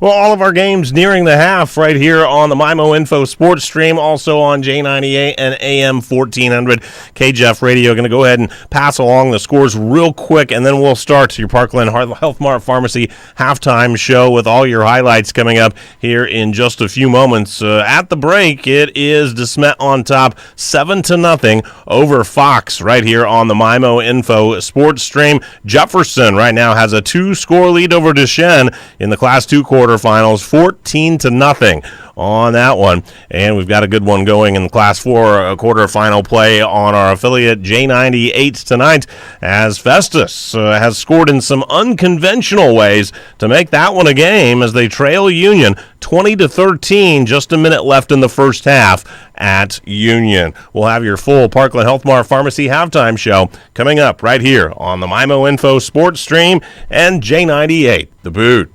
Well, all of our games nearing the half right here on the MyMo Info Sports Stream, also on J98 and AM 1400 KJEF Radio. Going to go ahead and pass along the scores real quick, and then we'll start your Parkland Health Mart Pharmacy halftime show with all your highlights coming up here in just a few moments. At the break, it is Desmet on top, 7-0 over Fox right here on the MyMo Info Sports Stream. Jefferson right now has a 2-score lead over Deschênes in the Class 2 quarterfinals, 14-0 on that one. And we've got a good one going in the Class 4 quarterfinal play on our affiliate J98 tonight, as Festus has scored in some unconventional ways to make that one a game as they trail Union 20-13, just a minute left in the first half at Union. We'll have your full Parkland Health Mart Pharmacy halftime show coming up right here on the MyMo Info Sports Stream and J98 The Boot.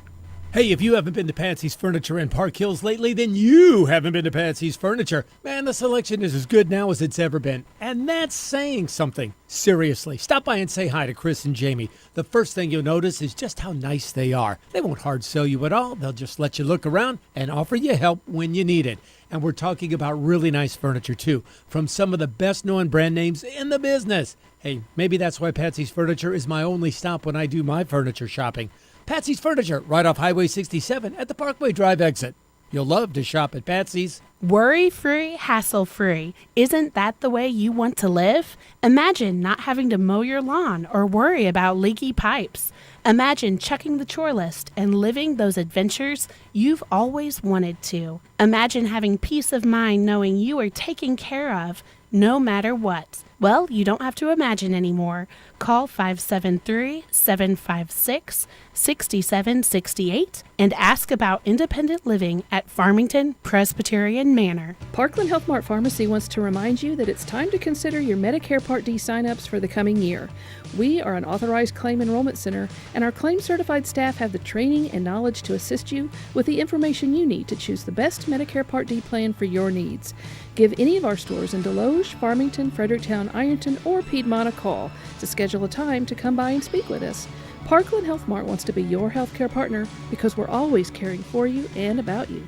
Hey, if you haven't been to Patsy's Furniture in Park Hills lately, then you haven't been to Patsy's Furniture. Man, the selection is as good now as it's ever been. And that's saying something. Seriously, stop by and say hi to Chris and Jamie. The first thing you'll notice is just how nice they are. They won't hard sell you at all. They'll just let you look around and offer you help when you need it. And we're talking about really nice furniture, too, from some of the best-known brand names in the business. Hey, maybe that's why Patsy's Furniture is my only stop when I do my furniture shopping. Patsy's Furniture, right off Highway 67 at the Parkway Drive exit. You'll love to shop at Patsy's. Worry-free, hassle-free. Isn't that the way you want to live? Imagine not having to mow your lawn or worry about leaky pipes. Imagine checking the chore list and living those adventures you've always wanted to. Imagine having peace of mind knowing you are taken care of no matter what. Well, you don't have to imagine anymore. Call 573-756-6768 and ask about independent living at Farmington Presbyterian Manor. Parkland Health Mart Pharmacy wants to remind you that it's time to consider your Medicare Part D sign-ups for the coming year. We are an authorized claim enrollment center, and our claim-certified staff have the training and knowledge to assist you with the information you need to choose the best Medicare Part D plan for your needs. Give any of our stores in Deloge, Farmington, Fredericktown, Ironton, or Piedmont a call to schedule a time to come by and speak with us. Parkland Health Mart wants to be your healthcare partner because we're always caring for you and about you.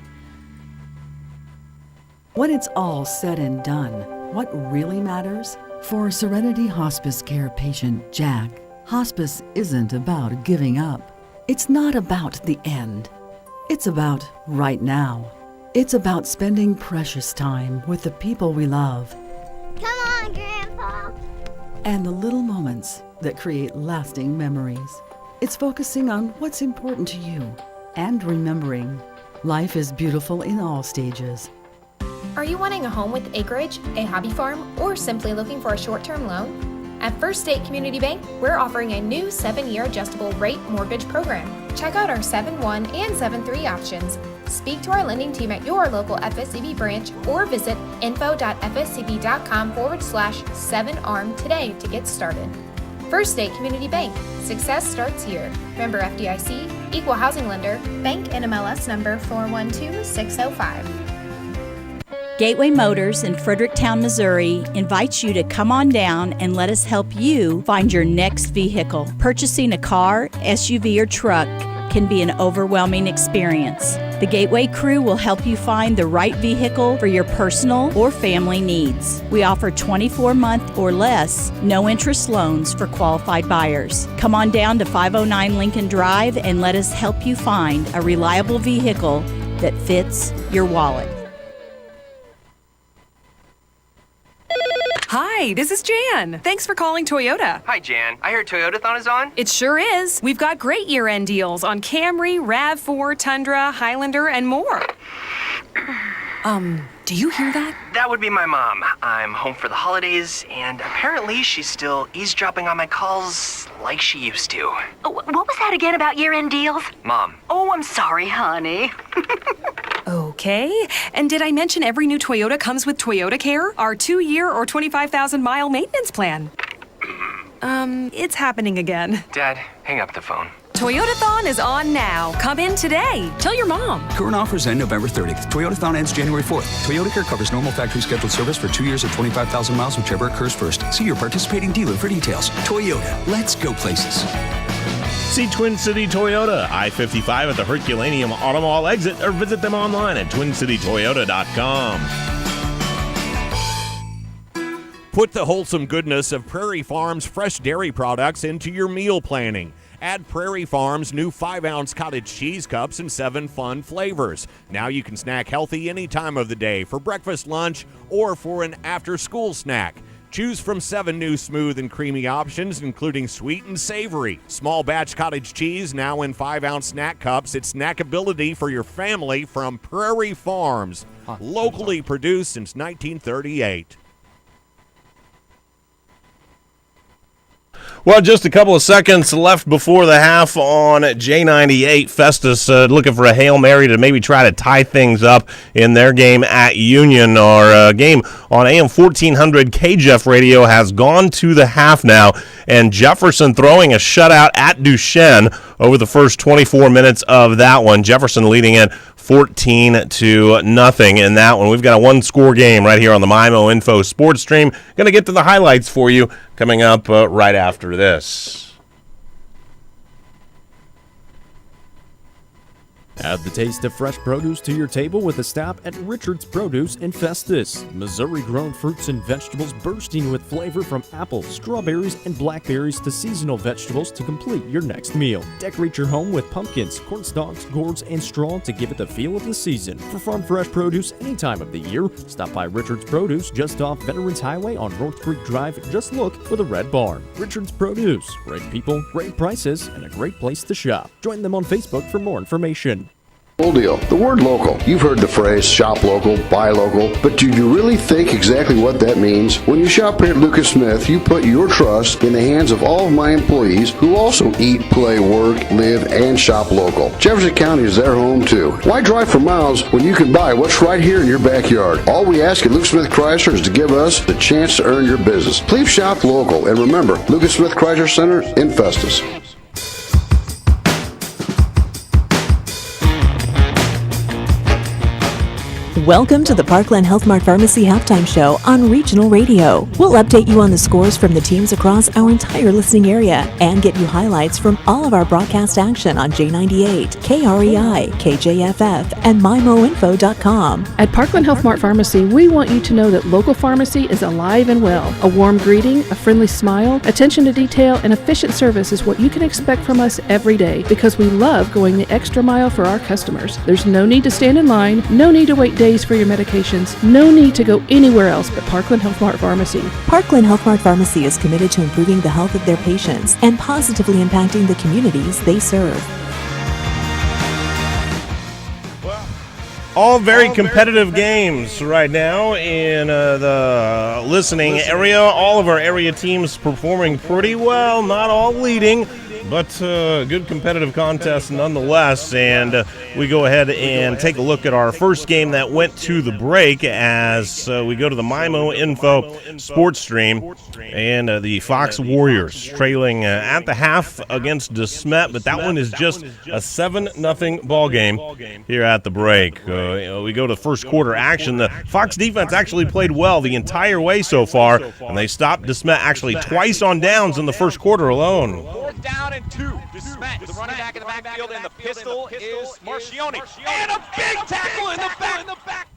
When it's all said and done, what really matters? For Serenity Hospice Care patient Jack, hospice isn't about giving up. It's not about the end. It's about right now. It's about spending precious time with the people we love. Come on, Grandpa! And the little moments that create lasting memories. It's focusing on what's important to you and remembering life is beautiful in all stages. Are you wanting a home with acreage, a hobby farm, or simply looking for a short-term loan? At First State Community Bank, we're offering a new 7-year adjustable rate mortgage program. Check out our 7-1 and 7-3 options. Speak to our lending team at your local FSCB branch or visit info.fscb.com/7ARM today to get started. First State Community Bank. Success starts here. Member FDIC, Equal Housing Lender, Bank NMLS number 412605. Gateway Motors in Fredericktown, Missouri invites you to come on down and let us help you find your next vehicle. Purchasing a car, SUV, or truck can be an overwhelming experience. The Gateway crew will help you find the right vehicle for your personal or family needs. We offer 24-month or less, no-interest loans for qualified buyers. Come on down to 509 Lincoln Drive and let us help you find a reliable vehicle that fits your wallet. Hi, this is Jan. Thanks for calling Toyota. Hi, Jan. I heard Toyotathon is on. It sure is. We've got great year-end deals on Camry, RAV4, Tundra, Highlander, and more. Do you hear that? That would be my mom. I'm home for the holidays, and apparently she's still eavesdropping on my calls like she used to. What was that again about year-end deals? Mom. Oh, I'm sorry, honey. Okay. And did I mention every new Toyota comes with Toyota Care, our 2-year or 25,000-mile maintenance plan? It's happening again. Dad, hang up the phone. Toyotathon is on now. Come in today. Tell your mom. Current offers end November 30th. Toyotathon ends January 4th. Toyota Care covers normal factory scheduled service for 2 years or 25,000 miles, whichever occurs first. See your participating dealer for details. Toyota, let's go places. See Twin City Toyota, I-55 at the Herculaneum Auto Mall exit, or visit them online at twincitytoyota.com. Put the wholesome goodness of Prairie Farms fresh dairy products into your meal planning. Add Prairie Farms' new 5-ounce cottage cheese cups in 7 fun flavors. Now you can snack healthy any time of the day for breakfast, lunch, or for an after-school snack. Choose from 7 new smooth and creamy options, including sweet and savory. Small batch cottage cheese now in 5-ounce snack cups. It's snackability for your family from Prairie Farms. Locally produced since 1938. Well, just a couple of seconds left before the half on J98. Festus looking for a Hail Mary to maybe try to tie things up in their game at Union. Our game on AM 1400 KJEF radio has gone to the half now, and Jefferson throwing a shutout at Duchesne over the first 24 minutes of that one. Jefferson leading it 14-0 in that one. We've got a one-score game right here on the MyMo Info Sports Stream. Going to get to the highlights for you coming up right after this. Add the taste of fresh produce to your table with a stop at Richard's Produce in Festus. Missouri-grown fruits and vegetables bursting with flavor from apples, strawberries, and blackberries to seasonal vegetables to complete your next meal. Decorate your home with pumpkins, corn stalks, gourds, and straw to give it the feel of the season. For farm fresh produce any time of the year, stop by Richard's Produce just off Veterans Highway on North Creek Drive. Just look for the Red Barn. Richard's Produce. Great people, great prices, and a great place to shop. Join them on Facebook for more information. Deal. The word local. You've heard the phrase shop local, buy local, but do you really think exactly what that means? When you shop here at Lucas Smith, you put your trust in the hands of all of my employees who also eat, play, work, live, and shop local. Jefferson County is their home too. Why drive for miles when you can buy what's right here in your backyard? All we ask at Lucas Smith Chrysler is to give us the chance to earn your business. Please shop local, and remember, Lucas Smith Chrysler Center in Festus. Welcome to the Parkland Health Mart Pharmacy Halftime Show on Regional Radio. We'll update you on the scores from the teams across our entire listening area and get you highlights from all of our broadcast action on J98, KREI, KJFF, and MyMoInfo.com. At Parkland Health Mart Pharmacy, we want you to know that local pharmacy is alive and well. A warm greeting, a friendly smile, attention to detail, and efficient service is what you can expect from us every day because we love going the extra mile for our customers. There's no need to stand in line, no need to wait days for your medications. No need to go anywhere else but Parkland Health Mart Pharmacy. Parkland Health Mart Pharmacy is committed to improving the health of their patients and positively impacting the communities they serve. All very competitive games right now in the listening area. All of our area teams performing pretty well, not all leading, but good competitive contest nonetheless. And we go ahead and take a look at our first game that went to the break as we go to the MyMo Info Sports Stream. And the Fox Warriors trailing at the half against Desmet, but that one is just a 7-0 ball game here at the break. We go to first quarter action. The Fox defense actually played well the entire way so far, and they stopped Desmet actually twice on downs in the first quarter alone. 4th down and 2. Desmet, the running back in the backfield, and the pistol is Marcioni. And a big tackle in the back.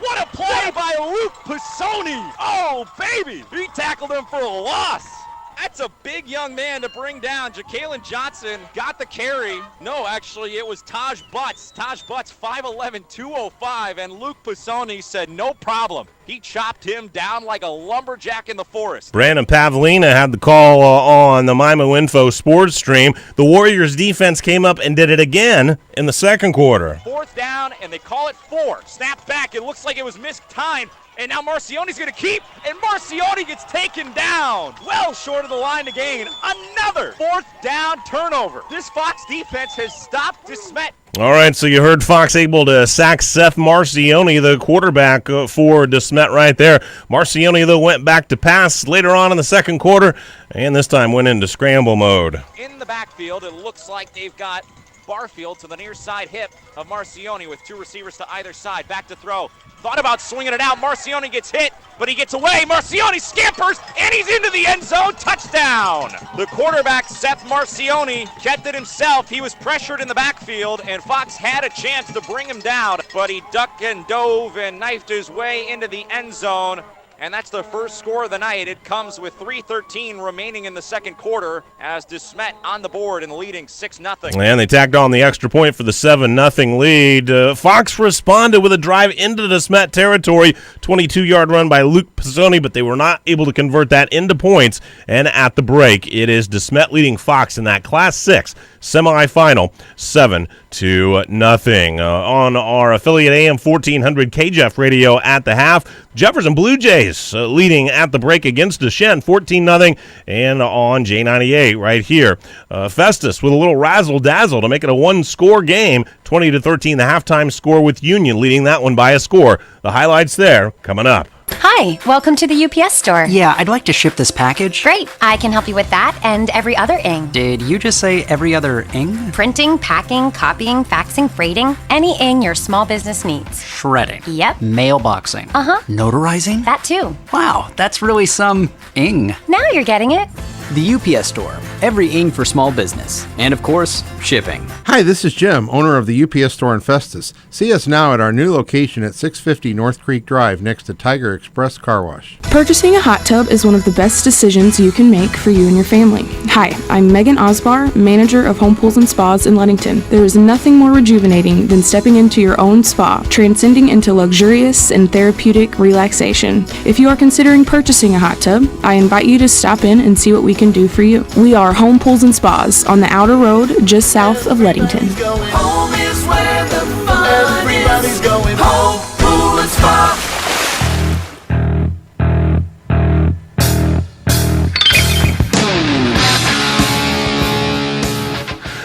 What a play by Luke Pisoni. Oh, baby. He tackled him for a loss. That's a big young man to bring down. Ja'Kalen Johnson got the carry. No, actually, it was Taj Butts. Taj Butts, 5'11", 205, and Luke Pisoni said no problem. He chopped him down like a lumberjack in the forest. Brandon Pavlina had the call on the MyMo Info Sports Stream. The Warriors defense came up and did it again in the second quarter. 4th down, and they call it 4. Snap back. It looks like it was mistimed. And now Marcioni's going to keep, and Marcioni gets taken down. Well short of the line to gain. Another 4th down turnover. This Fox defense has stopped Desmet. All right, so you heard Fox able to sack Seth Marcioni, the quarterback for Desmet right there. Marcioni, though, went back to pass later on in the second quarter, and this time went into scramble mode. In the backfield, it looks like they've got Barfield to the near side hip of Marcioni with 2 receivers to either side. Back to throw. Thought about swinging it out. Marcioni gets hit, but he gets away. Marcioni scampers, and he's into the end zone. Touchdown! The quarterback, Seth Marcioni, kept it himself. He was pressured in the backfield, and Fox had a chance to bring him down, but he ducked and dove and knifed his way into the end zone. And that's the first score of the night. It comes with 3:13 remaining in the second quarter as Desmet on the board and leading 6-0. And they tacked on the extra point for the 7-0 lead. Fox responded with a drive into Desmet territory. 22-yard run by Luke Pisoni, but they were not able to convert that into points. And at the break, it is Desmet leading Fox in that Class 6 semifinal 7-0. On our affiliate AM 1400 KJEF radio at the half, Jefferson Blue Jays leading at the break against Desmet 14-0, and on J98 right here. Festus with a little razzle-dazzle to make it a one-score game, 20-13 the halftime score with Union leading that one by a score. The highlights there coming up. Hi, welcome to the UPS store. Yeah, I'd like to ship this package. Great, I can help you with that and every other ing. Did you just say every other ing? Printing, packing, copying, faxing, freighting, any ing your small business needs. Shredding. Yep. Mailboxing. Uh-huh. Notarizing? That too. Wow, that's really some ing. Now you're getting it. The UPS store. Every ing for small business. And of course, shipping. Hi, this is Jim, owner of the UPS store in Festus. See us now at our new location at 650 North Creek Drive next to Tiger Express Car Wash. Purchasing a hot tub is one of the best decisions you can make for you and your family. Hi, I'm Megan Osbar, manager of Home Pools and Spas in Ludington. There is nothing more rejuvenating than stepping into your own spa, transcending into luxurious and therapeutic relaxation. If you are considering purchasing a hot tub, I invite you to stop in and see what we can do for you. We are Home Pools and Spas on the outer road just south of Ludington. Home is where the fun Everybody's going home, pool and spa.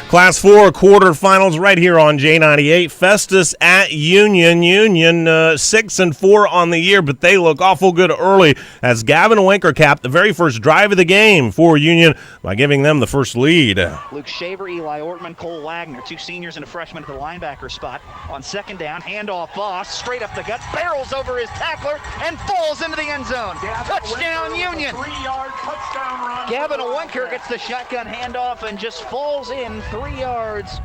Class 4 quarterfinals right here on J98. Festus at Union. Union 6-4 on the year, but they look awful good early as Gavin Winker capped the very first drive of the game for Union by giving them the first lead. Luke Shaver, Eli Ortman, Cole Wagner, two seniors and a freshman at the linebacker spot. On second down, handoff Boss, straight up the gut, barrels over his tackler, and falls into the end zone. Touchdown Union! 3-yard touchdown run. Gavin Winker gets the shotgun handoff and just falls in 3 yards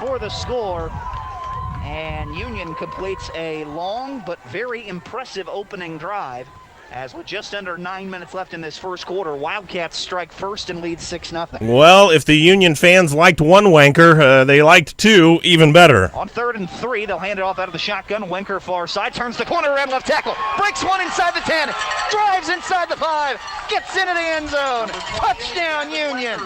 for the score. And Union completes a long but very impressive opening drive. As with just under 9 minutes left in this first quarter, Wildcats strike first and lead 6-0. Well, if the Union fans liked one Wanker, they liked two even better. On 3rd and 3, they'll hand it off out of the shotgun. Wanker far side, turns the corner around left tackle, breaks one inside the 10, drives inside the 5, gets into the end zone. Touchdown Union.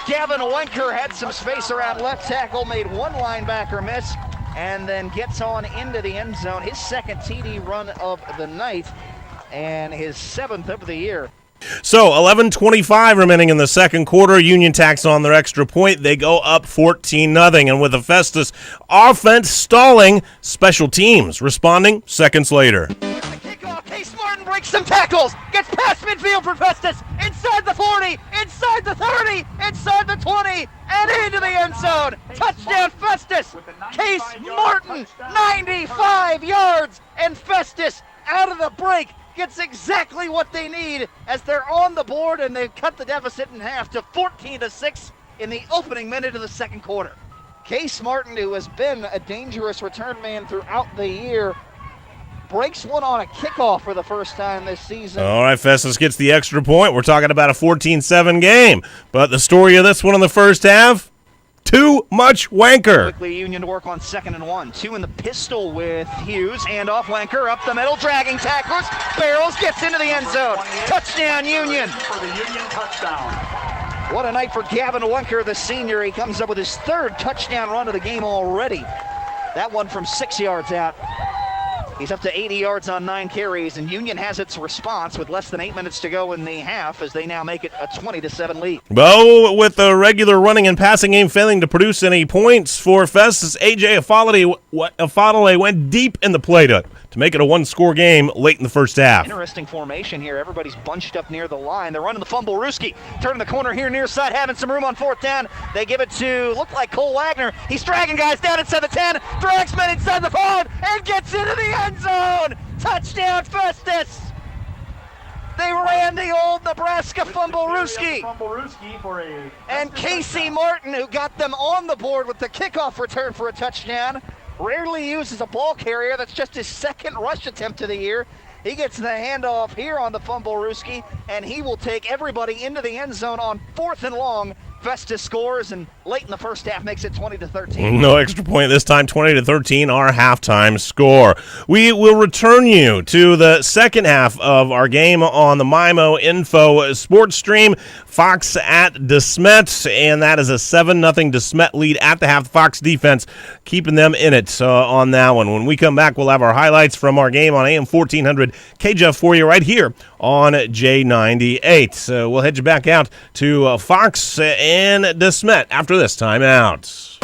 Gavin Wanker had some space around left tackle, made one linebacker miss, and then gets on into the end zone. His second TD run of the night, and his 7th of the year. So 11:25 remaining in the second quarter. Union tacks on their extra point. They go up 14-0. And with the Festus offense stalling, special teams responding seconds later. Case Martin breaks some tackles, gets past midfield for Festus, inside the 40, inside the 30, inside the 20, and into the end zone. Touchdown Festus. Case Martin, 95 yards, and Festus out of the break gets exactly what they need as they're on the board, and they've cut the deficit in half to 14-6 in the opening minute of the second quarter. Case Martin, who has been a dangerous return man throughout the year, breaks one on a kickoff for the first time this season. All right, Festus gets the extra point. We're talking about a 14-7 game. But the story of this one in the first half, too much Wanker. Quickly Union to work on 2nd and 1. 2 in the pistol with Hughes. Handoff Wanker up the middle, dragging tacklers. Barrels, gets into the end zone. Touchdown Union. For the Union touchdown. What a night for Gavin Wanker, the senior. He comes up with his 3rd touchdown run of the game already. That one from 6 yards out. He's up to 80 yards on 9 carries, and Union has its response with less than 8 minutes to go in the half as they now make it a 20-7 lead. Well, with the regular running and passing game failing to produce any points for Festus, A.J. Afadale went deep in the play to make it a one-score game late in the first half. Interesting formation here. Everybody's bunched up near the line. They're running the fumble. Ruski turning the corner here near side, having some room on 4th down. They give it to, look like Cole Wagner. He's dragging guys down inside the 10, drags men inside the 5, and gets into the end zone. Touchdown Festus. They ran the old Nebraska fumble Ruski. And Casey Martin, who got them on the board with the kickoff return for a touchdown, rarely uses a ball carrier. That's just his 2nd rush attempt of the year. He gets the handoff here on the fumble Ruski, and he will take everybody into the end zone on 4th and long Festus scores, and late in the first half makes it 20-13. No extra point this time, 20-13, our halftime score. We will return you to the second half of our game on the MIMO Info Sports Stream. Fox at Desmet, and that is a 7-0 Desmet lead at the half. The Fox defense keeping them in it on that one. When we come back, we'll have our highlights from our game on AM 1400 KJF for you right here on J98. So we'll head you back out to Fox and Desmet after this time out.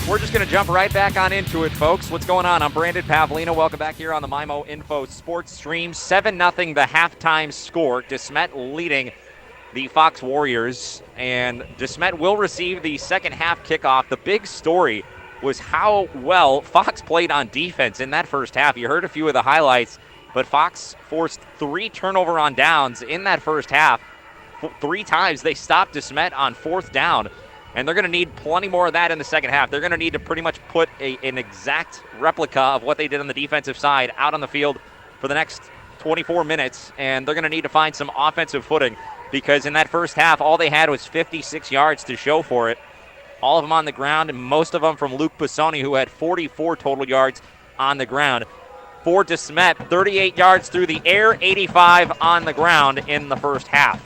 We're just going to jump right back on into it, folks. What's going on? I'm Brandon Pavlina. Welcome back here on the MIMO Info Sports Stream. 7-0 the halftime score. Desmet leading the Fox Warriors, and Desmet will receive the second half kickoff. The big story was how well Fox played on defense in that first half. You heard a few of the highlights, but Fox forced 3 turnover on downs in that first half. 3 times they stopped Desmet on 4th down. And they're going to need plenty more of that in the second half. They're going to need to pretty much put an exact replica of what they did on the defensive side out on the field for the next 24 minutes. And they're going to need to find some offensive footing, because in that first half, all they had was 56 yards to show for it. All of them on the ground, and most of them from Luke Pisoni, who had 44 total yards on the ground. For Desmet, 38 yards through the air, 85 on the ground in the first half.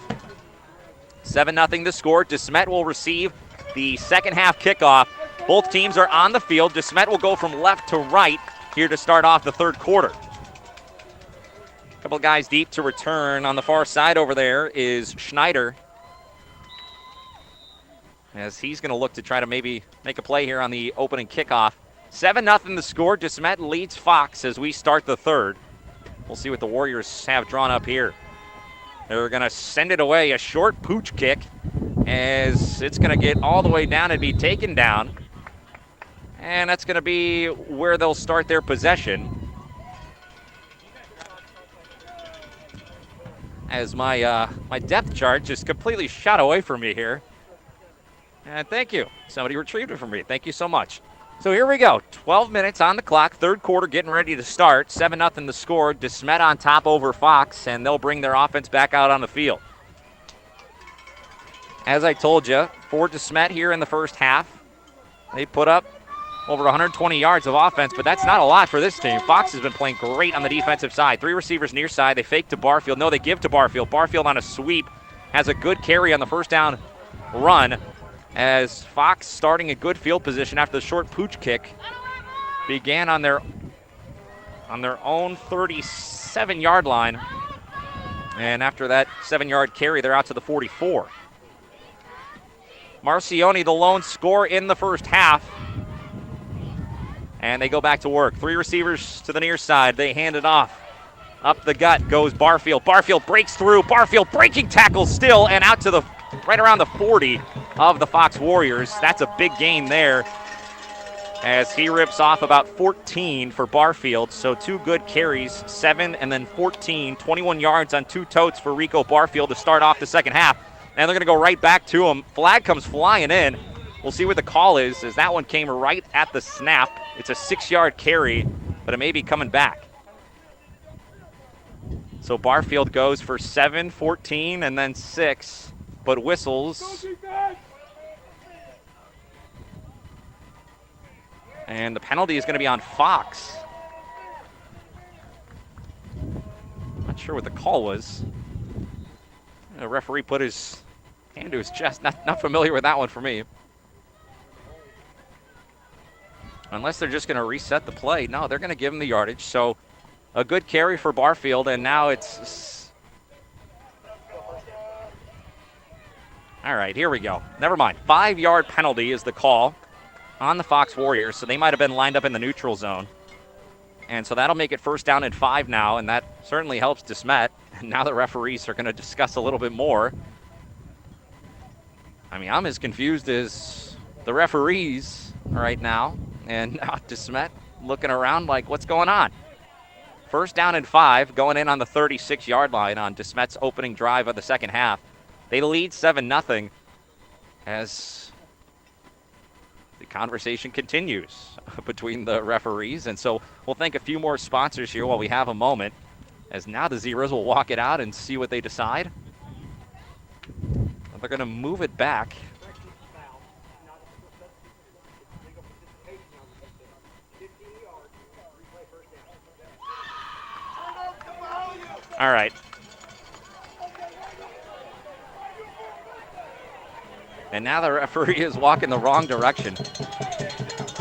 7-0 the score. Desmet will receive the second half kickoff. Both teams are on the field. Desmet will go from left to right here to start off the third quarter. A couple of guys deep to return. On the far side over there is Schneider, as he's going to look to try to maybe make a play here on the opening kickoff. 7-0 the score. Desmet leads Fox as we start the third. We'll see what the Warriors have drawn up here. They're going to send it away, a short pooch kick, as it's going to get all the way down and be taken down. And that's going to be where they'll start their possession. As my depth chart just completely shot away from me here. And thank you. Somebody retrieved it from me. Thank you so much. So here we go. 12 minutes on the clock. Third quarter getting ready to start. 7-0 the score. Desmet on top over Fox, and they'll bring their offense back out on the field. As I told you, for Desmet here in the first half, they put up over 120 yards of offense, but that's not a lot for this team. Fox has been playing great on the defensive side. 3 receivers near side. They fake to Barfield. No, they give to Barfield. Barfield on a sweep has a good carry on the first down run, as Fox, starting a good field position after the short pooch kick, began on their own 37-yard line. And after that 7-yard carry, they're out to the 44. Marcioni, the lone scorer in the first half. And they go back to work. 3 receivers to the near side. They hand it off. Up the gut goes Barfield. Barfield breaks through. Barfield breaking tackle still, and out to the right around the 40 of the Fox Warriors. That's a big gain there, as he rips off about 14 for Barfield. So 2 good carries, 7 and then 14, 21 yards on 2 totes for Rico Barfield to start off the second half. And they're going to go right back to him. Flag comes flying in. We'll see what the call is, as that one came right at the snap. It's a 6-yard carry, but it may be coming back. So Barfield goes for 7, 14, and then 6, but whistles. And the penalty is going to be on Fox. Not sure what the call was. The referee put his hand to his chest. Not familiar with that one for me. Unless they're just going to reset the play. No, they're going to give him the yardage. So a good carry for Barfield, and now it's... All right, here we go. Never mind. 5-yard penalty is the call on the Fox Warriors, so they might have been lined up in the neutral zone. And so that'll make it first down and 5 now, and that certainly helps Desmet. And now the referees are going to discuss a little bit more. I mean, I'm as confused as the referees right now. And now Desmet looking around like, what's going on? First down and 5, going in on the 36-yard line on Desmet's opening drive of the second half. They lead 7-0 as the conversation continues between the referees. And so we'll thank a few more sponsors here while we have a moment, As now the Zeros will walk it out and see what they decide. They're going to move it back. All right. And now the referee is walking the wrong direction.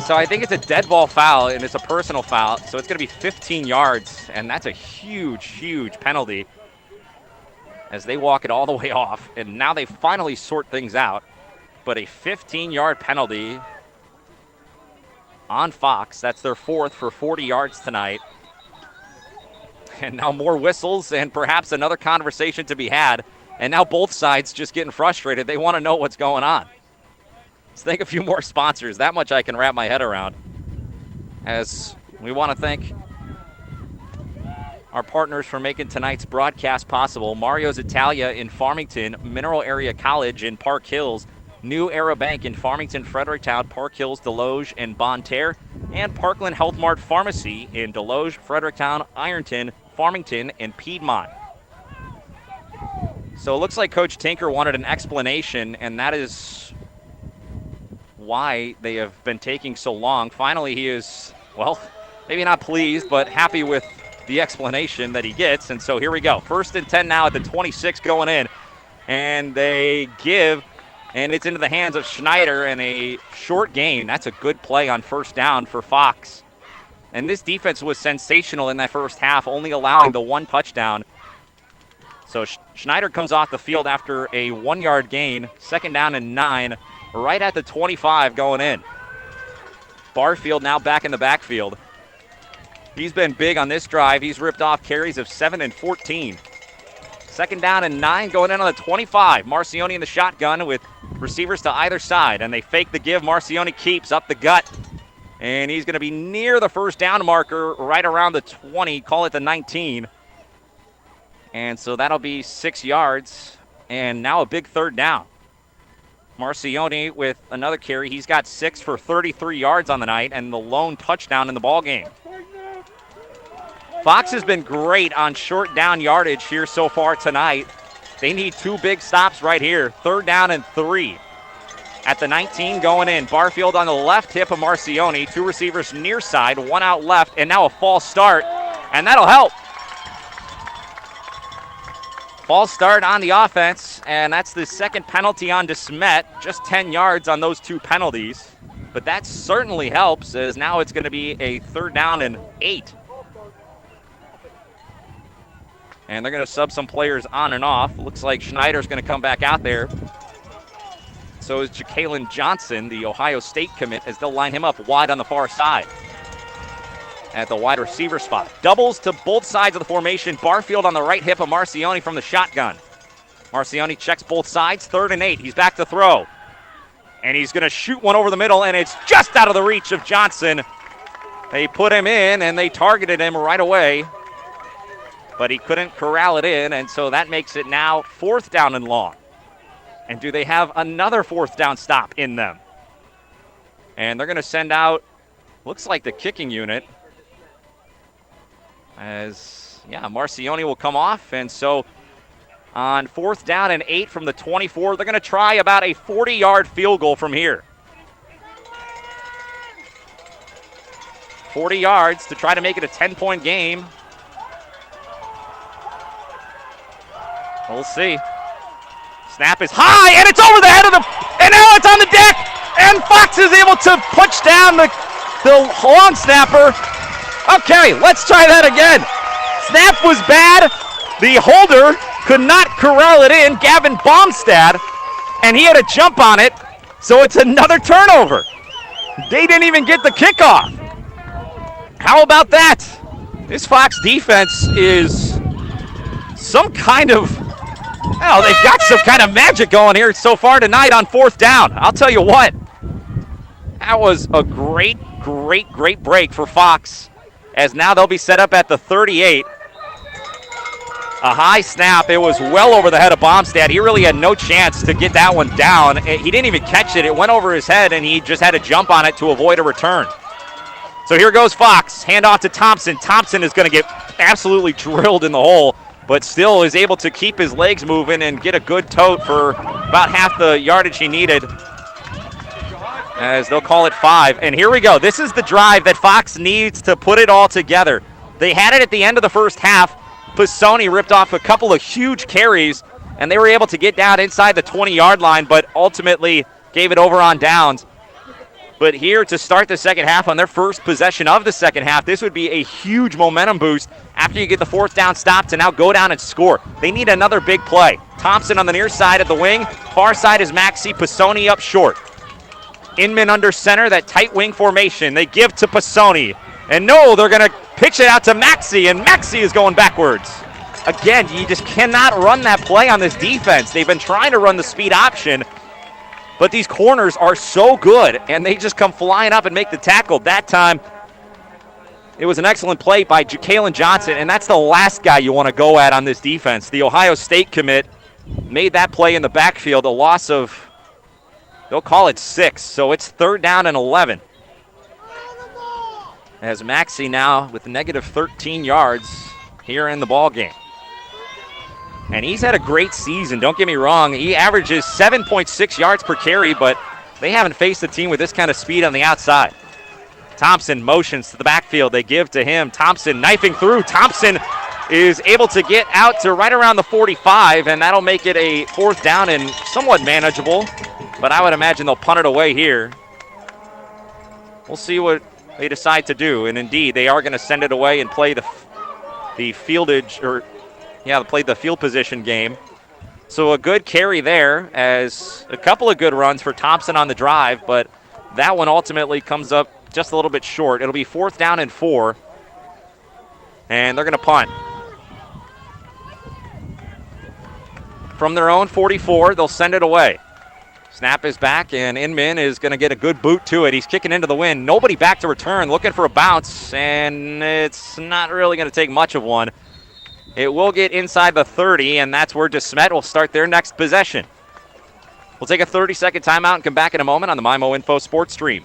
So I think it's a dead ball foul, and it's a personal foul. So it's going to be 15 yards, and that's a huge, huge penalty as they walk it all the way off. And now they finally sort things out. But a 15-yard penalty on Fox. That's their 4th for 40 yards tonight. And now more whistles and perhaps another conversation to be had. And now both sides just getting frustrated. They want to know what's going on. Let's thank a few more sponsors. That much I can wrap my head around. As we want to thank our partners for making tonight's broadcast possible. Mario's Italia in Farmington, Mineral Area College in Park Hills, New Era Bank in Farmington, Fredericktown, Park Hills, Deloge, and Bonne Terre, and Parkland Health Mart Pharmacy in Deloge, Fredericktown, Ironton, Farmington, and Piedmont. So it looks like Coach Tinker wanted an explanation, and that is why they have been taking so long. Finally, he is, well, maybe not pleased, but happy with the explanation that he gets. And so here we go. 1st and 10 now at the 26 going in. And they give, and it's into the hands of Schneider and a short gain. That's a good play on 1st down for Fox. And this defense was sensational in that first half, only allowing the 1 touchdown. So Schneider comes off the field after a 1-yard gain, 2nd down and 9, right at the 25 going in. Barfield now back in the backfield. He's been big on this drive. He's ripped off carries of 7 and 14. 2nd down and 9 going in on the 25. Marcioni in the shotgun with receivers to either side, and they fake the give. Marcioni keeps up the gut, and he's going to be near the 1st down marker, right around the 20, call it the 19. And so that'll be 6 yards, and now a big 3rd down. Marcioni with another carry. He's got 6 for 33 yards on the night and the lone touchdown in the ballgame. Fox has been great on short down yardage here so far tonight. They need 2 big stops right here. 3rd down and 3. At the 19 going in. Barfield on the left hip of Marcioni. 2 receivers near side, 1 out left, and now a false start, and that'll help. False start on the offense, and that's the 2nd penalty on Desmet. Just 10 yards on those 2 penalties. But that certainly helps, as now it's going to be a 3rd down and 8. And they're going to sub some players on and off. Looks like Schneider's going to come back out there. So is Ja'Kalen Johnson, the Ohio State commit, as they'll line him up wide on the far side at the wide receiver spot. Doubles to both sides of the formation. Barfield on the right hip of Marcioni from the shotgun. Marcioni checks both sides. 3rd and 8. He's back to throw. And he's going to shoot one over the middle, and it's just out of the reach of Johnson. They put him in, and they targeted him right away. But he couldn't corral it in, and so that makes it now 4th down and long. And do they have another 4th down stop in them? And they're going to send out, looks like the kicking unit. As, Marcioni will come off. And so on 4th down and 8 from the 24, they're going to try about a 40-yard field goal from here. 40 yards to try to make it a 10-point game. We'll see. Snap is high, and it's over the head of and now it's on the deck, and Fox is able to punch down the long snapper. Okay, let's try that again. Snap was bad. The holder could not corral it in, Gavin Baumstad, and he had to jump on it, so it's another turnover. They didn't even get the kickoff. How about that? This Fox defense is some kind of, they've got some kind of magic going here so far tonight on 4th down. I'll tell you what, that was a great break for Fox, as now they'll be set up at the 38. A high snap. It was well over the head of Baumstad. He really had no chance to get that one down. He didn't even catch it. It went over his head, and he just had to jump on it to avoid a return. So here goes Fox. Handoff to Thompson. Thompson is going to get absolutely drilled in the hole, but still is able to keep his legs moving and get a good tote for about half the yardage he needed, as they'll call it 5. And here we go. This is the drive that Fox needs to put it all together. They had it at the end of the first half. Pisoni ripped off a couple of huge carries, and they were able to get down inside the 20-yard line, but ultimately gave it over on downs. But here to start the second half, on their first possession of the second half, this would be a huge momentum boost after you get the fourth down stop to now go down and score. They need another big play. Thompson on the near side of the wing. Far side is Maxey. Pisoni up short. Inman under center, that tight wing formation. They give to Pisoni. And no, they're going to pitch it out to Maxey, and Maxey is going backwards. Again, you just cannot run that play on this defense. They've been trying to run the speed option, but these corners are so good, and they just come flying up and make the tackle. That time, it was an excellent play by Ja'Kalen Johnson, and that's the last guy you want to go at on this defense. The Ohio State commit made that play in the backfield, a loss of, they'll call it 6, so it's 3rd down and 11. As Maxey now with negative 13 yards here in the ball game. And he's had a great season, don't get me wrong. He averages 7.6 yards per carry, but they haven't faced a team with this kind of speed on the outside. Thompson motions to the backfield. They give to him. Thompson knifing through. Thompson is able to get out to right around the 45, and that'll make it a 4th down and somewhat manageable. But I would imagine they'll punt it away here. We'll see what they decide to do, and indeed they are going to send it away and play the fieldage, or play the field position game. So a good carry there, as a couple of good runs for Thompson on the drive, but that one ultimately comes up just a little bit short. It'll be 4th down and 4, and they're going to punt. From their own 44, they'll send it away. Snap is back, and Inman is going to get a good boot to it. He's kicking into the wind. Nobody back to return, looking for a bounce, and it's not really going to take much of one. It will get inside the 30, and that's where Desmet will start their next possession. We'll take a 30-second timeout and come back in a moment on the MyMo Info Sports Stream.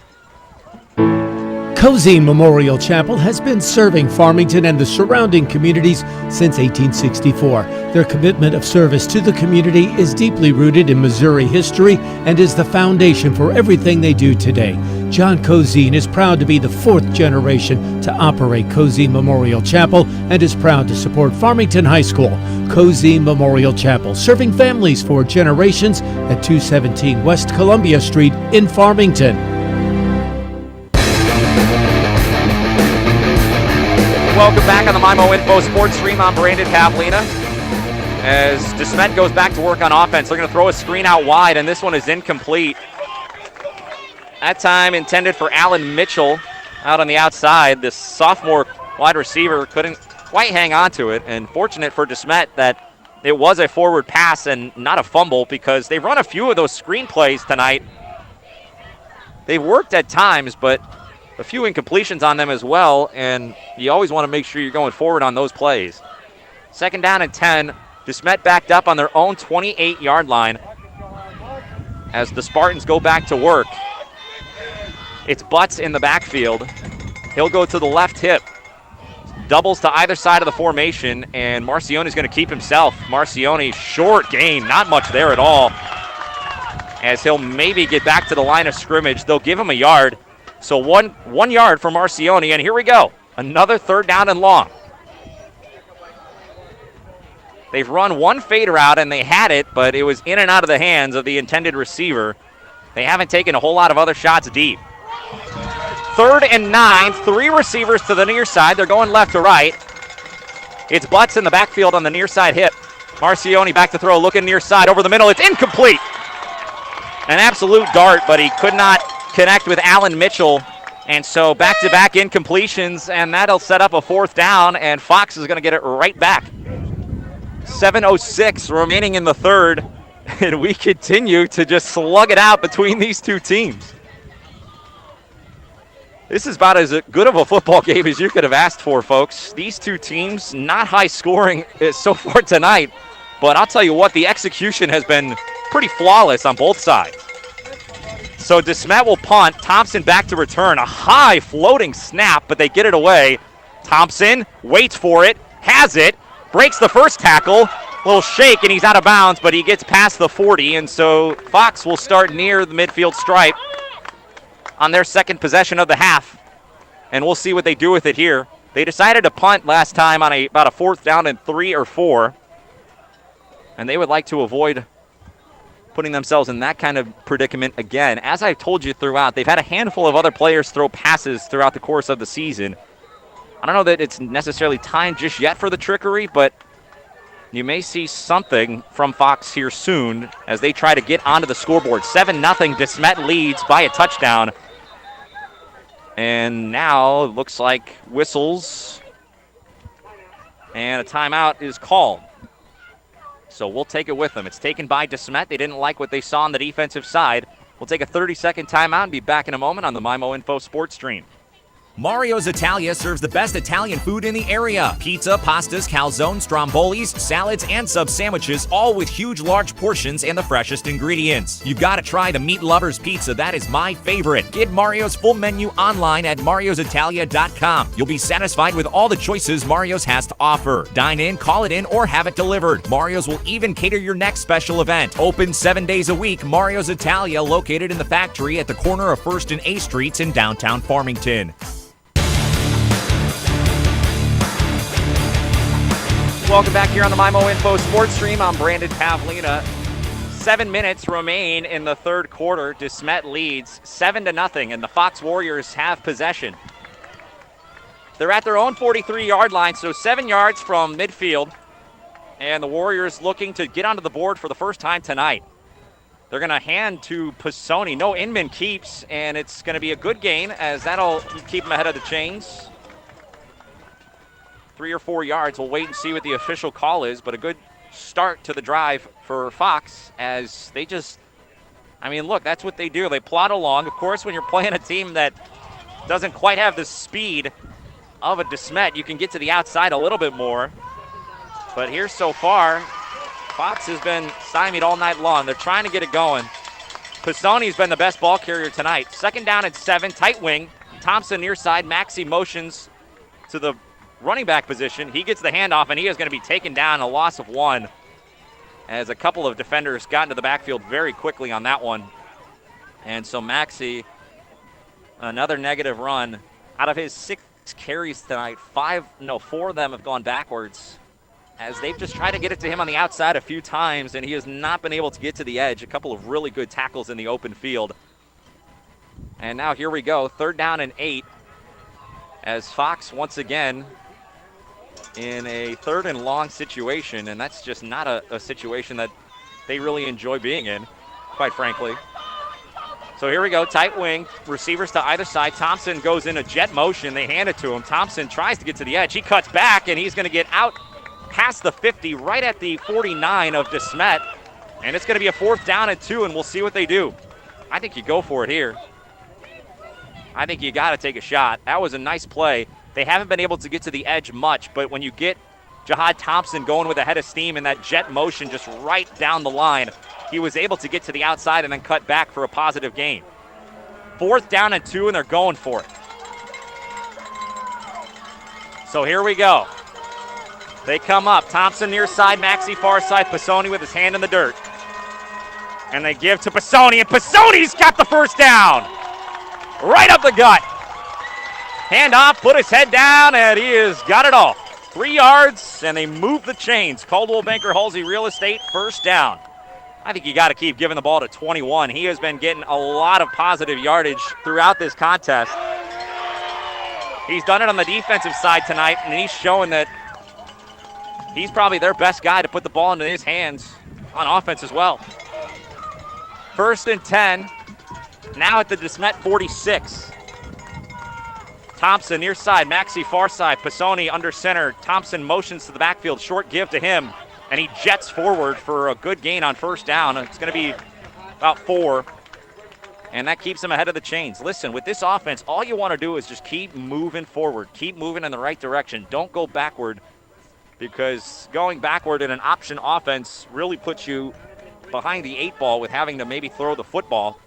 Cozine Memorial Chapel has been serving Farmington and the surrounding communities since 1864. Their commitment of service to the community is deeply rooted in Missouri history and is the foundation for everything they do today. John Cozine is proud to be the 4th generation to operate Cozine Memorial Chapel and is proud to support Farmington High School. Cozine Memorial Chapel, serving families for generations at 217 West Columbia Street in Farmington. Welcome back on the MyMo Info Sports Stream. I'm Brandon Pavlina. As Desmet goes back to work on offense, they're going to throw a screen out wide, and this one is incomplete. That time intended for Allen Mitchell out on the outside. This sophomore wide receiver couldn't quite hang on to it, and fortunate for Desmet that it was a forward pass and not a fumble, because they've run a few of those screen plays tonight. They've worked at times, but a few incompletions on them as well, and you always want to make sure you're going forward on those plays. 2nd down and 10. Desmet backed up on their own 28-yard line as the Spartans go back to work. It's Butts in the backfield. He'll go to the left hip. Doubles to either side of the formation, and Marcione's going to keep himself. Marcione, short gain, not much there at all, as he'll maybe get back to the line of scrimmage. They'll give him a yard. So one yard for Marcione, and here we go. Another 3rd down and long. They've run one fade route, and they had it, but it was in and out of the hands of the intended receiver. They haven't taken a whole lot of other shots deep. 3rd and 9, 3 receivers to the near side. They're going left to right. It's Butts in the backfield on the near side hip. Marcione back to throw, looking near side, over the middle. It's incomplete. An absolute dart, but he could not connect with Allen Mitchell, and so back-to-back incompletions, and that'll set up a 4th down, and Fox is going to get it right back. 7:06 remaining in the 3rd, and we continue to just slug it out between these two teams. This is about as good of a football game as you could have asked for, folks. These two teams, not high scoring so far tonight, but I'll tell you what, the execution has been pretty flawless on both sides. So Desmet will punt. Thompson back to return. A high floating snap, but they get it away. Thompson waits for it. has it, breaks the first tackle, little shake, and he's out of bounds, but he gets past the 40, and so Fox will start near the midfield stripe on their second possession of the half, and we'll see what they do with it here. They decided to punt last time on about a 4th down and 3 or 4, and they would like to avoid putting themselves in that kind of predicament again. As I've told you throughout, they've had a handful of other players throw passes throughout the course of the season. I don't know that it's necessarily time just yet for the trickery, but you may see something from Fox here soon as they try to get onto the scoreboard. 7-0, Desmet leads by a touchdown. And now it looks like whistles and a timeout is called. So we'll take it with them. It's taken by Desmet. They didn't like what they saw on the defensive side. We'll take a 30-second timeout and be back in a moment on the MyMo Info Sports Stream. Mario's Italia serves the best Italian food in the area. Pizza, pastas, calzones, strombolis, salads, and sub sandwiches, all with huge, large portions and the freshest ingredients. You've got to try the Meat Lovers Pizza. That is my favorite. Get Mario's full menu online at mariositalia.com. You'll be satisfied with all the choices Mario's has to offer. Dine in, call it in, or have it delivered. Mario's will even cater your next special event. Open 7 days a week, Mario's Italia, located in the factory at the corner of 1st and A Streets in downtown Farmington. Welcome back here on the MyMo Info Sports Stream. I'm Brandon Pavlina. 7 minutes remain in the third quarter. Desmet leads 7-0, and the Fox Warriors have possession. They're at their own 43-yard line, so 7 yards from midfield, and the Warriors looking to get onto the board for the first time tonight. They're going to hand to Pisoni. No, Inman keeps, and it's going to be a good gain as that'll keep them ahead of the chains. 3 or 4 yards. We'll wait and see what the official call is, but a good start to the drive for Fox as they just, I mean, look, that's what they do. They plod along. Of course, when you're playing a team that doesn't quite have the speed of a Desmet, you can get to the outside a little bit more. But here so far, Fox has been stymied all night long. They're trying to get it going. Pisoni's been the best ball carrier tonight. 2nd down and 7, tight wing. Thompson near side. Maxey motions to the running back position. He gets the handoff, and he is going to be taken down, a loss of 1, as a couple of defenders got into the backfield very quickly on that one. And so Maxey, another negative run. Out of his 6 carries tonight, 4 of them have gone backwards, as they've just tried to get it to him on the outside a few times, and he has not been able to get to the edge. A couple of really good tackles in the open field. And now here we go, 3rd down and 8, as Fox once again in a 3rd and long situation, and that's just not a situation that they really enjoy being in, quite frankly. So here we go, tight wing, receivers to either side. Thompson goes in a jet motion. They hand it to him. Thompson tries to get to the edge. He cuts back, and he's going to get out past the 50, right at the 49 of Desmet, and it's going to be a 4th down and 2, and we'll see what they do. I think you go for it here. I think you got to take a shot. That was a nice play. They haven't been able to get to the edge much, but when you get Jahad Thompson going with a head of steam in that jet motion just right down the line, he was able to get to the outside and then cut back for a positive gain. 4th down and 2, and they're going for it. So here we go. They come up. Thompson near side, Maxey far side, Pisoni with his hand in the dirt. And they give to Pisoni, and Pisoni's got the 1st down. Right up the gut. Hand off, put his head down, and he has got it all. 3 yards, and they move the chains. Caldwell Banker Halsey Real Estate, 1st down. I think you got to keep giving the ball to 21. He has been getting a lot of positive yardage throughout this contest. He's done it on the defensive side tonight, and he's showing that he's probably their best guy to put the ball into his hands on offense as well. 1st and 10, now at the Desmet 46. Thompson near side, Maxey far side, Pisoni under center. Thompson motions to the backfield, short give to him, and he jets forward for a good gain on 1st down. It's going to be about 4, and that keeps him ahead of the chains. Listen, with this offense, all you want to do is just keep moving forward, keep moving in the right direction. Don't go backward, because going backward in an option offense really puts you behind the 8 ball with having to maybe throw the football.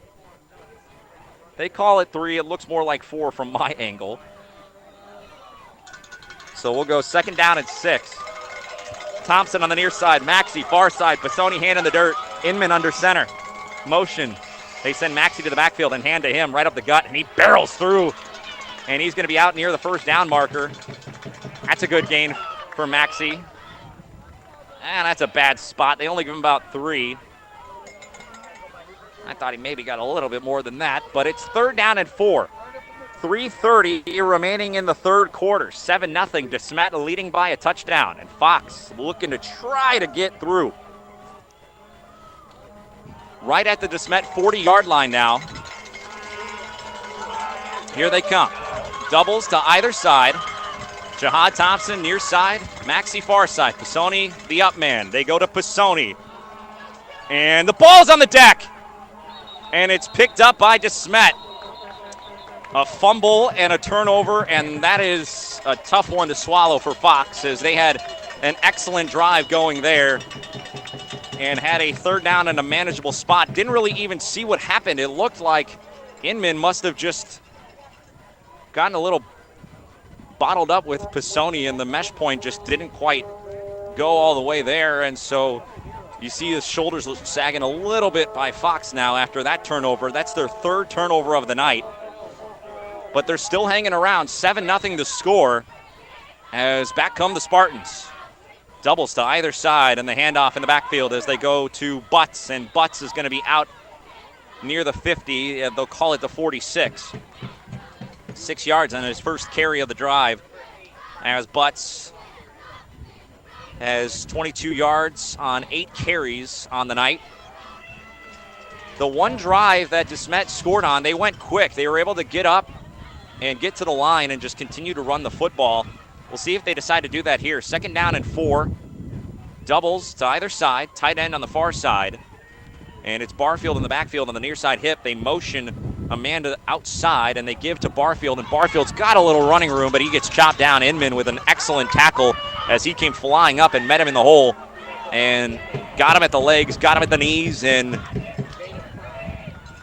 They call it 3. It looks more like 4 from my angle. So we'll go 2nd down and 6. Thompson on the near side, Maxey far side, Pisoni hand in the dirt, Inman under center. Motion. They send Maxey to the backfield and hand to him right up the gut, and he barrels through. And he's going to be out near the 1st down marker. That's a good gain for Maxey. And that's a bad spot. They only give him about 3. I thought he maybe got a little bit more than that, but it's 3rd down and 4. 3:30 remaining in the 3rd quarter. 7-0. Desmet leading by a touchdown, and Fox looking to try to get through. Right at the Desmet 40-yard line now. Here they come. Doubles to either side. Jahad Thompson near side, Maxey far side. Pisoni the up man. They go to Pisoni. And the ball's on the deck. And it's picked up by Desmet. A fumble and a turnover, and that is a tough one to swallow for Fox, as they had an excellent drive going there and had a 3rd down and a manageable spot. Didn't really even see what happened. It looked like Inman must have just gotten a little bottled up with Pisoni, and the mesh point just didn't quite go all the way there, and so you see his shoulders sagging a little bit by Fox now after that turnover. That's their 3rd turnover of the night. But they're still hanging around. 7-0 to score as back come the Spartans. Doubles to either side, and the handoff in the backfield as they go to Butts, and Butts is going to be out near the 50. They'll call it the 46. 6 yards on his first carry of the drive, as Butts has 22 yards on 8 carries on the night. The one drive that Desmet scored on, they went quick. They were able to get up and get to the line and just continue to run the football. We'll see if they decide to do that here. 2nd down and 4. Doubles to either side. Tight end on the far side. And it's Barfield in the backfield on the near side hip. They motion Amanda outside, and they give to Barfield. And Barfield's got a little running room, but he gets chopped down. Inman with an excellent tackle as he came flying up and met him in the hole. And got him at the legs, got him at the knees, and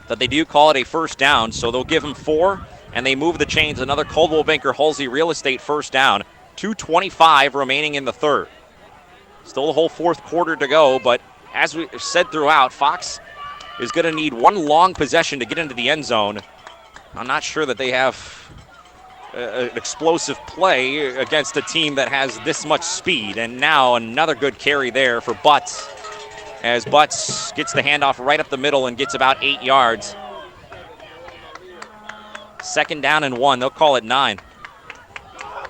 but they do call it a 1st down, so they'll give him 4. And they move the chains. Another Coldwell Banker Halsey real estate 1st down. 2:25 remaining in the 3rd. Still the whole 4th quarter to go, but as we said throughout, Fox is going to need one long possession to get into the end zone. I'm not sure that they have an explosive play against a team that has this much speed. And now another good carry there for Butts, as Butts gets the handoff right up the middle and gets about 8 yards. 2nd down and 1. They'll call it 9.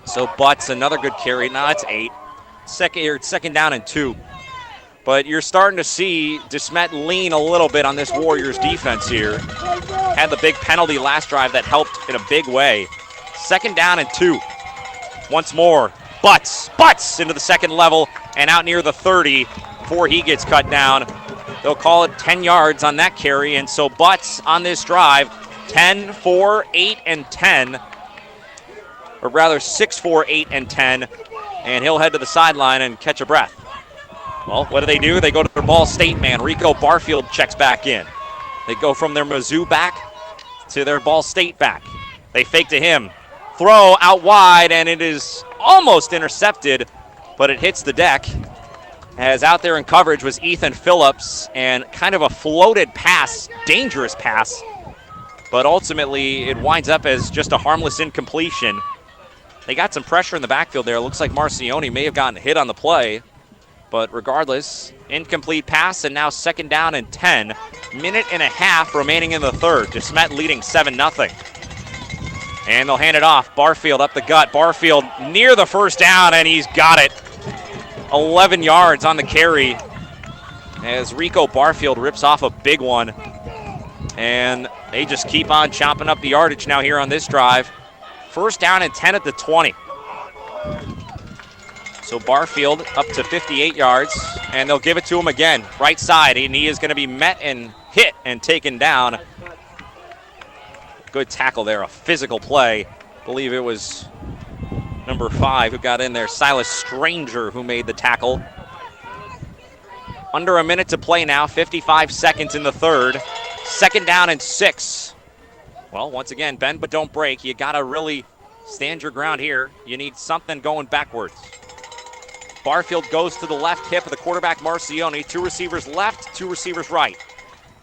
So Butts, another good carry. Now it's 8. 2nd down and 2. But you're starting to see Desmet lean a little bit on this Warriors defense here. Had the big penalty last drive that helped in a big way. 2nd down and 2. Once more, Butts into the 2nd level and out near the 30 before he gets cut down. They'll call it 10 yards on that carry, and so Butts on this drive, 10, 4, 8, and 10, or rather 6, 4, 8, and 10, and he'll head to the sideline and catch a breath. Well, what do? They go to their Ball State man. Rico Barfield checks back in. They go from their Mizzou back to their Ball State back. They fake to him. Throw out wide, and it is almost intercepted, but it hits the deck. As out there in coverage was Ethan Phillips, and kind of a floated pass, dangerous pass, but ultimately it winds up as just a harmless incompletion. They got some pressure in the backfield there. It looks like Marcioni may have gotten hit on the play, but regardless, incomplete pass, and now 2nd down and 10. Minute and a half remaining in the 3rd. Desmet leading 7-0. And they'll hand it off. Barfield up the gut. Barfield near the 1st down, and he's got it. 11 yards on the carry as Rico Barfield rips off a big one. And they just keep on chopping up the yardage now here on this drive. 1st down and 10 at the 20. So Barfield up to 58 yards, and they'll give it to him again. Right side, and he is going to be met and hit and taken down. Good tackle there, a physical play. I believe it was number 5 who got in there, Silas Stranger, who made the tackle. Under a minute to play now, 55 seconds in the 3rd. 2nd down and 6. Well, once again, bend but don't break. You got to really stand your ground here. You need something going backwards. Barfield goes to the left hip of the quarterback, Marcioni. 2 receivers left, 2 receivers right.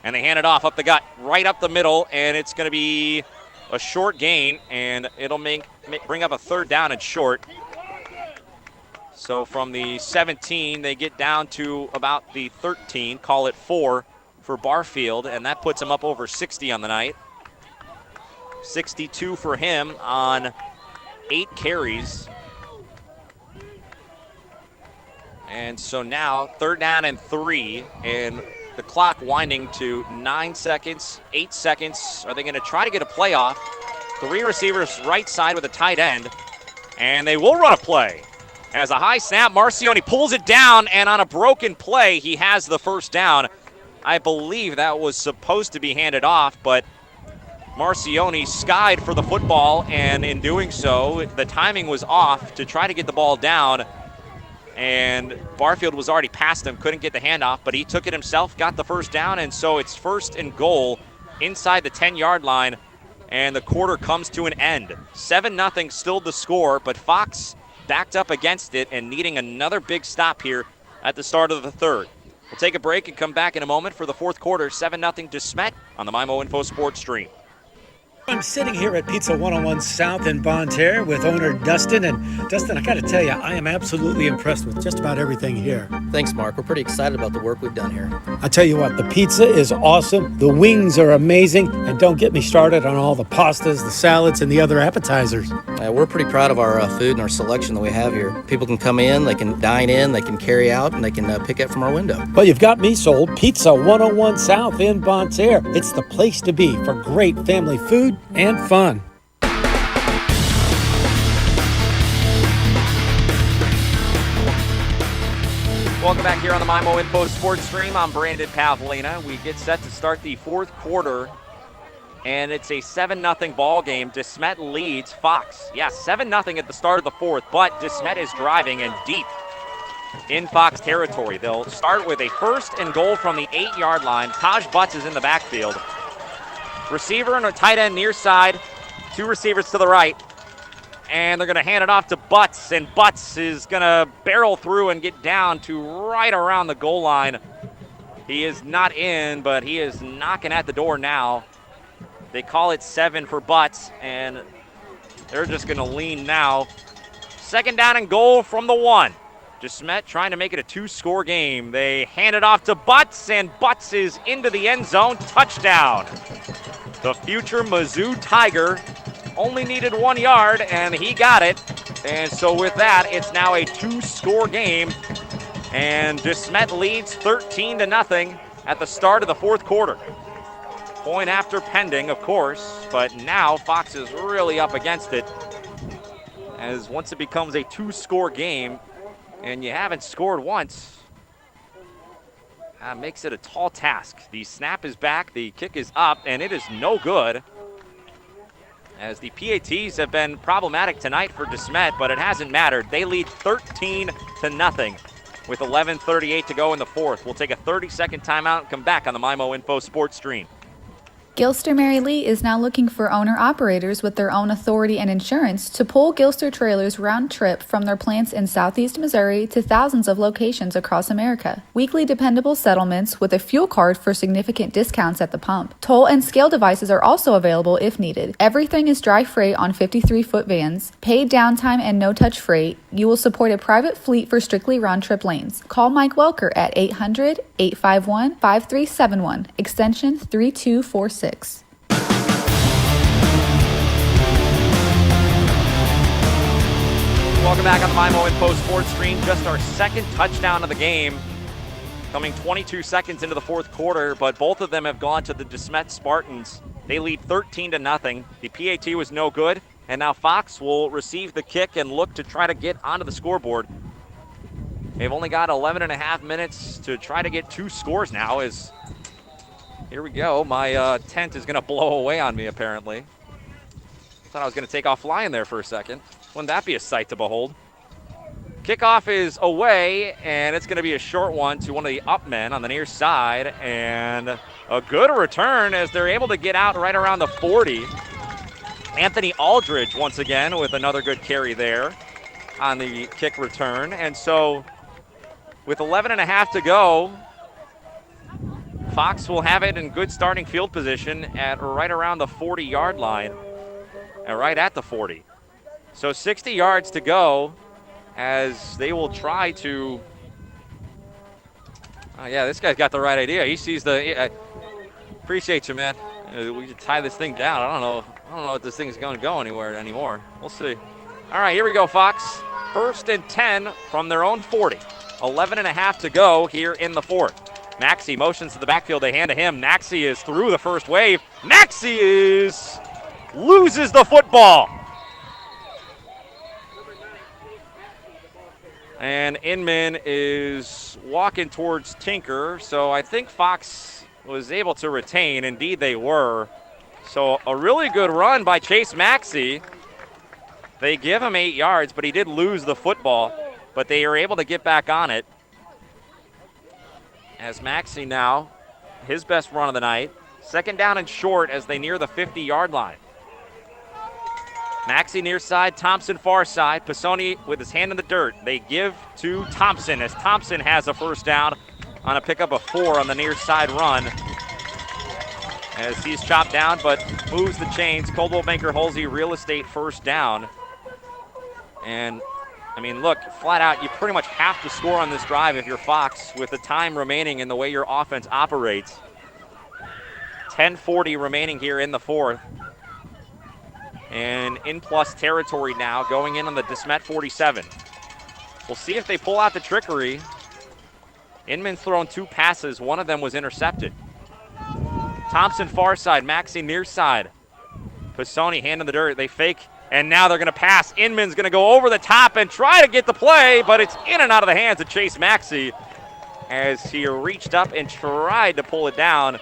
And they hand it off up the gut, right up the middle, and it's going to be a short gain, and it'll bring up a 3rd down and short. So from the 17, they get down to about the 13, call it 4 for Barfield, and that puts him up over 60 on the night. 62 for him on 8 carries. And so now 3rd down and 3, and the clock winding to 9 seconds, 8 seconds. Are they going to try to get a play off? 3 receivers right side with a tight end, and they will run a play. As a high snap, Marcioni pulls it down, and on a broken play, he has the 1st down. I believe that was supposed to be handed off, but Marcioni skied for the football, and in doing so, the timing was off to try to get the ball down. And Barfield was already past him, couldn't get the handoff, but he took it himself, got the 1st down, and so it's 1st and goal inside the 10-yard line, and the quarter comes to an end. 7-0 still the score, but Fox backed up against it and needing another big stop here at the start of the 3rd. We'll take a break and come back in a moment for the 4th quarter. 7-0 Desmet on the MyMo Info Sports Stream. I'm sitting here at Pizza 101 South in Bonne Terre with owner Dustin. And Dustin, I got to tell you, I am absolutely impressed with just about everything here. Thanks, Mark. We're pretty excited about the work we've done here. I tell you what, the pizza is awesome. The wings are amazing. And don't get me started on all the pastas, the salads, and the other appetizers. We're pretty proud of our food and our selection that we have here. People can come in, they can dine in, they can carry out, and they can pick up from our window. Well, you've got me sold. Pizza 101 South in Bonne Terre. It's the place to be for great family food and fun. Welcome back here on the MyMo Info Sports Stream. I'm Brandon Pavlina. We get set to start the 4th quarter, and it's a 7-0 ball game. Desmet leads Fox. Yeah, 7-0 at the start of the 4th, but Desmet is driving and deep in Fox territory. They'll start with a 1st and goal from the 8-yard line. Taj Butts is in the backfield. Receiver and a tight end near side. 2 receivers to the right. And they're going to hand it off to Butts, and Butts is going to barrel through and get down to right around the goal line. He is not in, but he is knocking at the door now. They call it 7 for Butts, and they're just going to lean now. 2nd down and goal from the 1. Desmet trying to make it a 2-score game. They hand it off to Butts, and Butts is into the end zone. Touchdown. The future Mizzou Tiger only needed 1 yard, and he got it. And so with that, it's now a 2-score game. And Desmet leads 13-0 at the start of the 4th quarter. Point after pending, of course, but now Fox is really up against it. As once it becomes a 2-score game, and you haven't scored once, makes it a tall task. The snap is back, the kick is up, and it is no good. As the PATs have been problematic tonight for Desmet, but it hasn't mattered. They lead 13-0 with 11:38 to go in the 4th. We'll take a 30-second timeout and come back on the MyMo Info Sports Stream. Gilster Mary Lee is now looking for owner-operators with their own authority and insurance to pull Gilster trailers round trip from their plants in southeast Missouri to thousands of locations across America. Weekly dependable settlements with a fuel card for significant discounts at the pump. Toll and scale devices are also available if needed. Everything is dry freight on 53-foot vans. Paid downtime and no-touch freight. You will support a private fleet for strictly round-trip lanes. Call Mike Welker at 800-851-5371, extension 3246. Welcome back on the MyMo Info Sports Stream. Just our 2nd touchdown of the game, coming 22 seconds into the 4th quarter, but both of them have gone to the Desmet Spartans. They lead 13-0. The PAT was no good, and now Fox will receive the kick and look to try to get onto the scoreboard. They've only got 11.5 minutes to try to get 2 scores now. Here we go. My tent is going to blow away on me, apparently. Thought I was going to take off flying there for a second. Wouldn't that be a sight to behold? Kickoff is away, and it's going to be a short one to one of the up men on the near side. And a good return as they're able to get out right around the 40. Anthony Aldridge once again with another good carry there on the kick return. And so with 11.5 to go, Fox will have it in good starting field position at right around the 40-yard line, and right at the 40. So 60 yards to go as they will try to. Oh yeah, this guy's got the right idea. He sees the. Appreciate you, man. We should tie this thing down. I don't know if this thing's going to go anywhere anymore. We'll see. All right, here we go, Fox. 1st and 10 from their own 40. 11.5 to go here in the fourth. Maxey motions to the backfield. They hand to him. Maxey is through the first wave. Maxey loses the football. And Inman is walking towards Tinker. So I think Fox was able to retain. Indeed, they were. So a really good run by Chase Maxey. They give him 8 yards, but he did lose the football. But they are able to get back on it. As Maxey now, his best run of the night. 2nd down and short as they near the 50-yard line. Maxey near side, Thompson far side. Pisoni with his hand in the dirt. They give to Thompson as Thompson has a 1st down on a pickup of 4 on the near side run. As he's chopped down but moves the chains. Coldwell Banker Halsey real estate 1st down. And I mean, look, flat out, you pretty much have to score on this drive if you're Fox with the time remaining and the way your offense operates. 10:40 remaining here in the fourth. And in plus territory now, going in on the Desmet 47. We'll see if they pull out the trickery. Inman's thrown 2 passes. One of them was intercepted. Thompson far side, Maxey near side. Pisoni hand in the dirt. They fake, and now they're going to pass. Inman's going to go over the top and try to get the play, but it's in and out of the hands of Chase Maxey as he reached up and tried to pull it down,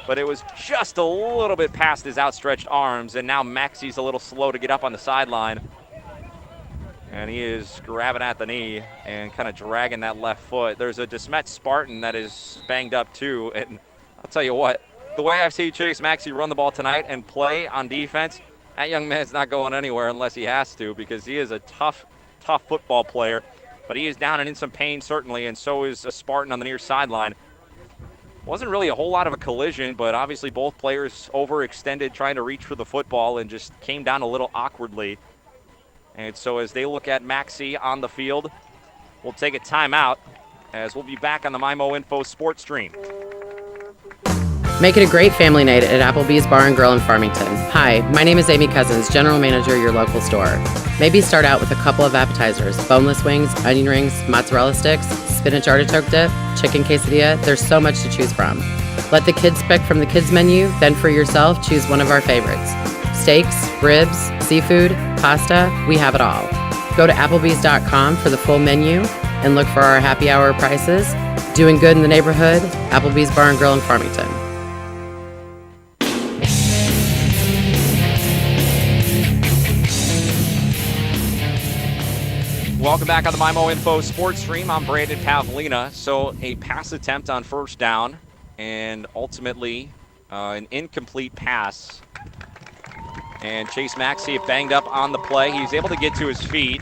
but it was just a little bit past his outstretched arms, and now Maxey's a little slow to get up on the sideline. And he is grabbing at the knee and kind of dragging that left foot. There's a Desmet Spartan that is banged up too, and I'll tell you what, the way I've seen Chase Maxey run the ball tonight and play on defense, that young man's not going anywhere unless he has to, because he is a tough football player. But he is down and in some pain, certainly, and so is a Spartan on the near sideline. Wasn't really a whole lot of a collision, but obviously both players overextended trying to reach for the football and just came down a little awkwardly. And so as they look at Maxey on the field, we'll take a timeout as we'll be back on the MyMo Info Sports Stream. Make it a great family night at Applebee's Bar and Grill in Farmington. Hi, my name is Amy Cousins, General Manager of your local store. Maybe start out with a couple of appetizers, boneless wings, onion rings, mozzarella sticks, spinach artichoke dip, chicken quesadilla. There's so much to choose from. Let the kids pick from the kids menu, then for yourself, choose one of our favorites. Steaks, ribs, seafood, pasta, we have it all. Go to Applebee's.com for the full menu and look for our happy hour prices. Doing good in the neighborhood, Applebee's Bar and Grill in Farmington. Welcome back on the MyMo Info Sports Stream. I'm Brandon Pavlina. So a pass attempt on 1st down and ultimately an incomplete pass. And Chase Maxey banged up on the play. He's able to get to his feet,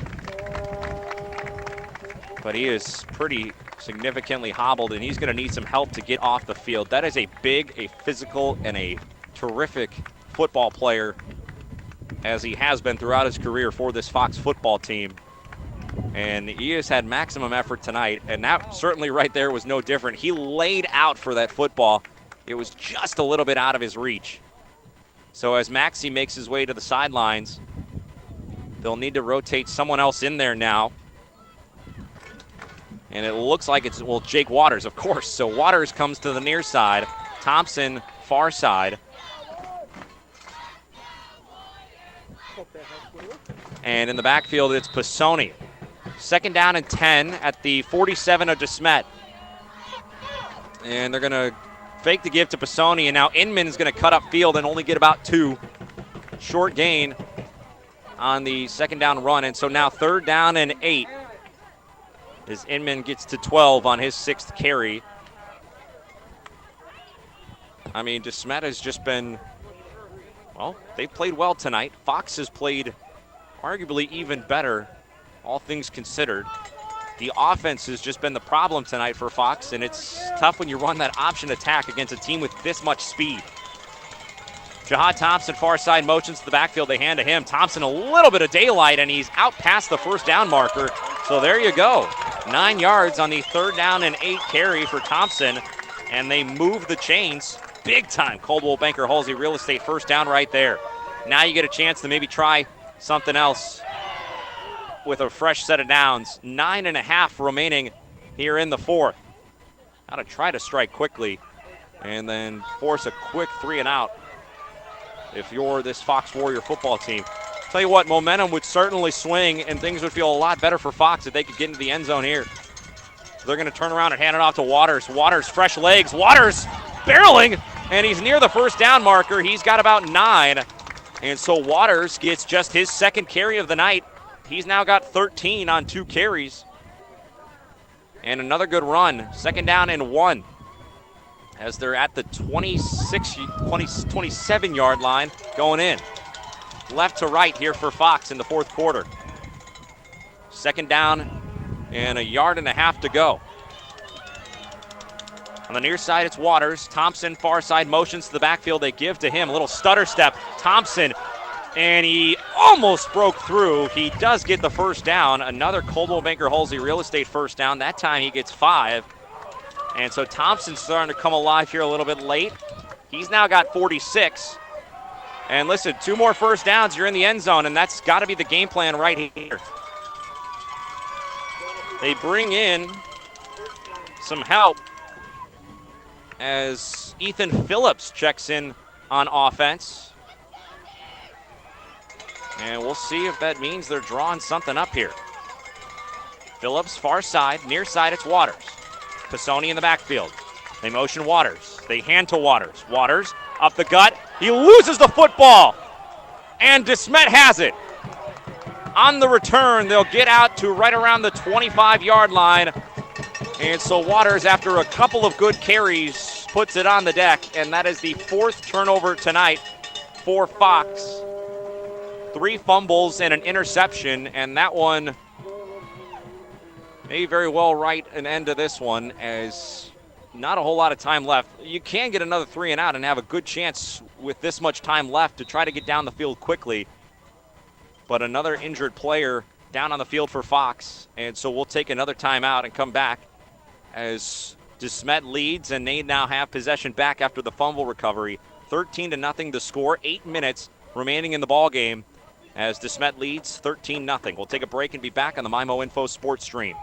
but he is pretty significantly hobbled, and he's going to need some help to get off the field. That is a big, a physical, and a terrific football player, as he has been throughout his career for this Fox football team. And he has had maximum effort tonight, and that certainly right there was no different. He laid out for that football. It was just a little bit out of his reach. So as Maxey makes his way to the sidelines, they'll need to rotate someone else in there now. And it looks like it's, well, Jake Waters, of course. So Waters comes to the near side. Thompson, far side. And in the backfield, it's Pisoni. 2nd down and 10 at the 47 of Desmet. And they're going to fake the give to Pisoni, and now Inman's going to cut up field and only get about 2. Short gain on the 2nd down run, and so now 3rd down and 8 as Inman gets to 12 on his 6th carry. I mean, Desmet has just been Well, they've played well tonight. Fox has played arguably even better, all things considered. The offense has just been the problem tonight for Fox, and it's tough when you run that option attack against a team with this much speed. Jahad Thompson, far side motions to the backfield. They hand to him. Thompson, a little bit of daylight, and he's out past the first down marker. So there you go. 9 yards on the 3rd down and 8 carry for Thompson, and they move the chains big time. Coldwell Banker Halsey real estate first down right there. Now you get a chance to maybe try something else with a fresh set of downs. 9.5 remaining here in the 4th. How to try to strike quickly and then force a quick 3 and out if you're this Fox Warrior football team. Tell you what, momentum would certainly swing and things would feel a lot better for Fox if they could get into the end zone here. They're going to turn around and hand it off to Waters. Waters, fresh legs. Waters barreling, and he's near the first down marker. He's got about 9, and so Waters gets just his 2nd carry of the night. He's now got 13 on 2 carries. And another good run. 2nd down and 1. As they're at the 27-yard line going in. Left to right here for Fox in the 4th quarter. 2nd down and 1.5 yards to go. On the near side, it's Waters. Thompson, far side motions to the backfield. They give to him. A little stutter step. Thompson, and he almost broke through. He does get the first down. Another Coldwell Banker Halsey real estate first down. That time he gets 5. And so Thompson's starting to come alive here a little bit late. He's now got 46. And listen, 2 more first downs, you're in the end zone, and that's got to be the game plan right here. They bring in some help as Ethan Phillips checks in on offense. And we'll see if that means they're drawing something up here. Phillips, far side, near side, it's Waters. Pisoni in the backfield. They motion Waters. They hand to Waters. Waters up the gut. He loses the football. And Desmet has it. On the return, they'll get out to right around the 25-yard line. And so Waters, after a couple of good carries, puts it on the deck. And that is the 4th turnover tonight for Fox. 3 fumbles and an interception. And that one may very well write an end to this one, as not a whole lot of time left. You can get another 3 and out and have a good chance with this much time left to try to get down the field quickly. But another injured player down on the field for Fox, and so we'll take another timeout and come back as Desmet leads, and they now have possession back after the fumble recovery. 13-0 to score, 8 minutes remaining in the ball game as Desmet leads 13-0. We'll take a break and be back on the MyMo Info Sports Stream.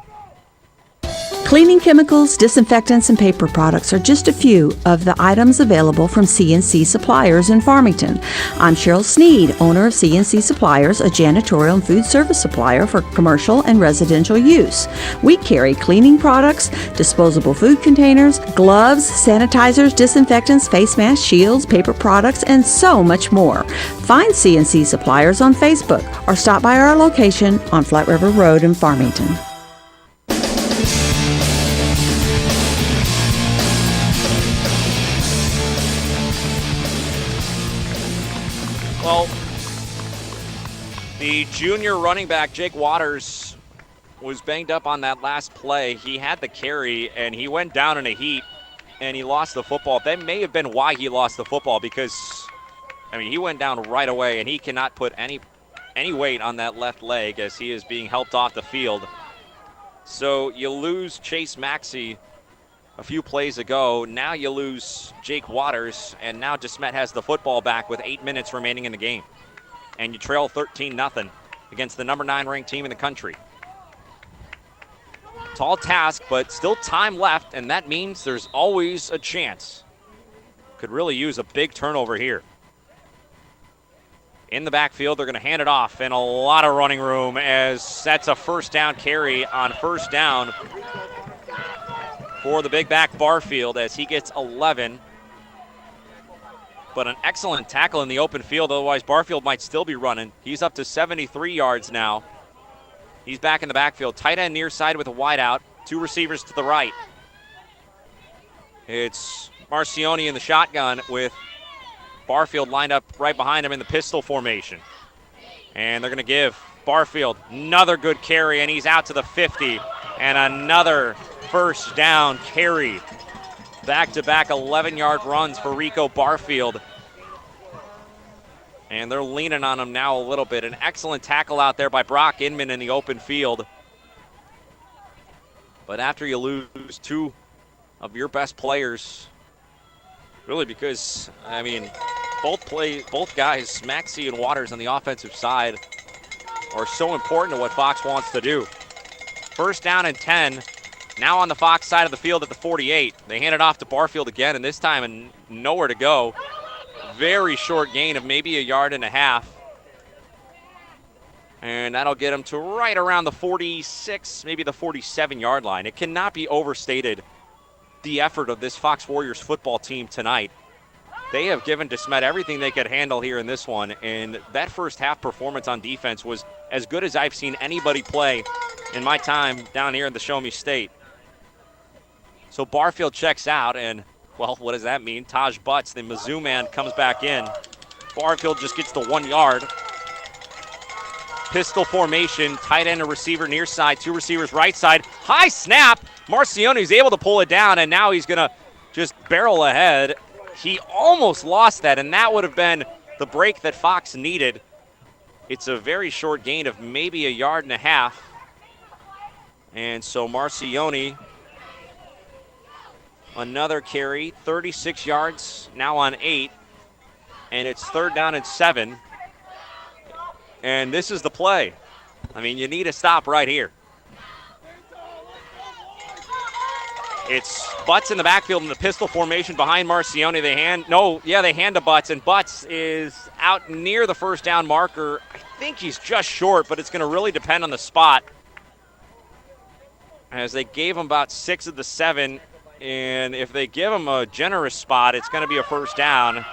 Cleaning chemicals, disinfectants, and paper products are just a few of the items available from C&C Suppliers in Farmington. I'm Cheryl Sneed, owner of C&C Suppliers, a janitorial and food service supplier for commercial and residential use. We carry cleaning products, disposable food containers, gloves, sanitizers, disinfectants, face masks, shields, paper products, and so much more. Find C&C Suppliers on Facebook or stop by our location on Flat River Road in Farmington. Well, the junior running back, Jake Waters, was banged up on that last play. He had the carry, and he went down in a heap, and he lost the football. That may have been why he lost the football, because, I mean, he went down right away, and he cannot put any weight on that left leg as he is being helped off the field. So you lose Chase Maxey a few plays ago. Now you lose Jake Waters, and now Desmet has the football back with 8 minutes remaining in the game. And you trail 13-0 against the number 9 ranked team in the country. Tall task, but still time left, and that means there's always a chance. Could really use a big turnover here. In the backfield, they're going to hand it off, and a lot of running room as that's a first down carry on first down for the big back Barfield as he gets 11. But an excellent tackle in the open field, otherwise Barfield might still be running. He's up to 73 yards now. He's back in the backfield. Tight end near side with a wide out. 2 receivers to the right. It's Marcioni in the shotgun with Barfield lined up right behind him in the pistol formation. And they're going to give Barfield another good carry, and he's out to the 50. And another first down carry. Back-to-back 11-yard runs for Rico Barfield. And they're leaning on him now a little bit. An excellent tackle out there by Brock Inman in the open field. But after you lose two of your best players, really because, I mean, both guys, Maxey and Waters on the offensive side, are so important to what Fox wants to do. First down and 10. Now on the Fox side of the field at the 48. They hand it off to Barfield again, and this time and nowhere to go. Very short gain of maybe a yard and a half. And that'll get them to right around the 46, maybe the 47-yard line. It cannot be overstated the effort of this Fox Warriors football team tonight. They have given Desmet everything they could handle here in this one, and that first half performance on defense was as good as I've seen anybody play in my time down here in the Show Me State. So Barfield checks out, and, well, what does that mean? Taj Butts, the Mizzou man, comes back in. Barfield just gets the 1 yard. Pistol formation, tight end and receiver near side, two receivers right side. High snap. Marcione's able to pull it down, and now he's going to just barrel ahead. He almost lost that, and that would have been the break that Fox needed. It's a very short gain of maybe a yard and a half. And so Marcione, another carry, 36 yards, now on 8. And it's third down and 7. And this is the play. I mean, you need a stop right here. It's Butts in the backfield in the pistol formation behind Marcione. They hand to Butts, and Butts is out near the first down marker. I think he's just short, but it's going to really depend on the spot, as they gave him about 6 of the 7, and if they give him a generous spot, it's going to be a first down.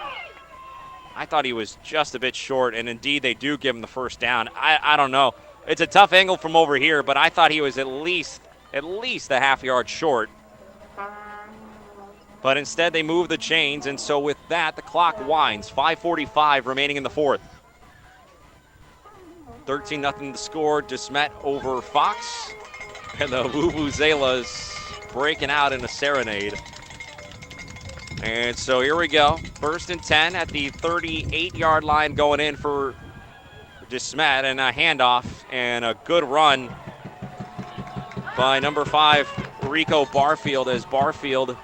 I thought he was just a bit short, and indeed they do give him the first down. I don't know. It's a tough angle from over here, but I thought he was at least a half yard short. But instead they move the chains, and so with that, the clock winds. 5:45 remaining in the fourth. 13-0 the score. Desmet over Fox. And the Vuvuzelas breaking out in a serenade. And so here we go. First and 10 at the 38-yard line going in for Desmet, and a handoff and a good run by number 5, Rico Barfield, as Barfield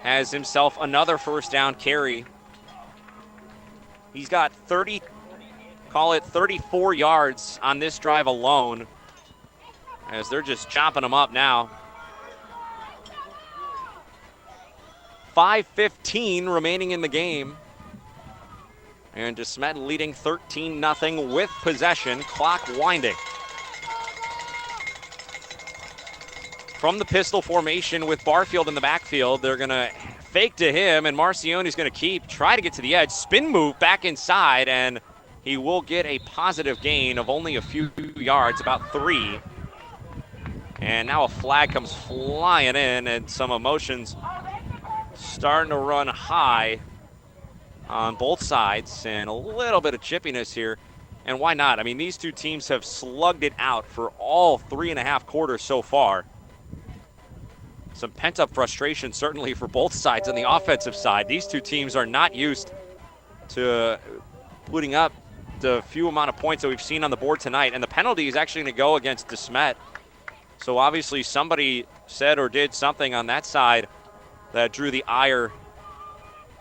has himself another first down carry. He's got 34 yards on this drive alone, as they're just chopping him up now. 5:15 remaining in the game. And Desmet leading 13-0 with possession, clock winding. From the pistol formation with Barfield in the backfield, they're going to fake to him, and Marcione's going to try to get to the edge, spin move back inside, and he will get a positive gain of only a few yards, about 3. And now a flag comes flying in, and some emotions starting to run high on both sides, and a little bit of chippiness here. And why not? I mean, these two teams have slugged it out for all 3.5 quarters so far. Some pent-up frustration certainly for both sides on the offensive side. These two teams are not used to putting up the few amount of points that we've seen on the board tonight. And the penalty is actually going to go against Desmet. So obviously somebody said or did something on that side that drew the ire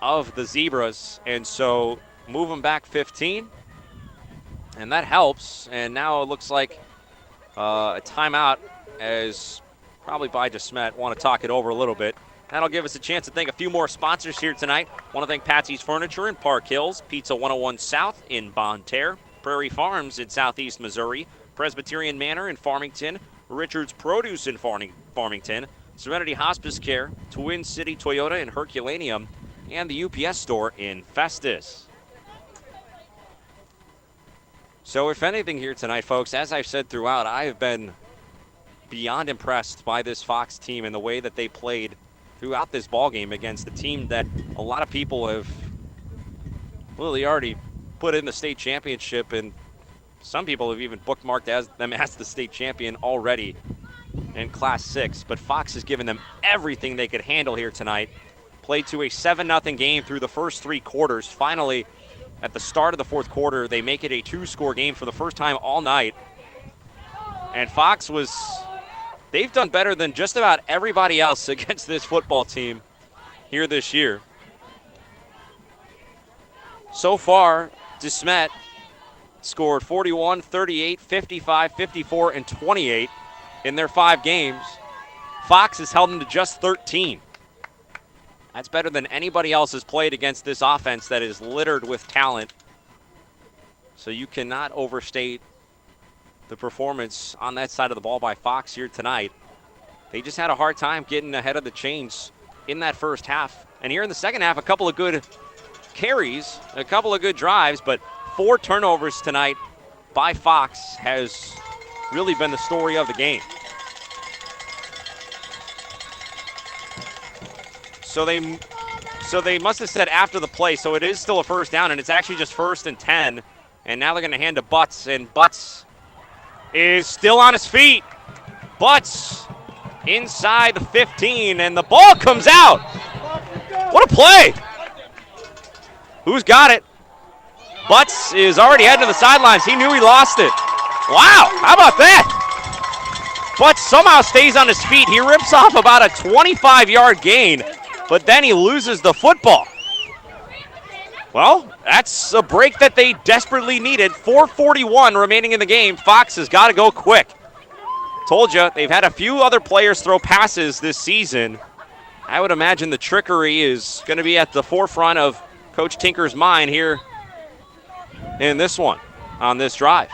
of the Zebras. And so move them back 15. And that helps. And now it looks like a timeout, as probably by Desmet. Want to talk it over a little bit. That'll give us a chance to thank a few more sponsors here tonight. Want to thank Patsy's Furniture in Park Hills, Pizza 101 South in Bonne Terre, Prairie Farms in Southeast Missouri, Presbyterian Manor in Farmington, Richard's Produce in Farmington, Serenity Hospice Care, Twin City Toyota in Herculaneum, and the UPS store in Festus. So if anything here tonight, folks, as I've said throughout, I have been beyond impressed by this Fox team and the way that they played throughout this ballgame against the team that a lot of people have Lily already put in the state championship, and some people have even bookmarked them as the state champion already in Class 6. But Fox has given them everything they could handle here tonight. Played to a 7-0 game through the first 3 quarters. Finally, at the start of the 4th quarter, they make it a 2-score game for the first time all night. And Fox they've done better than just about everybody else against this football team here this year. So far, Desmet scored 41, 38, 55, 54, and 28 in their 5 games. Fox has held them to just 13. That's better than anybody else has played against this offense that is littered with talent. So you cannot overstate the performance on that side of the ball by Fox here tonight. They just had a hard time getting ahead of the chains in that first half. And here in the second half, a couple of good carries, a couple of good drives, but 4 turnovers tonight by Fox has really been the story of the game. So they must have said after the play, so it is still a first down, and it's actually just 1st and 10. And now they're going to hand to Butts, and Butts is still on his feet. Butts inside the 15, and the ball comes out. What a play. Who's got it? Butts is already heading to the sidelines. He knew he lost it. Wow, how about that? Butts somehow stays on his feet. He rips off about a 25-yard gain, but then he loses the football. Well, that's a break that they desperately needed. 4:41 remaining in the game. Fox has got to go quick. Told you, they've had a few other players throw passes this season. I would imagine the trickery is going to be at the forefront of Coach Tinker's mind here in this one, on this drive.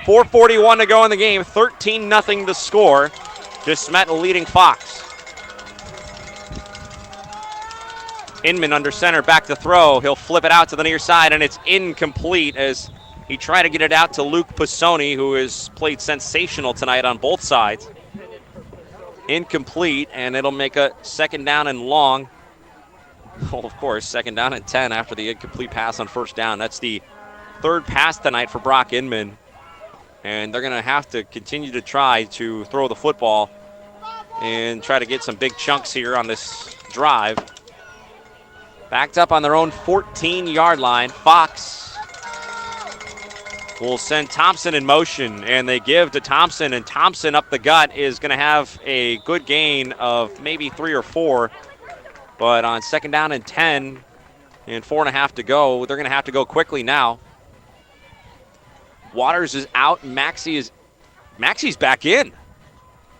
4:41 to go in the game, 13-0 to score. Desmet leading Fox. Inman under center, back to throw. He'll flip it out to the near side, and it's incomplete as he tried to get it out to Luke Pisoni, who has played sensational tonight on both sides. Incomplete, and it'll make a 2nd down and long. Well, of course, 2nd down and 10 after the incomplete pass on 1st down. That's the 3rd pass tonight for Brock Inman, and they're going to have to continue to try to throw the football and try to get some big chunks here on this drive. Backed up on their own 14-yard line. Fox will send Thompson in motion, and they give to Thompson, and Thompson up the gut is going to have a good gain of maybe 3 or 4. But on 2nd down and 10 and 4.5 to go, they're going to have to go quickly now. Waters is out. Maxie's back in.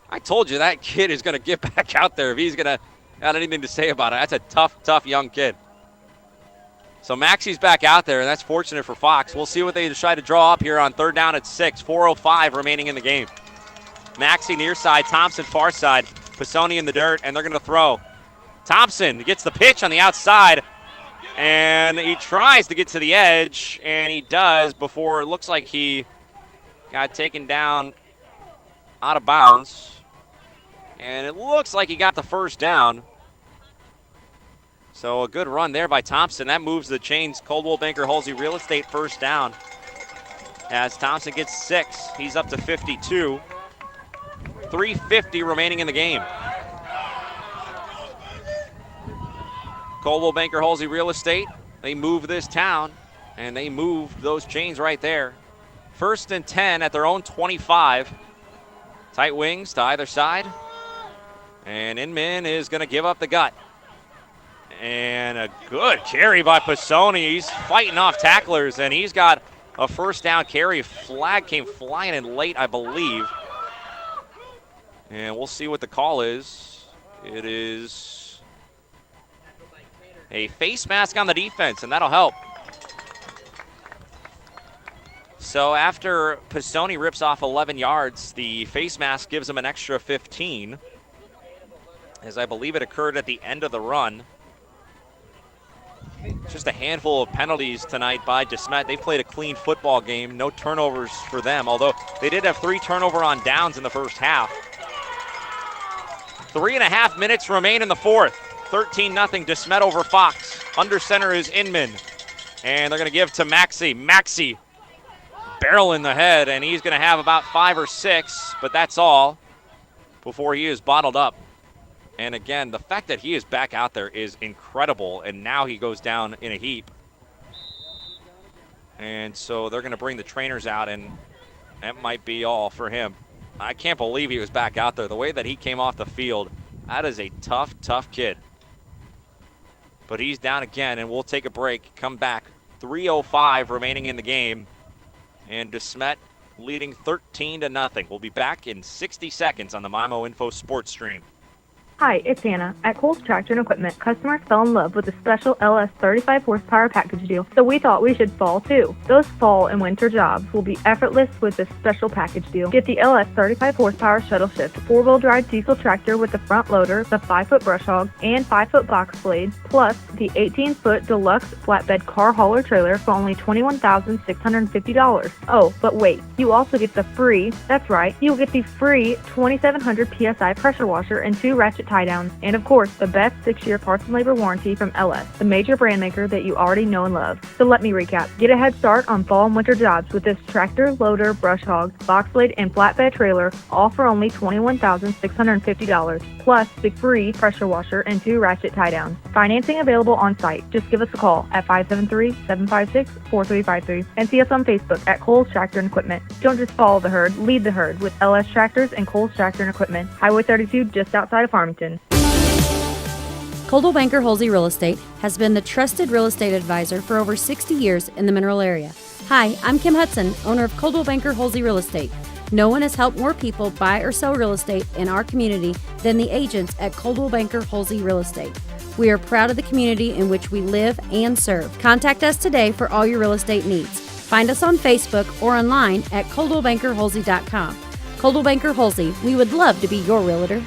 I told you that kid is going to get back out there if he's going to have anything to say about it. That's a tough young kid. So Maxie's back out there, and that's fortunate for Fox. We'll see what they decide to draw up here on 3rd down at 6. 4:05 remaining in the game. Maxie near side, Thompson far side. Pisoni in the dirt, and they're going to throw. Thompson gets the pitch on the outside, and he tries to get to the edge, and he does before it looks like he got taken down out of bounds. And it looks like he got the 1st down. So a good run there by Thompson. That moves the chains. Coldwell Banker Halsey Real Estate 1st down. As Thompson gets 6, he's up to 52. 3:50 remaining in the game. Coldwell Banker Halsey Real Estate, they move this town, and they move those chains right there. 1st and 10 at their own 25. Tight wings to either side. And Inman is going to give up the gut. And a good carry by Pisoni. He's fighting off tacklers, and he's got a 1st down carry. Flag came flying in late, I believe. And we'll see what the call is. It is a face mask on the defense, and that'll help. So after Pisoni rips off 11 yards, the face mask gives him an extra 15, as I believe it occurred at the end of the run. Just a handful of penalties tonight by Desmet. They played a clean football game. No turnovers for them, although they did have 3 turnover on downs in the first half. 3.5 minutes remain in the 4th. 13-0 Desmet over Fox. Under center is Inman. And they're going to give to Maxey. Maxey, barrel in the head, and he's going to have about 5 or 6, but that's all before he is bottled up. And again, the fact that he is back out there is incredible, and now he goes down in a heap. And so they're going to bring the trainers out, and that might be all for him. I can't believe he was back out there. The way that he came off the field, that is a tough, tough kid. But he's down again, and we'll take a break, come back. 3:05 remaining in the game, and Desmet leading 13-0. We'll be back in 60 seconds on the MIMO Info Sports Stream. Hi, it's Anna. At Cole's Tractor and Equipment, customers fell in love with the special LS 35 horsepower package deal, so we thought we should fall too. Those fall and winter jobs will be effortless with this special package deal. Get the LS 35 horsepower shuttle shift, 4-wheel drive diesel tractor with the front loader, the 5-foot brush hog, and 5-foot box blade, plus the 18-foot deluxe flatbed car hauler trailer for only $21,650. Oh, but wait, you also get the free, that's right, you'll get the free 2700 PSI pressure washer and 2 ratchet tie downs, and of course, the best 6-year parts and labor warranty from LS, the major brand maker that you already know and love. So let me recap. Get a head start on fall and winter jobs with this tractor, loader, brush hog, box blade, and flatbed trailer, all for only $21,650, plus the free pressure washer and 2 ratchet tie downs. Financing available on site. Just give us a call at 573-756-4353 and see us on Facebook at Cole's Tractor and Equipment. Don't just follow the herd, lead the herd with LS Tractors and Cole's Tractor and Equipment. Highway 32 just outside of Farmington. Coldwell Banker Holsey Real Estate has been the trusted real estate advisor for over 60 years in the Mineral area. Hi, I'm Kim Hudson, owner of Coldwell Banker Holsey Real Estate. No one has helped more people buy or sell real estate in our community than the agents at Coldwell Banker Holsey Real Estate. We are proud of the community in which we live and serve. Contact us today for all your real estate needs. Find us on Facebook or online at coldwellbankerholsey.com. Coldwell Banker Holsey, we would love to be your realtor.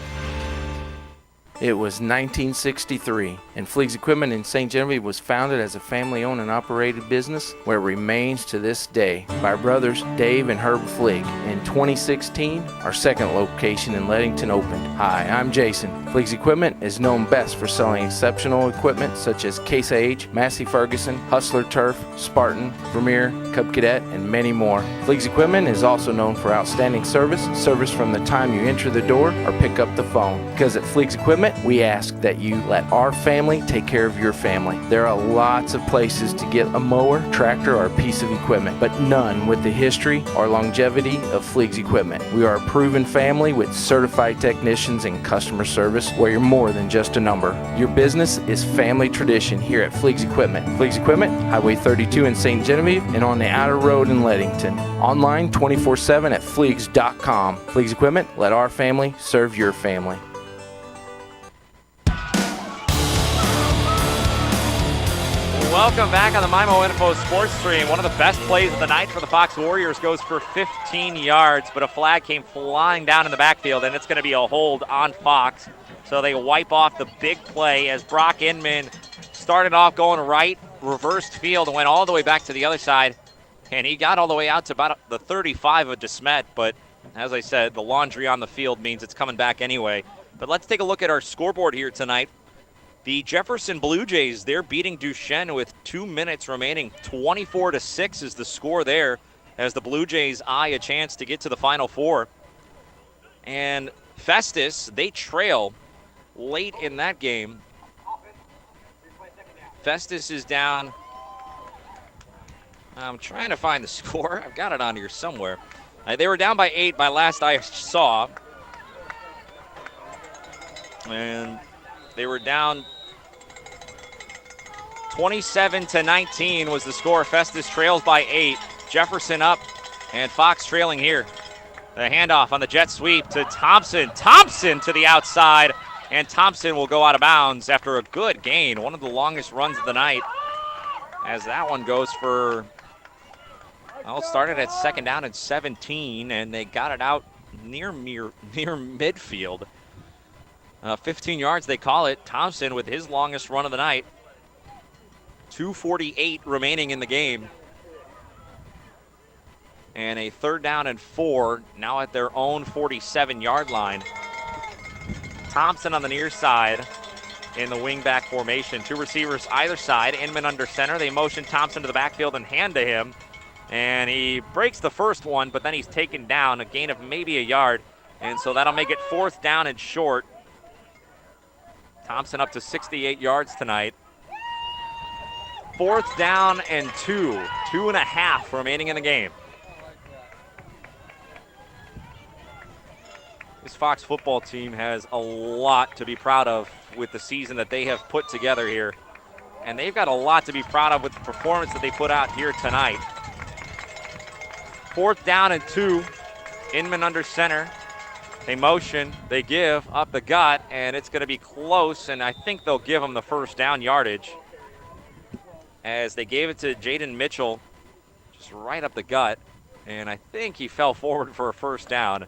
It was 1963, and Fleeg's Equipment in St. Genevieve was founded as a family-owned and operated business where it remains to this day by our brothers Dave and Herb Fleeg. In 2016, our second location in Leadington opened. Hi, I'm Jason. Fleeg's Equipment is known best for selling exceptional equipment such as Case IH, Massey Ferguson, Hustler Turf, Spartan, Vermeer, Cub Cadet, and many more. Fleeg's Equipment is also known for outstanding service from the time you enter the door or pick up the phone. Because at Fleeg's Equipment, we ask that you let our family take care of your family. There are lots of places to get a mower, tractor, or a piece of equipment, but none with the history or longevity of Fleeg's Equipment. We are a proven family with certified technicians and customer service where you're more than just a number. Your business is family tradition here at Fleeg's Equipment. Fleeg's Equipment, Highway 32 in St. Genevieve and on the outer road in Leadington. Online 24/7 at fleegs.com. Fleeg's Equipment, let our family serve your family. Welcome back on the MIMO Info Sports Stream. One of the best plays of the night for the Fox Warriors goes for 15 yards, but a flag came flying down in the backfield, and it's going to be a hold on Fox. So they wipe off the big play as Brock Inman started off going right, reversed field, and went all the way back to the other side. And he got all the way out to about the 35 of Desmet, but as I said, the laundry on the field means it's coming back anyway. But let's take a look at our scoreboard here tonight. The Jefferson Blue Jays, they're beating Duchesne with 2 minutes remaining. 24-6 is the score there as the Blue Jays eye a chance to get to the Final Four. And Festus, they trail late in that game. Festus is down. I'm trying to find the score. I've got it on here somewhere. They were down by 8 by last I saw. And they were down 27-19 was the score. Festus trails by 8. Jefferson up, and Fox trailing here. The handoff on the jet sweep to Thompson. Thompson to the outside, and Thompson will go out of bounds after a good gain. One of the longest runs of the night, as that one goes for, well, it started at second down and 17, and they got it out near midfield. 15 yards, they call it. Thompson with his longest run of the night. 2:48 remaining in the game. And a 3rd down and 4, now at their own 47-yard line. Thompson on the near side. in the wingback formation. Two receivers either side. Inman under center. They motion Thompson to the backfield and hand to him. And he breaks the first one, but then he's taken down, a gain of maybe a yard. And so that'll make it 4th down and short. Thompson up to 68 yards tonight. 4th down and 2. 2.5 remaining in the game. This Fox football team has a lot to be proud of with the season that they have put together here. And they've got a lot to be proud of with the performance that they put out here tonight. 4th down and 2. Inman under center. They motion, they give up the gut, and it's going to be close, and I think they'll give them the first down yardage as they gave it to Jaden Mitchell just right up the gut, and I think he fell forward for a first down.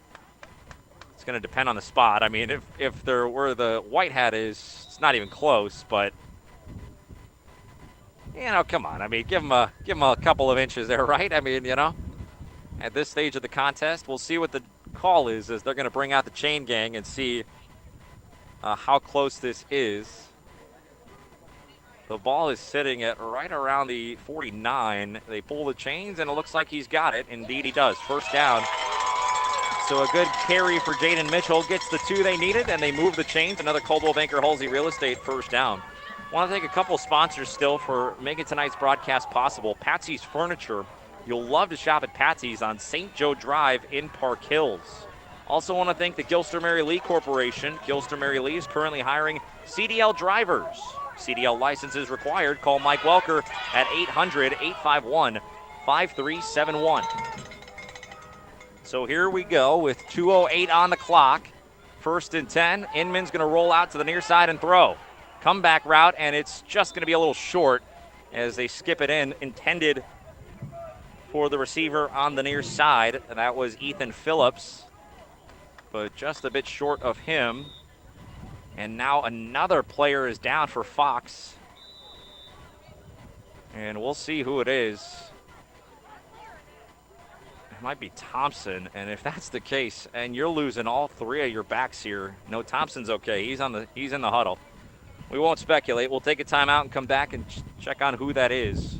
It's going to depend on the spot. I mean, if there where the white hat is, it's not even close, but you know, come on. I mean, give him a couple of inches there, right? I mean, you know, at this stage of the contest, we'll see what the call is as they're going to bring out the chain gang and see how close this is. The ball is sitting at right around the 49. They pull the chains, and it looks like he's got it. Indeed, he does. First down. So a good carry for Jaden Mitchell. Gets the 2 they needed, and they move the chains. Another Coldwell Banker Halsey Real Estate first down. Want to thank a couple sponsors still for making tonight's broadcast possible. Patsy's Furniture. You'll love to shop at Patsy's on St. Joe Drive in Park Hills. Also want to thank the Gilster Mary Lee Corporation. Gilster Mary Lee is currently hiring CDL drivers. CDL licenses required. Call Mike Welker at 800-851-5371. So here we go with 2:08 on the clock. 1st and 10. Inman's going to roll out to the near side and throw. Comeback route, and it's just going to be a little short as they skip it in. Intended for the receiver on the near side, and that was Ethan Phillips, but just a bit short of him. And now another player is down for Fox, and we'll see who it is. It might be Thompson, and if that's the case, and you're losing all 3 of your backs here, no, Thompson's okay. He's in the huddle. We won't speculate. We'll take a timeout and come back and check on who that is.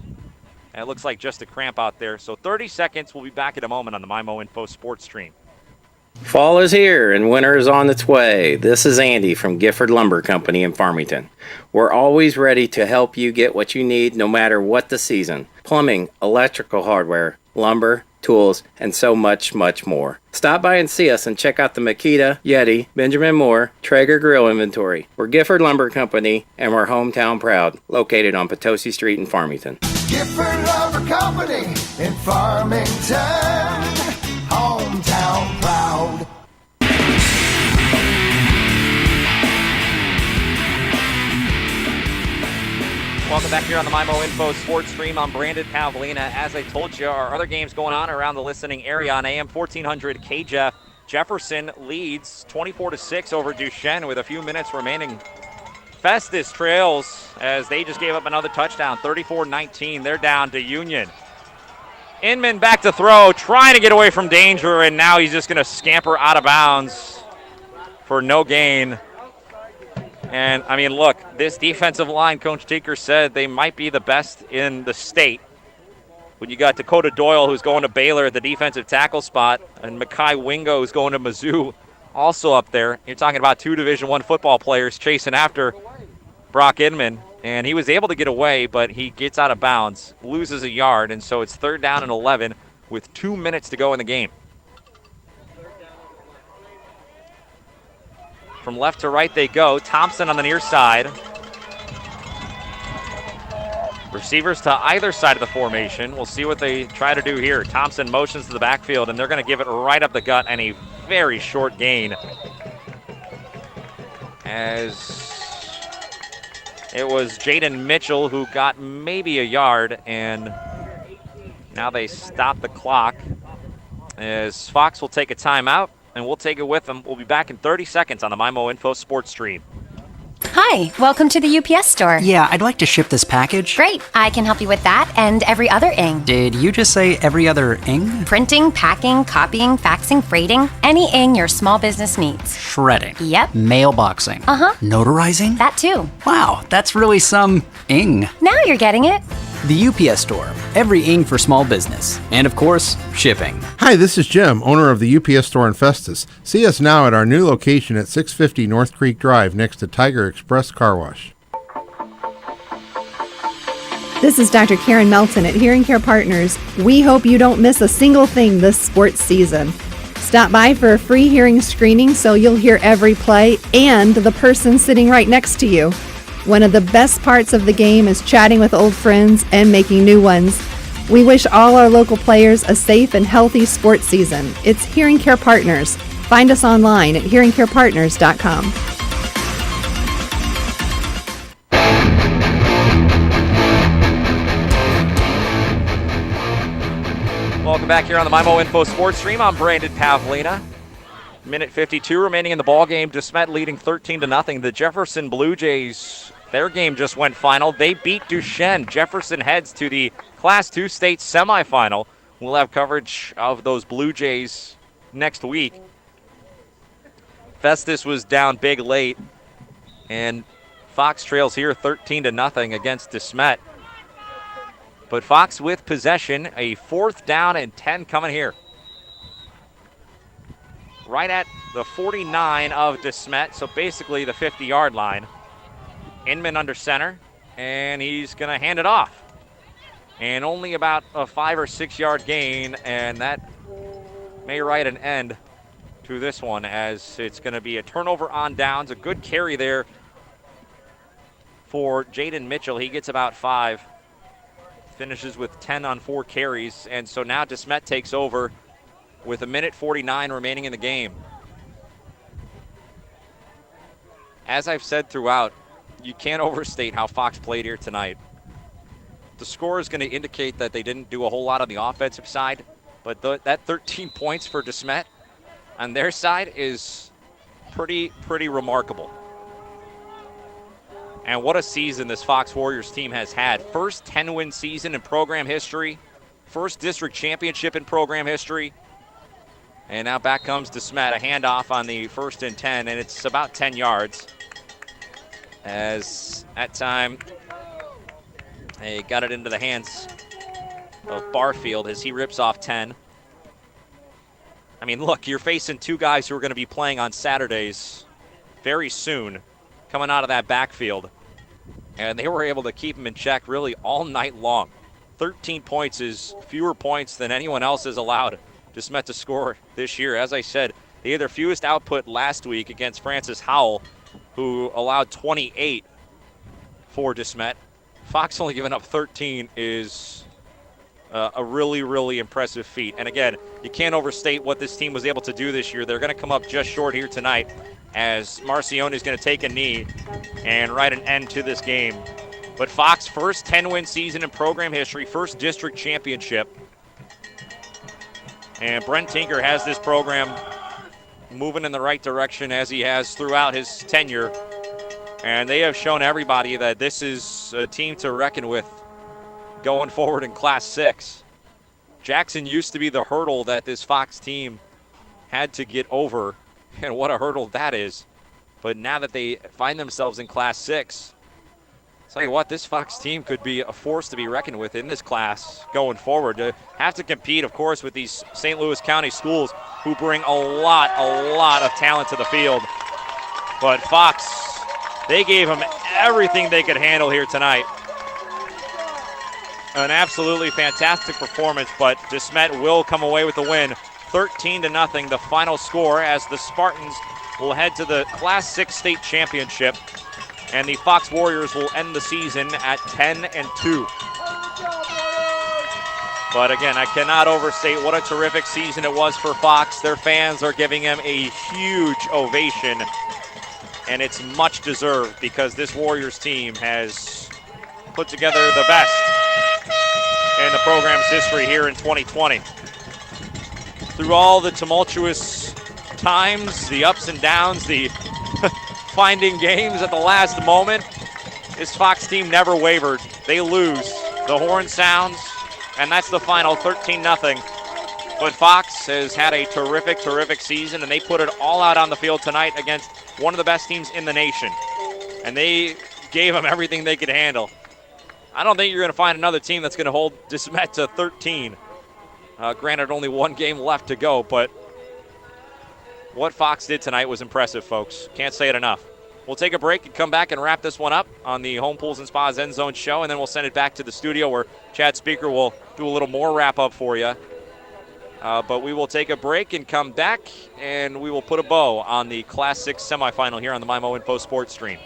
And it looks like just a cramp out there. So 30 seconds. We'll be back in a moment on the MyMo Info Sports Stream. Fall is here and winter is on its way. This is Andy from Gifford Lumber Company in Farmington. We're always ready to help you get what you need no matter what the season. Plumbing, electrical hardware, lumber, tools, and so much, much more. Stop by and see us and check out the Makita, Yeti, Benjamin Moore, Traeger grill inventory. We're Gifford Lumber Company, and we're hometown proud, located on Potosi Street in Farmington. Gifford Lumber Company in Farmington, hometown proud. Welcome back here on the MyMo Info Sports Stream. I'm Brandon Pavlina. As I told you, our other games going on around the listening area on AM 1400 KJEF. Jefferson leads 24-6 over Duchesne with a few minutes remaining. Festus trails as they just gave up another touchdown, 34-19. They're down to Union. Inman back to throw, trying to get away from danger, and now he's just going to scamper out of bounds for no gain. And, I mean, look, this defensive line, Coach Tinker said they might be the best in the state. When you got Dakota Doyle, who's going to Baylor at the defensive tackle spot, and Makai Wingo, who's going to Mizzou, also up there. You're talking about 2 Division I football players chasing after Brock Inman. And he was able to get away, but he gets out of bounds, loses a yard, and so it's 3rd down and 11 with 2 minutes to go in the game. From left to right they go. Thompson on the near side. Receivers to either side of the formation. We'll see what they try to do here. Thompson motions to the backfield, and they're going to give it right up the gut, and a very short gain. As it was Jaden Mitchell who got maybe a yard, and now they stop the clock as Fox will take a timeout, and we'll take it with them. We'll be back in 30 seconds on the MyMo Info Sports Stream. Hi, Hi, welcome to the UPS store. Yeah, I'd like to ship this package. Great, I can help you with that and every other ing. Did you just say every other ing? Printing, packing, copying, faxing, freighting, any ing your small business needs. Shredding. Yep. Mailboxing. Uh-huh. Notarizing? That too. Wow, that's really some ing. Now you're getting it. The UPS store. Every ing for small business. And of course, shipping. Hi, this is Jim, owner of the UPS store in Festus. See us now at our new location at 650 North Creek Drive next to Tiger Express Car Wash. This is Dr. Karen Melton at Hearing Care Partners. We hope you don't miss a single thing this sports season. Stop by for a free hearing screening so you'll hear every play and the person sitting right next to you. One of the best parts of the game is chatting with old friends and making new ones. We wish all our local players a safe and healthy sports season. It's Hearing Care Partners. Find us online at hearingcarepartners.com. Welcome back here on the MyMo Info Sports Stream. I'm Brandon Pavlina. Minute 52 remaining in the ball game. Desmet leading 13-0. The Jefferson Blue Jays, their game just went final. They beat Duchesne. Jefferson heads to the Class 2 state semifinal. We'll have coverage of those Blue Jays next week. Festus was down big late, and Fox trails here 13-0 against Desmet. But Fox with possession, a 4th down and 10 coming here. Right at the 49 of Desmet, so basically the 50-yard line. Inman under center, and he's going to hand it off. And only about a 5 or 6 yard gain, and that may write an end to this one, as it's going to be a turnover on downs. A good carry there for Jaden Mitchell. He gets about 5. Finishes with 10 on 4 carries, and so now Desmet takes over with a minute 49 remaining in the game. As I've said throughout, you can't overstate how Fox played here tonight. The score is going to indicate that they didn't do a whole lot on the offensive side, but that 13 points for Desmet on their side is pretty remarkable. And what a season this Fox Warriors team has had. First 10-win season in program history. First district championship in program history. And now back comes Desmet, a handoff on the 1st and 10, and it's about 10 yards. As that time, they got it into the hands of Barfield as he rips off 10. I mean, look, you're facing 2 guys who are going to be playing on Saturdays very soon, coming out of that backfield. And they were able to keep him in check really all night long. 13 points is fewer points than anyone else has allowed Desmet to score this year. As I said, they had their fewest output last week against Francis Howell, who allowed 28 for Desmet. Fox only giving up 13 is a really impressive feat. And again, you can't overstate what this team was able to do this year. They're going to come up just short here tonight, as Marcione is going to take a knee and write an end to this game. But Fox, first 10-win season in program history, first district championship. And Brent Tinker has this program moving in the right direction as he has throughout his tenure. And they have shown everybody that this is a team to reckon with going forward in Class 6. Jackson used to be the hurdle that this Fox team had to get over, and what a hurdle that is. But now that they find themselves in Class 6, I'll tell you what, this Fox team could be a force to be reckoned with in this class going forward. To have to compete, of course, with these St. Louis County schools who bring a lot of talent to the field. But Fox, they gave them everything they could handle here tonight. An absolutely fantastic performance, but Desmet will come away with the win. 13-0, the final score, as the Spartans will head to the Class 6 state championship, and the Fox Warriors will end the season at 10-2. But again, I cannot overstate what a terrific season it was for Fox. Their fans are giving him a huge ovation, and it's much deserved because this Warriors team has put together the best in the program's history here in 2020. Through all the tumultuous times, the ups and downs, the fault-finding games at the last moment. This Fox team never wavered. They lose. The horn sounds, and that's the final, 13-0. But Fox has had a terrific, terrific season, and they put it all out on the field tonight against one of the best teams in the nation. And they gave them everything they could handle. I don't think you're going to find another team that's going to hold Desmet to 13. Granted, only one game left to go, but what Fox did tonight was impressive, folks. Can't say it enough. We'll take a break and come back and wrap this one up on the Home Pools and Spas End Zone show, and then we'll send it back to the studio where Chad Speaker will do a little more wrap-up for you. But we will take a break and come back, and we will put a bow on the Class 6 semifinal here on the MyMo Info Sports Stream.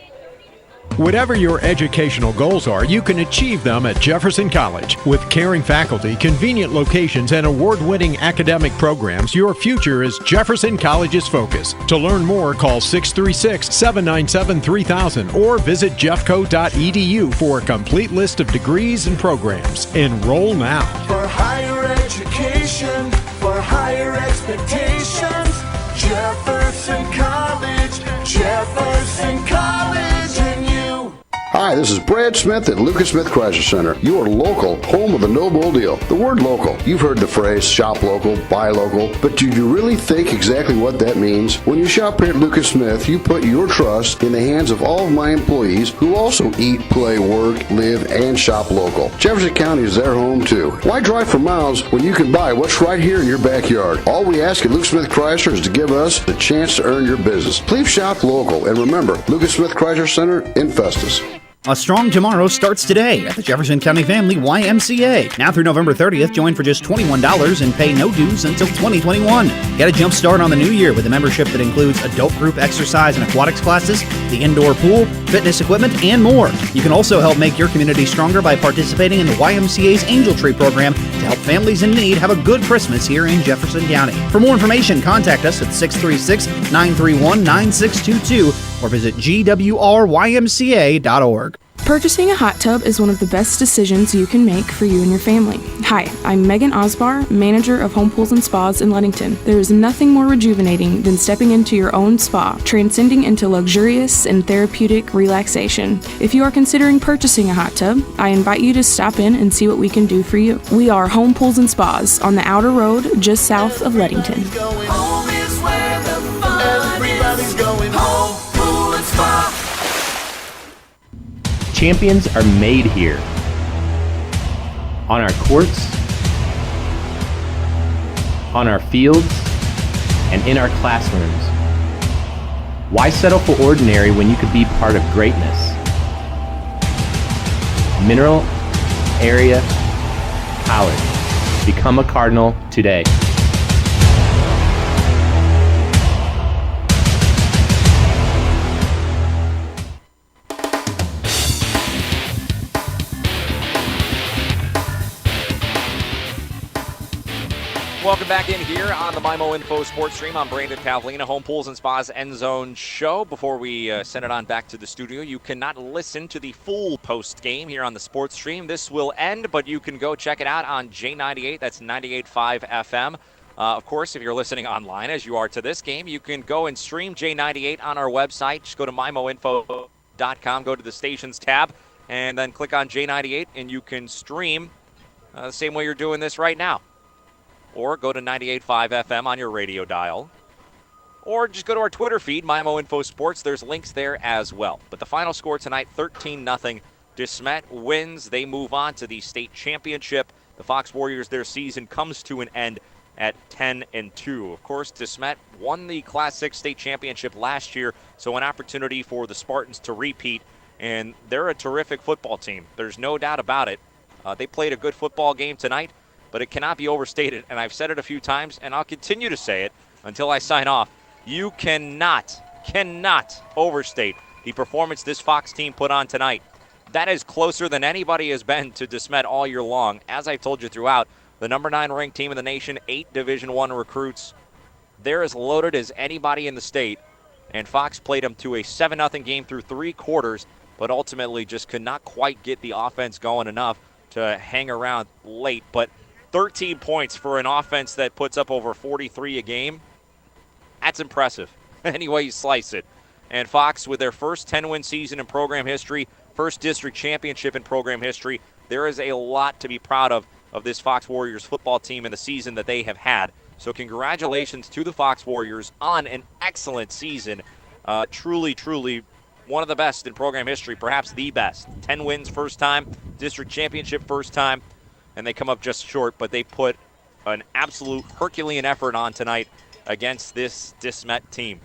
Whatever your educational goals are, you can achieve them at Jefferson College. With caring faculty, convenient locations, and award-winning academic programs, your future is Jefferson College's focus. To learn more, call 636-797-3000 or visit jeffco.edu for a complete list of degrees and programs. Enroll now. For higher education, for higher expectations, Jefferson College, Jefferson College, and you. Hi, this is Brad Smith at Lucas Smith Chrysler Center, your local home of the no bull deal. The word local, you've heard the phrase shop local, buy local, but do you really think exactly what that means? When you shop here at Lucas Smith, you put your trust in the hands of all of my employees who also eat, play, work, live, and shop local. Jefferson County is their home too. Why drive for miles when you can buy what's right here in your backyard? All we ask at Lucas Smith Chrysler is to give us the chance to earn your business. Please shop local, and remember, Lucas Smith Chrysler Center in Festus. A strong tomorrow starts today at the Jefferson County Family YMCA. Now through November 30th, join for just $21 and pay no dues until 2021. Get a jump start on the new year with a membership that includes adult group exercise and aquatics classes, the indoor pool, fitness equipment, and more. You can also help make your community stronger by participating in the YMCA's Angel Tree program to help families in need have a good Christmas here in Jefferson County. For more information, contact us at 636-931-9622 or visit gwrymca.org. Purchasing a hot tub is one of the best decisions you can make for you and your family. Hi, I'm Megan Osbar, manager of Home Pools and Spas in Ludington. There is nothing more rejuvenating than stepping into your own spa, transcending into luxurious and therapeutic relaxation. If you are considering purchasing a hot tub, I invite you to stop in and see what we can do for you. We are Home Pools and Spas on the outer road just south of Ludington. Home is where the fun Everybody's going home, pool and spa. Champions are made here. On our courts, on our fields, and in our classrooms. Why settle for ordinary when you could be part of greatness? Mineral Area College. Become a Cardinal today. Welcome back in here on the MyMo Info Sports Stream. I'm Brandon Pavlina, Home Pools and Spas End Zone show. Before we send it on back to the studio, you cannot listen to the full post game here on the Sports Stream. This will end, but you can go check it out on J98. That's 98.5 FM. Of course, if you're listening online, as you are to this game, you can go and stream J98 on our website. Just go to mymoinfo.com, go to the stations tab, and then click on J98, and you can stream the same way you're doing this right now. Or go to 98.5 FM on your radio dial. Or just go to our Twitter feed, MyMo Info Sports. There's links there as well. But the final score tonight, 13-0. Desmet wins. They move on to the state championship. The Fox Warriors, their season comes to an end at 10-2. Of course, Desmet won the Class 6 state championship last year, so an opportunity for the Spartans to repeat. And they're a terrific football team. There's no doubt about it. They played a good football game tonight, but it cannot be overstated, and I've said it a few times, and I'll continue to say it until I sign off. You cannot overstate the performance this Fox team put on tonight. That is closer than anybody has been to Desmet all year long. As I've told you throughout, the number 9 ranked team in the nation, 8 Division I recruits. They're as loaded as anybody in the state, and Fox played them to a 7-0 game through 3 quarters, but ultimately just could not quite get the offense going enough to hang around late. But 13 points for an offense that puts up over 43 a game, that's impressive, any way you slice it. And Fox, with their first 10-win season in program history, first district championship in program history, there is a lot to be proud of this Fox Warriors football team and the season that they have had. So congratulations to the Fox Warriors on an excellent season. Truly, truly one of the best in program history, perhaps the best. 10 wins first time, district championship first time, and they come up just short, but they put an absolute Herculean effort on tonight against this Desmet team.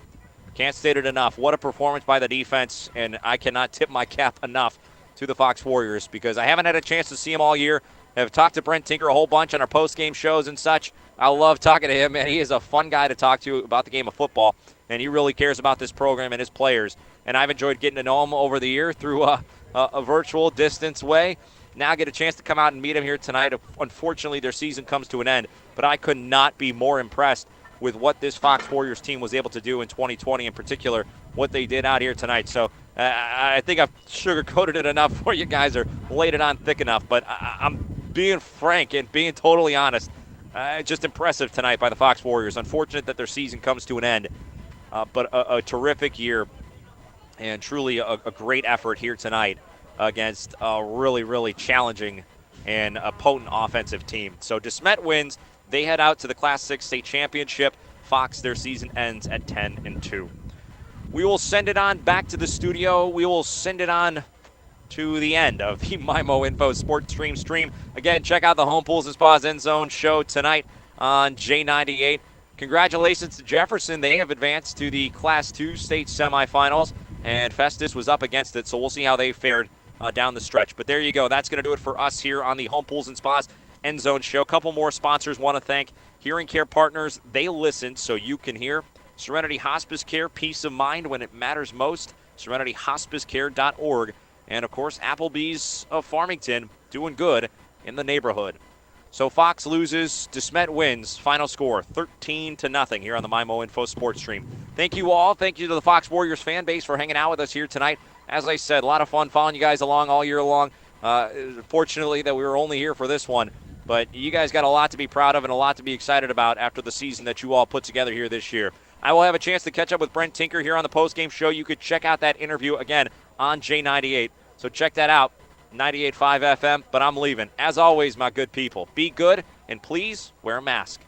Can't state it enough. What a performance by the defense, and I cannot tip my cap enough to the Fox Warriors because I haven't had a chance to see them all year. I've talked to Brent Tinker a whole bunch on our post-game shows and such. I love talking to him, man. He is a fun guy to talk to about the game of football, and he really cares about this program and his players. And I've enjoyed getting to know him over the year through a virtual distance way. Now I get a chance to come out and meet him here tonight. Unfortunately, their season comes to an end, but I could not be more impressed with what this Fox Warriors team was able to do in 2020, in particular, what they did out here tonight. So I think I've sugar-coated it enough for you guys or laid it on thick enough, but I'm being frank and being totally honest. Just impressive tonight by the Fox Warriors. Unfortunate that their season comes to an end, but a terrific year and truly a great effort here tonight against a really, really challenging and a potent offensive team. So Desmet wins. They head out to the Class 6 state championship. Fox, their season ends at 10-2. We will send it on back to the studio. We will send it on to the end of the MyMo Info Sports Stream. Again, check out the Home Pools and Spas End Zone show tonight on J98. Congratulations to Jefferson. They have advanced to the Class 2 state semifinals, and Festus was up against it, so we'll see how they fared down the stretch. But there you go. That's going to do it for us here on the Home Pools and Spas End Zone show. A couple more sponsors want to thank. Hearing Care Partners, they listen so you can hear. Serenity Hospice Care, peace of mind when it matters most. SerenityHospiceCare.org. And, of course, Applebee's of Farmington, doing good in the neighborhood. So Fox loses, Desmet wins. Final score, 13-0 here on the MyMo Info Sports Stream. Thank you all. Thank you to the Fox Warriors fan base for hanging out with us here tonight. As I said, a lot of fun following you guys along all year long. Fortunately that we were only here for this one. But you guys got a lot to be proud of and a lot to be excited about after the season that you all put together here this year. I will have a chance to catch up with Brent Tinker here on the postgame show. You could check out that interview again on J98. So check that out, 98.5 FM. But I'm leaving. As always, my good people, be good and please wear a mask.